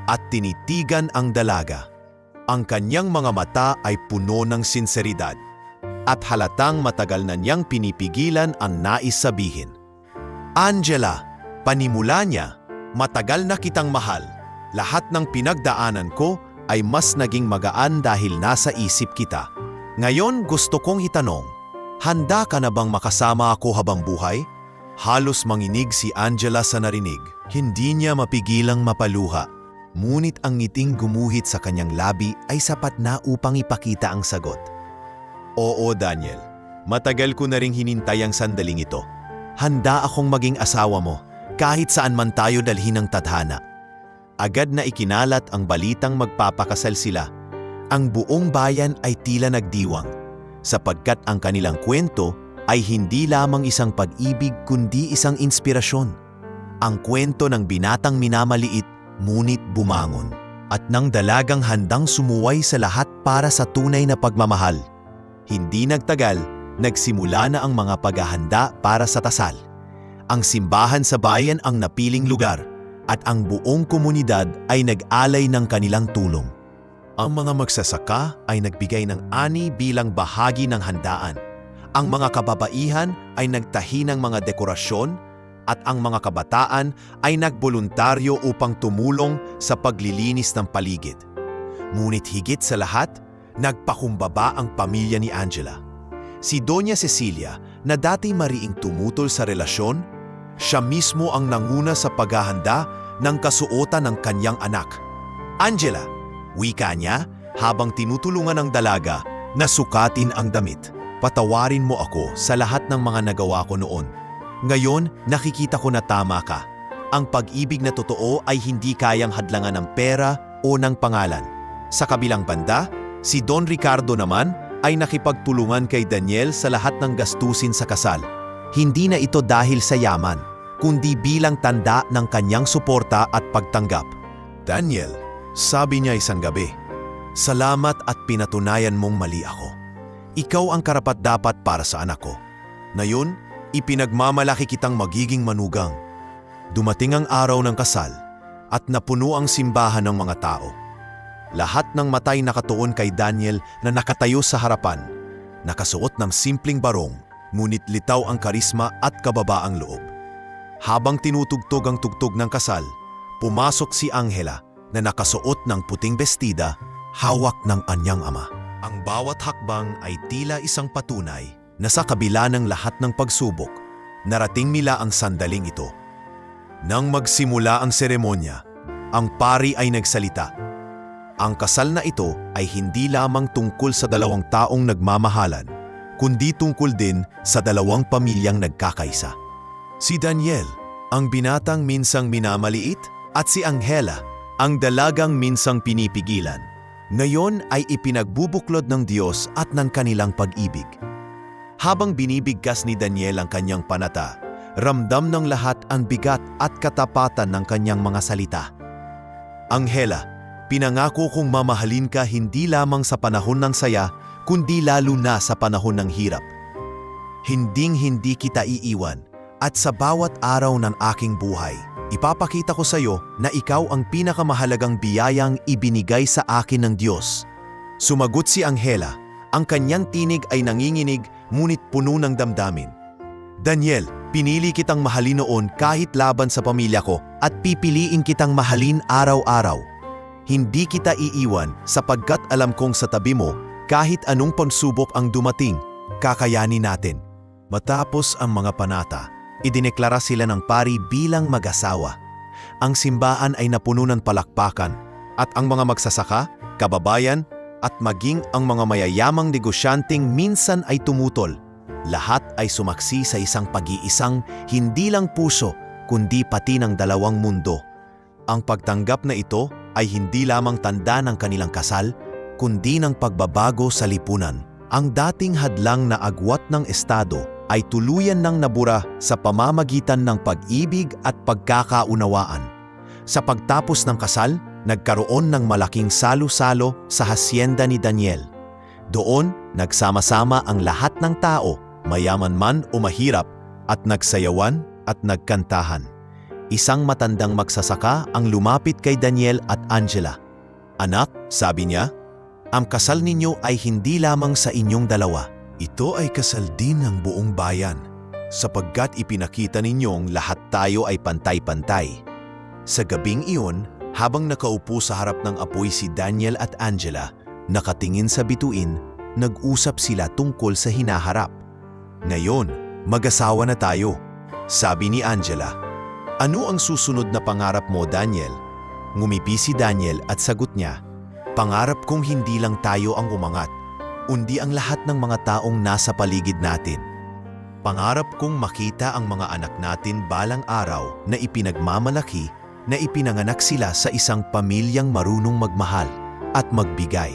at tinitigan ang dalaga. Ang kanyang mga mata ay puno ng sinseridad at halatang matagal na niyang pinipigilan ang nais sabihin. "Angela, panimula niya, matagal na kitang mahal. Lahat ng pinagdaanan ko ay mas naging magaan dahil nasa isip kita. Ngayon gusto kong itanong, handa ka na bang makasama ako habang buhay?" Halos manginig si Angela sa narinig. Hindi niya mapigilang mapaluha. Ngunit ang ngiting gumuhit sa kanyang labi ay sapat na upang ipakita ang sagot. "Oo, Daniel. Matagal ko na ring hinintay ang sandaling ito. Handa akong maging asawa mo, kahit saan man tayo dalhin ng tadhana." Agad na ikinalat ang balitang magpapakasal sila. Ang buong bayan ay tila nagdiwang, sapagkat ang kanilang kwento ay hindi lamang isang pag-ibig kundi isang inspirasyon. Ang kwento ng binatang minamaliit ngunit bumangon, at ng dalagang handang sumuway sa lahat para sa tunay na pagmamahal. Hindi nagtagal, nagsimula na ang mga paghahanda para sa kasal. Ang simbahan sa bayan ang napiling lugar, at ang buong komunidad ay nag-alay ng kanilang tulong. Ang mga magsasaka ay nagbigay ng ani bilang bahagi ng handaan. Ang mga kababaihan ay nagtahi ng mga dekorasyon, at ang mga kabataan ay nagboluntaryo upang tumulong sa paglilinis ng paligid. Ngunit higit sa lahat, nagpakumbaba ang pamilya ni Angela. Si Doña Cecilia, na dati mariing tumutol sa relasyon, siya mismo ang nanguna sa paghahanda ng kasuotan ng kanyang anak. Angela, wika niya habang tinutulungan ng dalaga na sukatin ang damit. Patawarin mo ako sa lahat ng mga nagawa ko noon. Ngayon, nakikita ko na tama ka. Ang pag-ibig na totoo ay hindi kayang hadlangan ng pera o ng pangalan. Sa kabilang banda, si Don Ricardo naman ay nakipagtulungan kay Daniel sa lahat ng gastusin sa kasal. Hindi na ito dahil sa yaman, kundi bilang tanda ng kanyang suporta at pagtanggap. Daniel, sabi niya isang gabi, salamat at pinatunayan mong mali ako. Ikaw ang karapat-dapat para sa anak ko. Ngayon, ipinagmamalaki kitang magiging manugang. Dumating ang araw ng kasal at napuno ang simbahan ng mga tao. Lahat ng matay nakatuon kay Daniel na nakatayo sa harapan, nakasuot ng simpleng barong, ngunit litaw ang karisma at kababaang loob. Habang tinutugtog ang tugtog ng kasal, pumasok si Angela na nakasuot ng puting bestida, hawak ng anyang ama. Ang bawat hakbang ay tila isang patunay na sa kabila ng lahat ng pagsubok, narating nila ang sandaling ito. Nang magsimula ang seremonya, ang pari ay nagsalita. Ang kasal na ito ay hindi lamang tungkol sa dalawang taong nagmamahalan, kundi tungkol din sa dalawang pamilyang nagkakaisa. Si Daniel, ang binatang minsang minamaliit, at si Angela, ang dalagang minsang pinipigilan, ngayon ay ipinagbubuklod ng Diyos at ng kanilang pag-ibig. Habang binibigkas ni Daniel ang kanyang panata, ramdam ng lahat ang bigat at katapatan ng kanyang mga salita. Angela, pinangako kong mamahalin ka hindi lamang sa panahon ng saya, kundi lalo na sa panahon ng hirap. Hinding-hindi kita iiwan, at sa bawat araw ng aking buhay, ipapakita ko sa iyo na ikaw ang pinakamahalagang biyayang ibinigay sa akin ng Diyos. Sumagot si Angela, ang kanyang tinig ay nanginginig ngunit puno ng damdamin. Daniel, pinili kitang mahalin noon kahit laban sa pamilya ko at pipiliin kitang mahalin araw-araw. Hindi kita iiwan sapagkat alam kong sa tabi mo, kahit anong pagsubok ang dumating, kakayanin natin. Matapos ang mga panata, idineklara sila ng pari bilang mag-asawa. Ang simbahan ay napuno ng palakpakan at ang mga magsasaka, kababayan at maging ang mga mayayamang negosyanteng minsan ay tumutol. Lahat ay sumaksi sa isang pag-iisang hindi lang puso kundi pati ng dalawang mundo. Ang pagtanggap na ito ay hindi lamang tanda ng kanilang kasal, kundi ng pagbabago sa lipunan. Ang dating hadlang na agwat ng Estado ay tuluyan ng nabura sa pamamagitan ng pag-ibig at pagkakaunawaan. Sa pagtapos ng kasal, nagkaroon ng malaking salo-salo sa hasyenda ni Daniel. Doon, nagsama-sama ang lahat ng tao, mayaman man o mahirap, at nagsayawan at nagkantahan. Isang matandang magsasaka ang lumapit kay Daniel at Angela. Anak, sabi niya, ang kasal ninyo ay hindi lamang sa inyong dalawa. Ito ay kasal din ng buong bayan, sapagkat ipinakita ninyong lahat tayo ay pantay-pantay. Sa gabing iyon, habang nakaupo sa harap ng apoy si Daniel at Angela, nakatingin sa bituin, nag-usap sila tungkol sa hinaharap. Ngayon, mag-asawa na tayo, sabi ni Angela. Ano ang susunod na pangarap mo, Daniel? Ngumiti si Daniel at sagot niya, pangarap kong hindi lang tayo ang umangat, kundi ang lahat ng mga taong nasa paligid natin. Pangarap kong makita ang mga anak natin balang araw na ipinagmamalaki na ipinanganak sila sa isang pamilyang marunong magmahal at magbigay.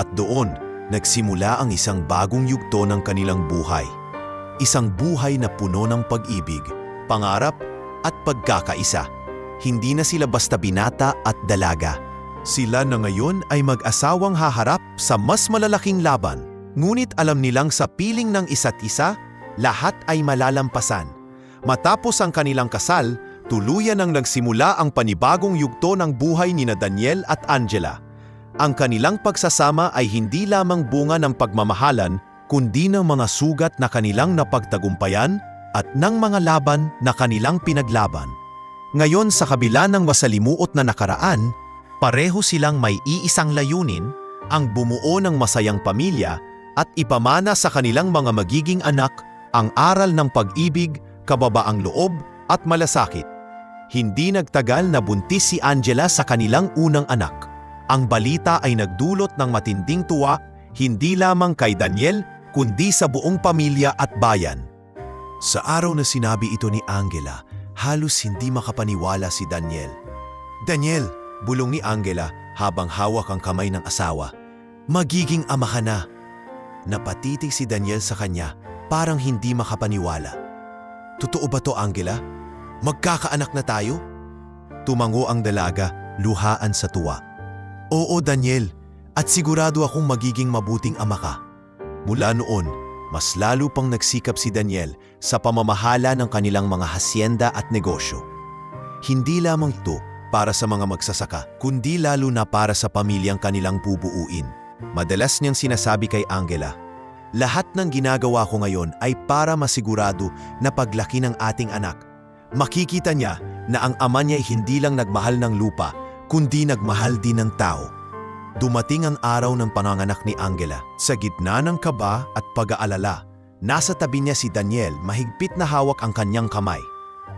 At doon, nagsimula ang isang bagong yugto ng kanilang buhay. Isang buhay na puno ng pag-ibig, pangarap at pagkakaisa. Hindi na sila basta binata at dalaga. Sila na ngayon ay mag-asawang haharap sa mas malalaking laban. Ngunit alam nilang sa piling ng isa't isa, lahat ay malalampasan. Matapos ang kanilang kasal, tuluyan ang nagsimula ang panibagong yugto ng buhay ni Daniel at Angela. Ang kanilang pagsasama ay hindi lamang bunga ng pagmamahalan, kundi ng mga sugat na kanilang napagtagumpayan at ng mga laban na kanilang pinaglaban. Ngayon sa kabila ng masalimuot na nakaraan, Pareho silang may iisang layunin, ang bumuo ng masayang pamilya at ipamana sa kanilang mga magiging anak ang aral ng pag-ibig, kababaang loob at malasakit. Hindi nagtagal na buntis si Angela sa kanilang unang anak. Ang balita ay nagdulot ng matinding tuwa, hindi lamang kay Daniel, kundi sa buong pamilya at bayan. Sa araw na sinabi ito ni Angela, halos hindi makapaniwala si Daniel. "Daniel," bulong ni Angela habang hawak ang kamay ng asawa, "magiging ama ka na." Napatitig si Daniel sa kanya, parang hindi makapaniwala. "Totoo ba to, Angela? Magkakaanak na tayo?" Tumango ang dalaga, luhaan sa tuwa. "Oo, Daniel, at sigurado akong magiging mabuting ama ka." Mula noon, mas lalo pang nagsikap si Daniel sa pamamahala ng kanilang mga hasyenda at negosyo. Hindi lamang ito para sa mga magsasaka, kundi lalo na para sa pamilyang kanilang bubuuin. Madalas niyang sinasabi kay Angela, "Lahat ng ginagawa ko ngayon ay para masigurado na paglaki ng ating anak, makikita niya na ang ama niya ay hindi lang nagmahal ng lupa, kundi nagmahal din ng tao." Dumating ang araw ng panganganak ni Angela. Sa gitna ng kaba at pag-aalala, nasa tabi niya si Daniel, mahigpit na hawak ang kanyang kamay.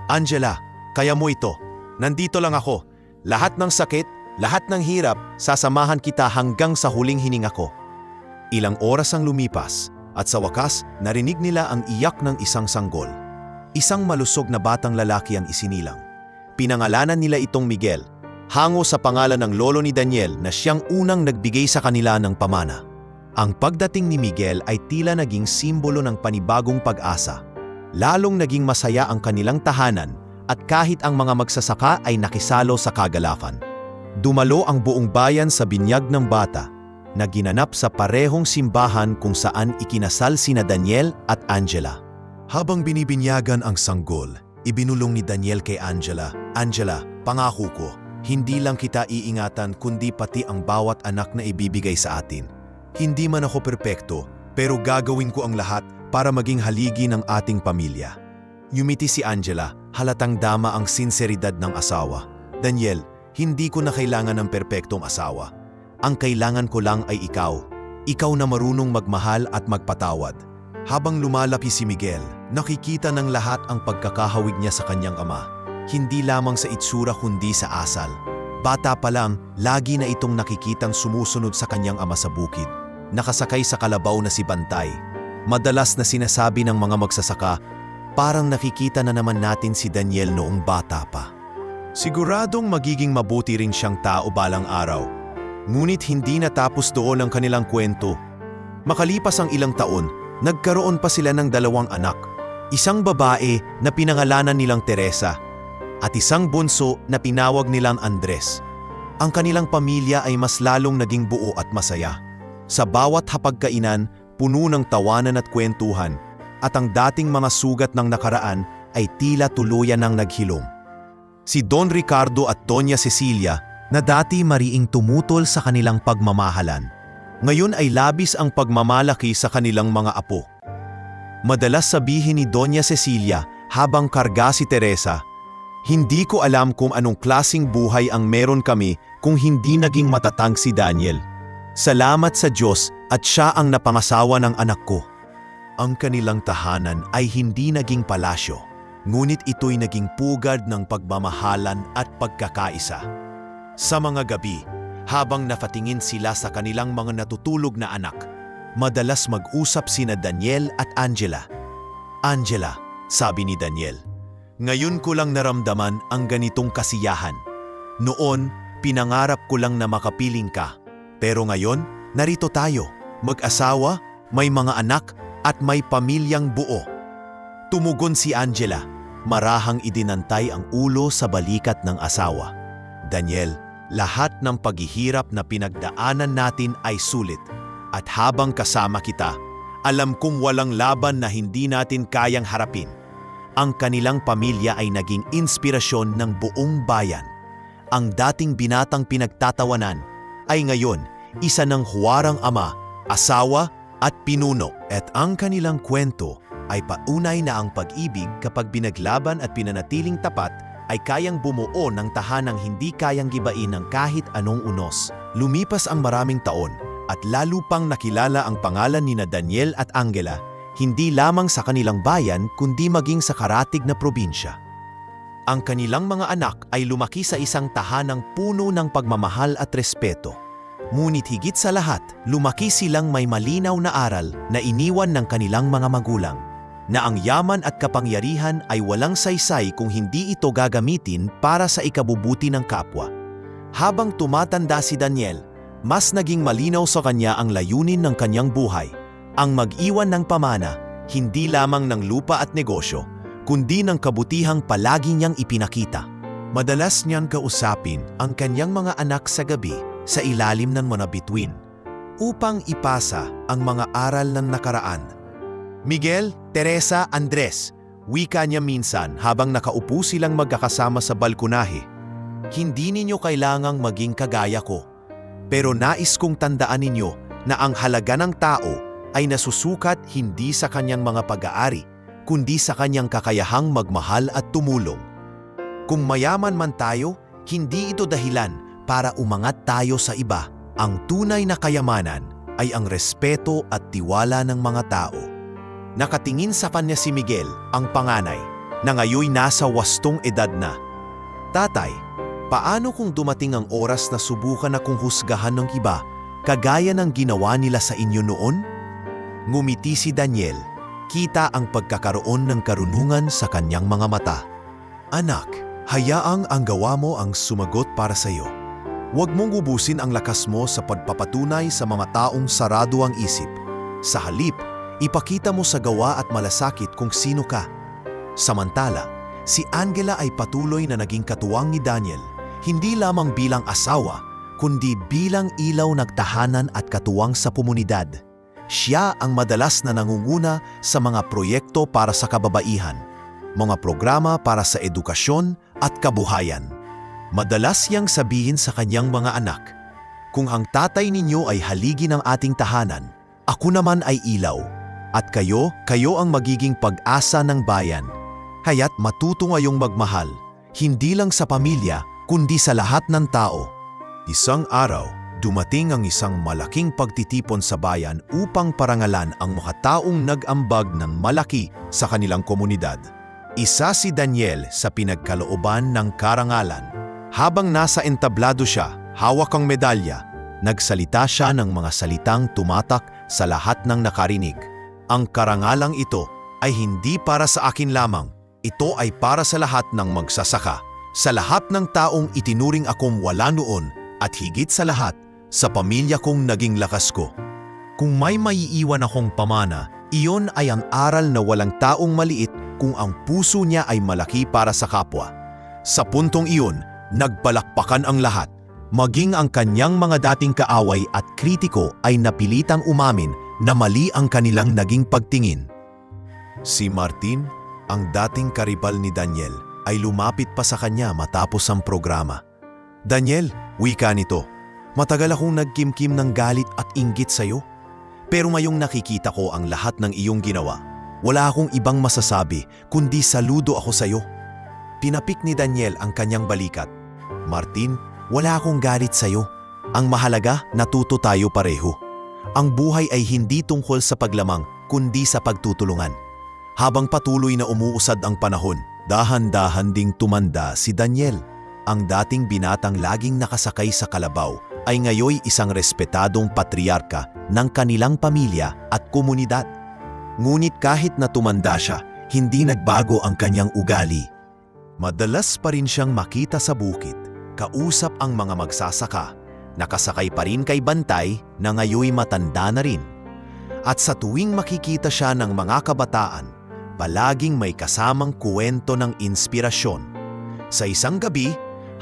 "Angela, kaya mo ito. Nandito lang ako. Lahat ng sakit, lahat ng hirap, sasamahan kita hanggang sa huling hininga ko." Ilang oras ang lumipas at sa wakas narinig nila ang iyak ng isang sanggol. Isang malusog na batang lalaki ang isinilang. Pinangalanan nila itong Miguel, hango sa pangalan ng lolo ni Daniel na siyang unang nagbigay sa kanila ng pamana. Ang pagdating ni Miguel ay tila naging simbolo ng panibagong pag-asa. Lalong naging masaya ang kanilang tahanan at kahit ang mga magsasaka ay nakisalo sa kagalakan. Dumalo ang buong bayan sa binyag ng bata na ginanap sa parehong simbahan kung saan ikinasal sina Daniel at Angela. Habang binibinyagan ang sanggol, ibinulong ni Daniel kay Angela, "Angela, pangako ko, hindi lang kita iingatan kundi pati ang bawat anak na ibibigay sa atin. Hindi man ako perpekto, pero gagawin ko ang lahat para maging haligi ng ating pamilya." Yumiti si Angela, halatang dama ang sinseridad ng asawa. "Daniel, hindi ko na kailangan ng perpektong asawa. Ang kailangan ko lang ay ikaw. Ikaw na marunong magmahal at magpatawad." Habang lumalapi si Miguel, nakikita ng lahat ang pagkakahawig niya sa kanyang ama. Hindi lamang sa itsura kundi sa asal. Bata pa lang, lagi na itong nakikitang sumusunod sa kanyang ama sa bukid. Nakasakay sa kalabaw na si Bantay. Madalas na sinasabi ng mga magsasaka, "Parang nakikita na naman natin si Daniel noong bata pa." Siguradong magiging mabuti rin siyang tao balang araw. Ngunit hindi natapos doon ang kanilang kwento. Makalipas ang ilang taon, nagkaroon pa sila ng 2 anak. Isang babae na pinangalanan nilang Teresa at isang bunso na tinawag nilang Andres. Ang kanilang pamilya ay mas lalong naging buo at masaya. Sa bawat hapagkainan, puno ng tawanan at kwentuhan, at ang dating mga sugat ng nakaraan ay tila tuluyan ng naghilom. Si Don Ricardo at Doña Cecilia, na dati mariing tumutol sa kanilang pagmamahalan, ngayon ay labis ang pagmamalaki sa kanilang mga apo. Madalas sabihin ni Doña Cecilia habang karga si Teresa, "Hindi ko alam kung anong klasing buhay ang meron kami kung hindi naging matatag si Daniel. Salamat sa Diyos at siya ang napangasawa ng anak ko." Ang kanilang tahanan ay hindi naging palasyo, ngunit ito'y naging pugad ng pagmamahalan at pagkakaisa. Sa mga gabi, habang napatingin sila sa kanilang mga natutulog na anak, madalas mag-usap sina Daniel at Angela. "Angela," sabi ni Daniel, "ngayon ko lang naramdaman ang ganitong kasiyahan. Noon, pinangarap ko lang na makapiling ka. Pero ngayon, narito tayo, mag-asawa, may mga anak, at may pamilyang buo." Tumugon si Angela, marahang idinantay ang ulo sa balikat ng asawa. "Daniel, lahat ng paghihirap na pinagdaanan natin ay sulit. At habang kasama kita, alam kong walang laban na hindi natin kayang harapin." Ang kanilang pamilya ay naging inspirasyon ng buong bayan. Ang dating binatang pinagtatawanan ay ngayon isa ng huwarang ama, asawa at pinuno. At ang kanilang kwento ay paunay na ang pag-ibig kapag binaglaban at pinanatiling tapat ay kayang bumuo ng tahanang hindi kayang gibain ng kahit anong unos. Lumipas ang maraming taon at lalo pang nakilala ang pangalan ni Daniel at Angela, hindi lamang sa kanilang bayan kundi maging sa karatig na probinsya. Ang kanilang mga anak ay lumaki sa isang tahanang puno ng pagmamahal at respeto. Ngunit higit sa lahat, lumaki silang may malinaw na aral na iniwan ng kanilang mga magulang, na ang yaman at kapangyarihan ay walang saysay kung hindi ito gagamitin para sa ikabubuti ng kapwa. Habang tumatanda si Daniel, mas naging malinaw sa kanya ang layunin ng kanyang buhay, ang mag-iwan ng pamana, hindi lamang ng lupa at negosyo, kundi ng kabutihang palagi niyang ipinakita. Madalas niyang kausapin ang kanyang mga anak sa gabi sa ilalim ng mga bituin upang ipasa ang mga aral ng nakaraan. Miguel, Teresa, Andres, wika niya minsan habang nakaupo silang magkakasama sa balkonahe. Hindi ninyo kailangang maging kagaya ko, pero nais kong tandaan ninyo na ang halaga ng tao ay nasusukat hindi sa kanyang mga pag-aari, kundi sa kanyang kakayahang magmahal at tumulong. Kung mayaman man tayo, hindi ito dahilan para umangat tayo sa iba. Ang tunay na kayamanan ay ang respeto at tiwala ng mga tao. Nakatingin sa kanya si Miguel, ang panganay, na ngayoy nasa 8 edad na. Tatay, paano kung dumating ang oras na subukan akong husgahan ng iba, kagaya ng ginawa nila sa inyo noon? Ngumiti si Daniel, kita ang pagkakaroon ng karunungan sa kanyang mga mata. Anak, hayaang ang gawa mo ang sumagot para sa iyo. Huwag mong ubusin ang lakas mo sa pagpapatunay sa mga taong sarado ang isip. Sa halip, ipakita mo sa gawa at malasakit kung sino ka. Samantala, si Angela ay patuloy na naging katuwang ni Daniel, hindi lamang bilang asawa, kundi bilang ilaw nagtahanan at katuwang sa komunidad. Siya ang madalas na nangunguna sa mga proyekto para sa kababaihan, mga programa para sa edukasyon at kabuhayan. Madalas niyang sabihin sa kanyang mga anak, kung ang tatay ninyo ay haligi ng ating tahanan, ako naman ay ilaw, at kayo ang magiging pag-asa ng bayan. Kaya't matuto ngayong magmahal, hindi lang sa pamilya, kundi sa lahat ng tao. Isang araw, dumating ang isang malaking pagtitipon sa bayan upang parangalan ang mga taong nag-ambag ng malaki sa kanilang komunidad. Isa si Daniel sa pinagkalooban ng karangalan. Habang nasa entablado siya, hawak ang medalya, nagsalita siya ng mga salitang tumatak sa lahat ng nakarinig. Ang karangalang ito ay hindi para sa akin lamang. Ito ay para sa lahat ng magsasaka, sa lahat ng taong itinuring akong wala noon, at higit sa lahat, sa pamilya kong naging lakas ko. Kung may maiiwan akong pamana, iyon ay ang aral na walang taong maliit kung ang puso niya ay malaki para sa kapwa. Sa puntong iyon, nagpalakpakan ang lahat, maging ang kanyang mga dating kaaway at kritiko ay napilitang umamin na mali ang kanilang naging pagtingin. Si Martin, ang dating karibal ni Daniel, ay lumapit pa sa kanya matapos ang programa. Daniel, wika nito, matagal akong nagkimkim ng galit at inggit sa'yo. Pero ngayong nakikita ko ang lahat ng iyong ginawa, wala akong ibang masasabi kundi saludo ako sa'yo. Pinapik ni Daniel ang kanyang balikat. Martin, wala akong galit sa'yo. Ang mahalaga, natuto tayo pareho. Ang buhay ay hindi tungkol sa paglamang, kundi sa pagtutulungan. Habang patuloy na umuusad ang panahon, dahan-dahan ding tumanda si Daniel. Ang dating binatang laging nakasakay sa kalabaw ay ngayoy isang respetadong patriarka ng kanilang pamilya at komunidad. Ngunit kahit na tumanda siya, hindi nagbago ang kanyang ugali. Madalas pa rin siyang makita sa bukid, kausap ang mga magsasaka, nakasakay pa rin kay Bantay na ngayoy matanda na rin. At sa tuwing makikita siya ng mga kabataan, palaging may kasamang kuwento ng inspirasyon. Sa isang gabi,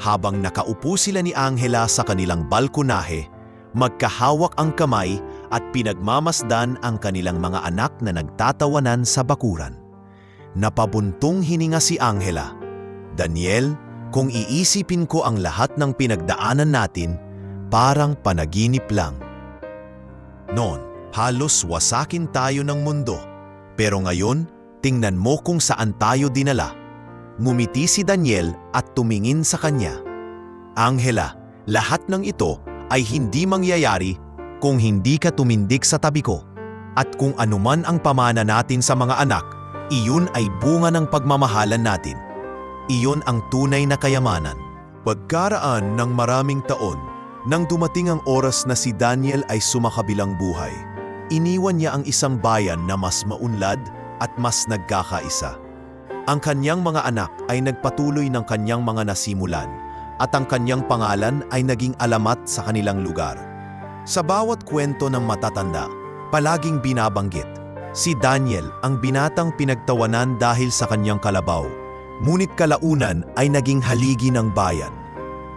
habang nakaupo sila ni Angela sa kanilang balkonahe, magkahawak ang kamay at pinagmamasdan ang kanilang mga anak na nagtatawanan sa bakuran. Napabuntong hininga si Angela. Daniel, kung iisipin ko ang lahat ng pinagdaanan natin, parang panaginip lang. Noon, halos wasakin tayo ng mundo. Pero ngayon, tingnan mo kung saan tayo dinala. ngumiti si Daniel at tumingin sa kanya. Angela, lahat ng ito ay hindi mangyayari kung hindi ka tumindig sa tabi ko. At kung anuman ang pamana natin sa mga anak, iyon ay bunga ng pagmamahalan natin. Iyon ang tunay na kayamanan. Pagkaraan ng maraming taon, nang dumating ang oras na si Daniel ay sumakabilang buhay, iniwan niya ang isang bayan na mas maunlad at mas nagkakaisa. Ang kanyang mga anak ay nagpatuloy ng kanyang mga nasimulan at ang kanyang pangalan ay naging alamat sa kanilang lugar. Sa bawat kwento ng matatanda, palaging binabanggit, si Daniel ang binatang pinagtawanan dahil sa kanyang kalabaw, ngunit kalaunan ay naging haligi ng bayan.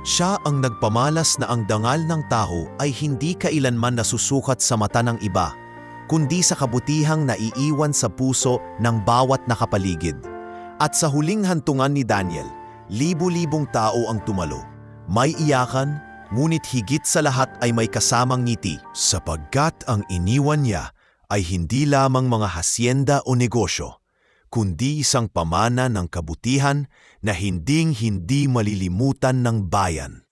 Siya ang nagpamalas na ang dangal ng tao ay hindi kailanman nasusukat sa mata ng iba, kundi sa kabutihang naiiwan sa puso ng bawat nakapaligid. At sa huling hantungan ni Daniel, libu-libong tao ang tumalo. May iyakan, ngunit higit sa lahat ay may kasamang ngiti, sapagkat ang iniwan niya ay hindi lamang mga hasyenda o negosyo, kundi isang pamana ng kabutihan na hinding-hindi malilimutan ng bayan.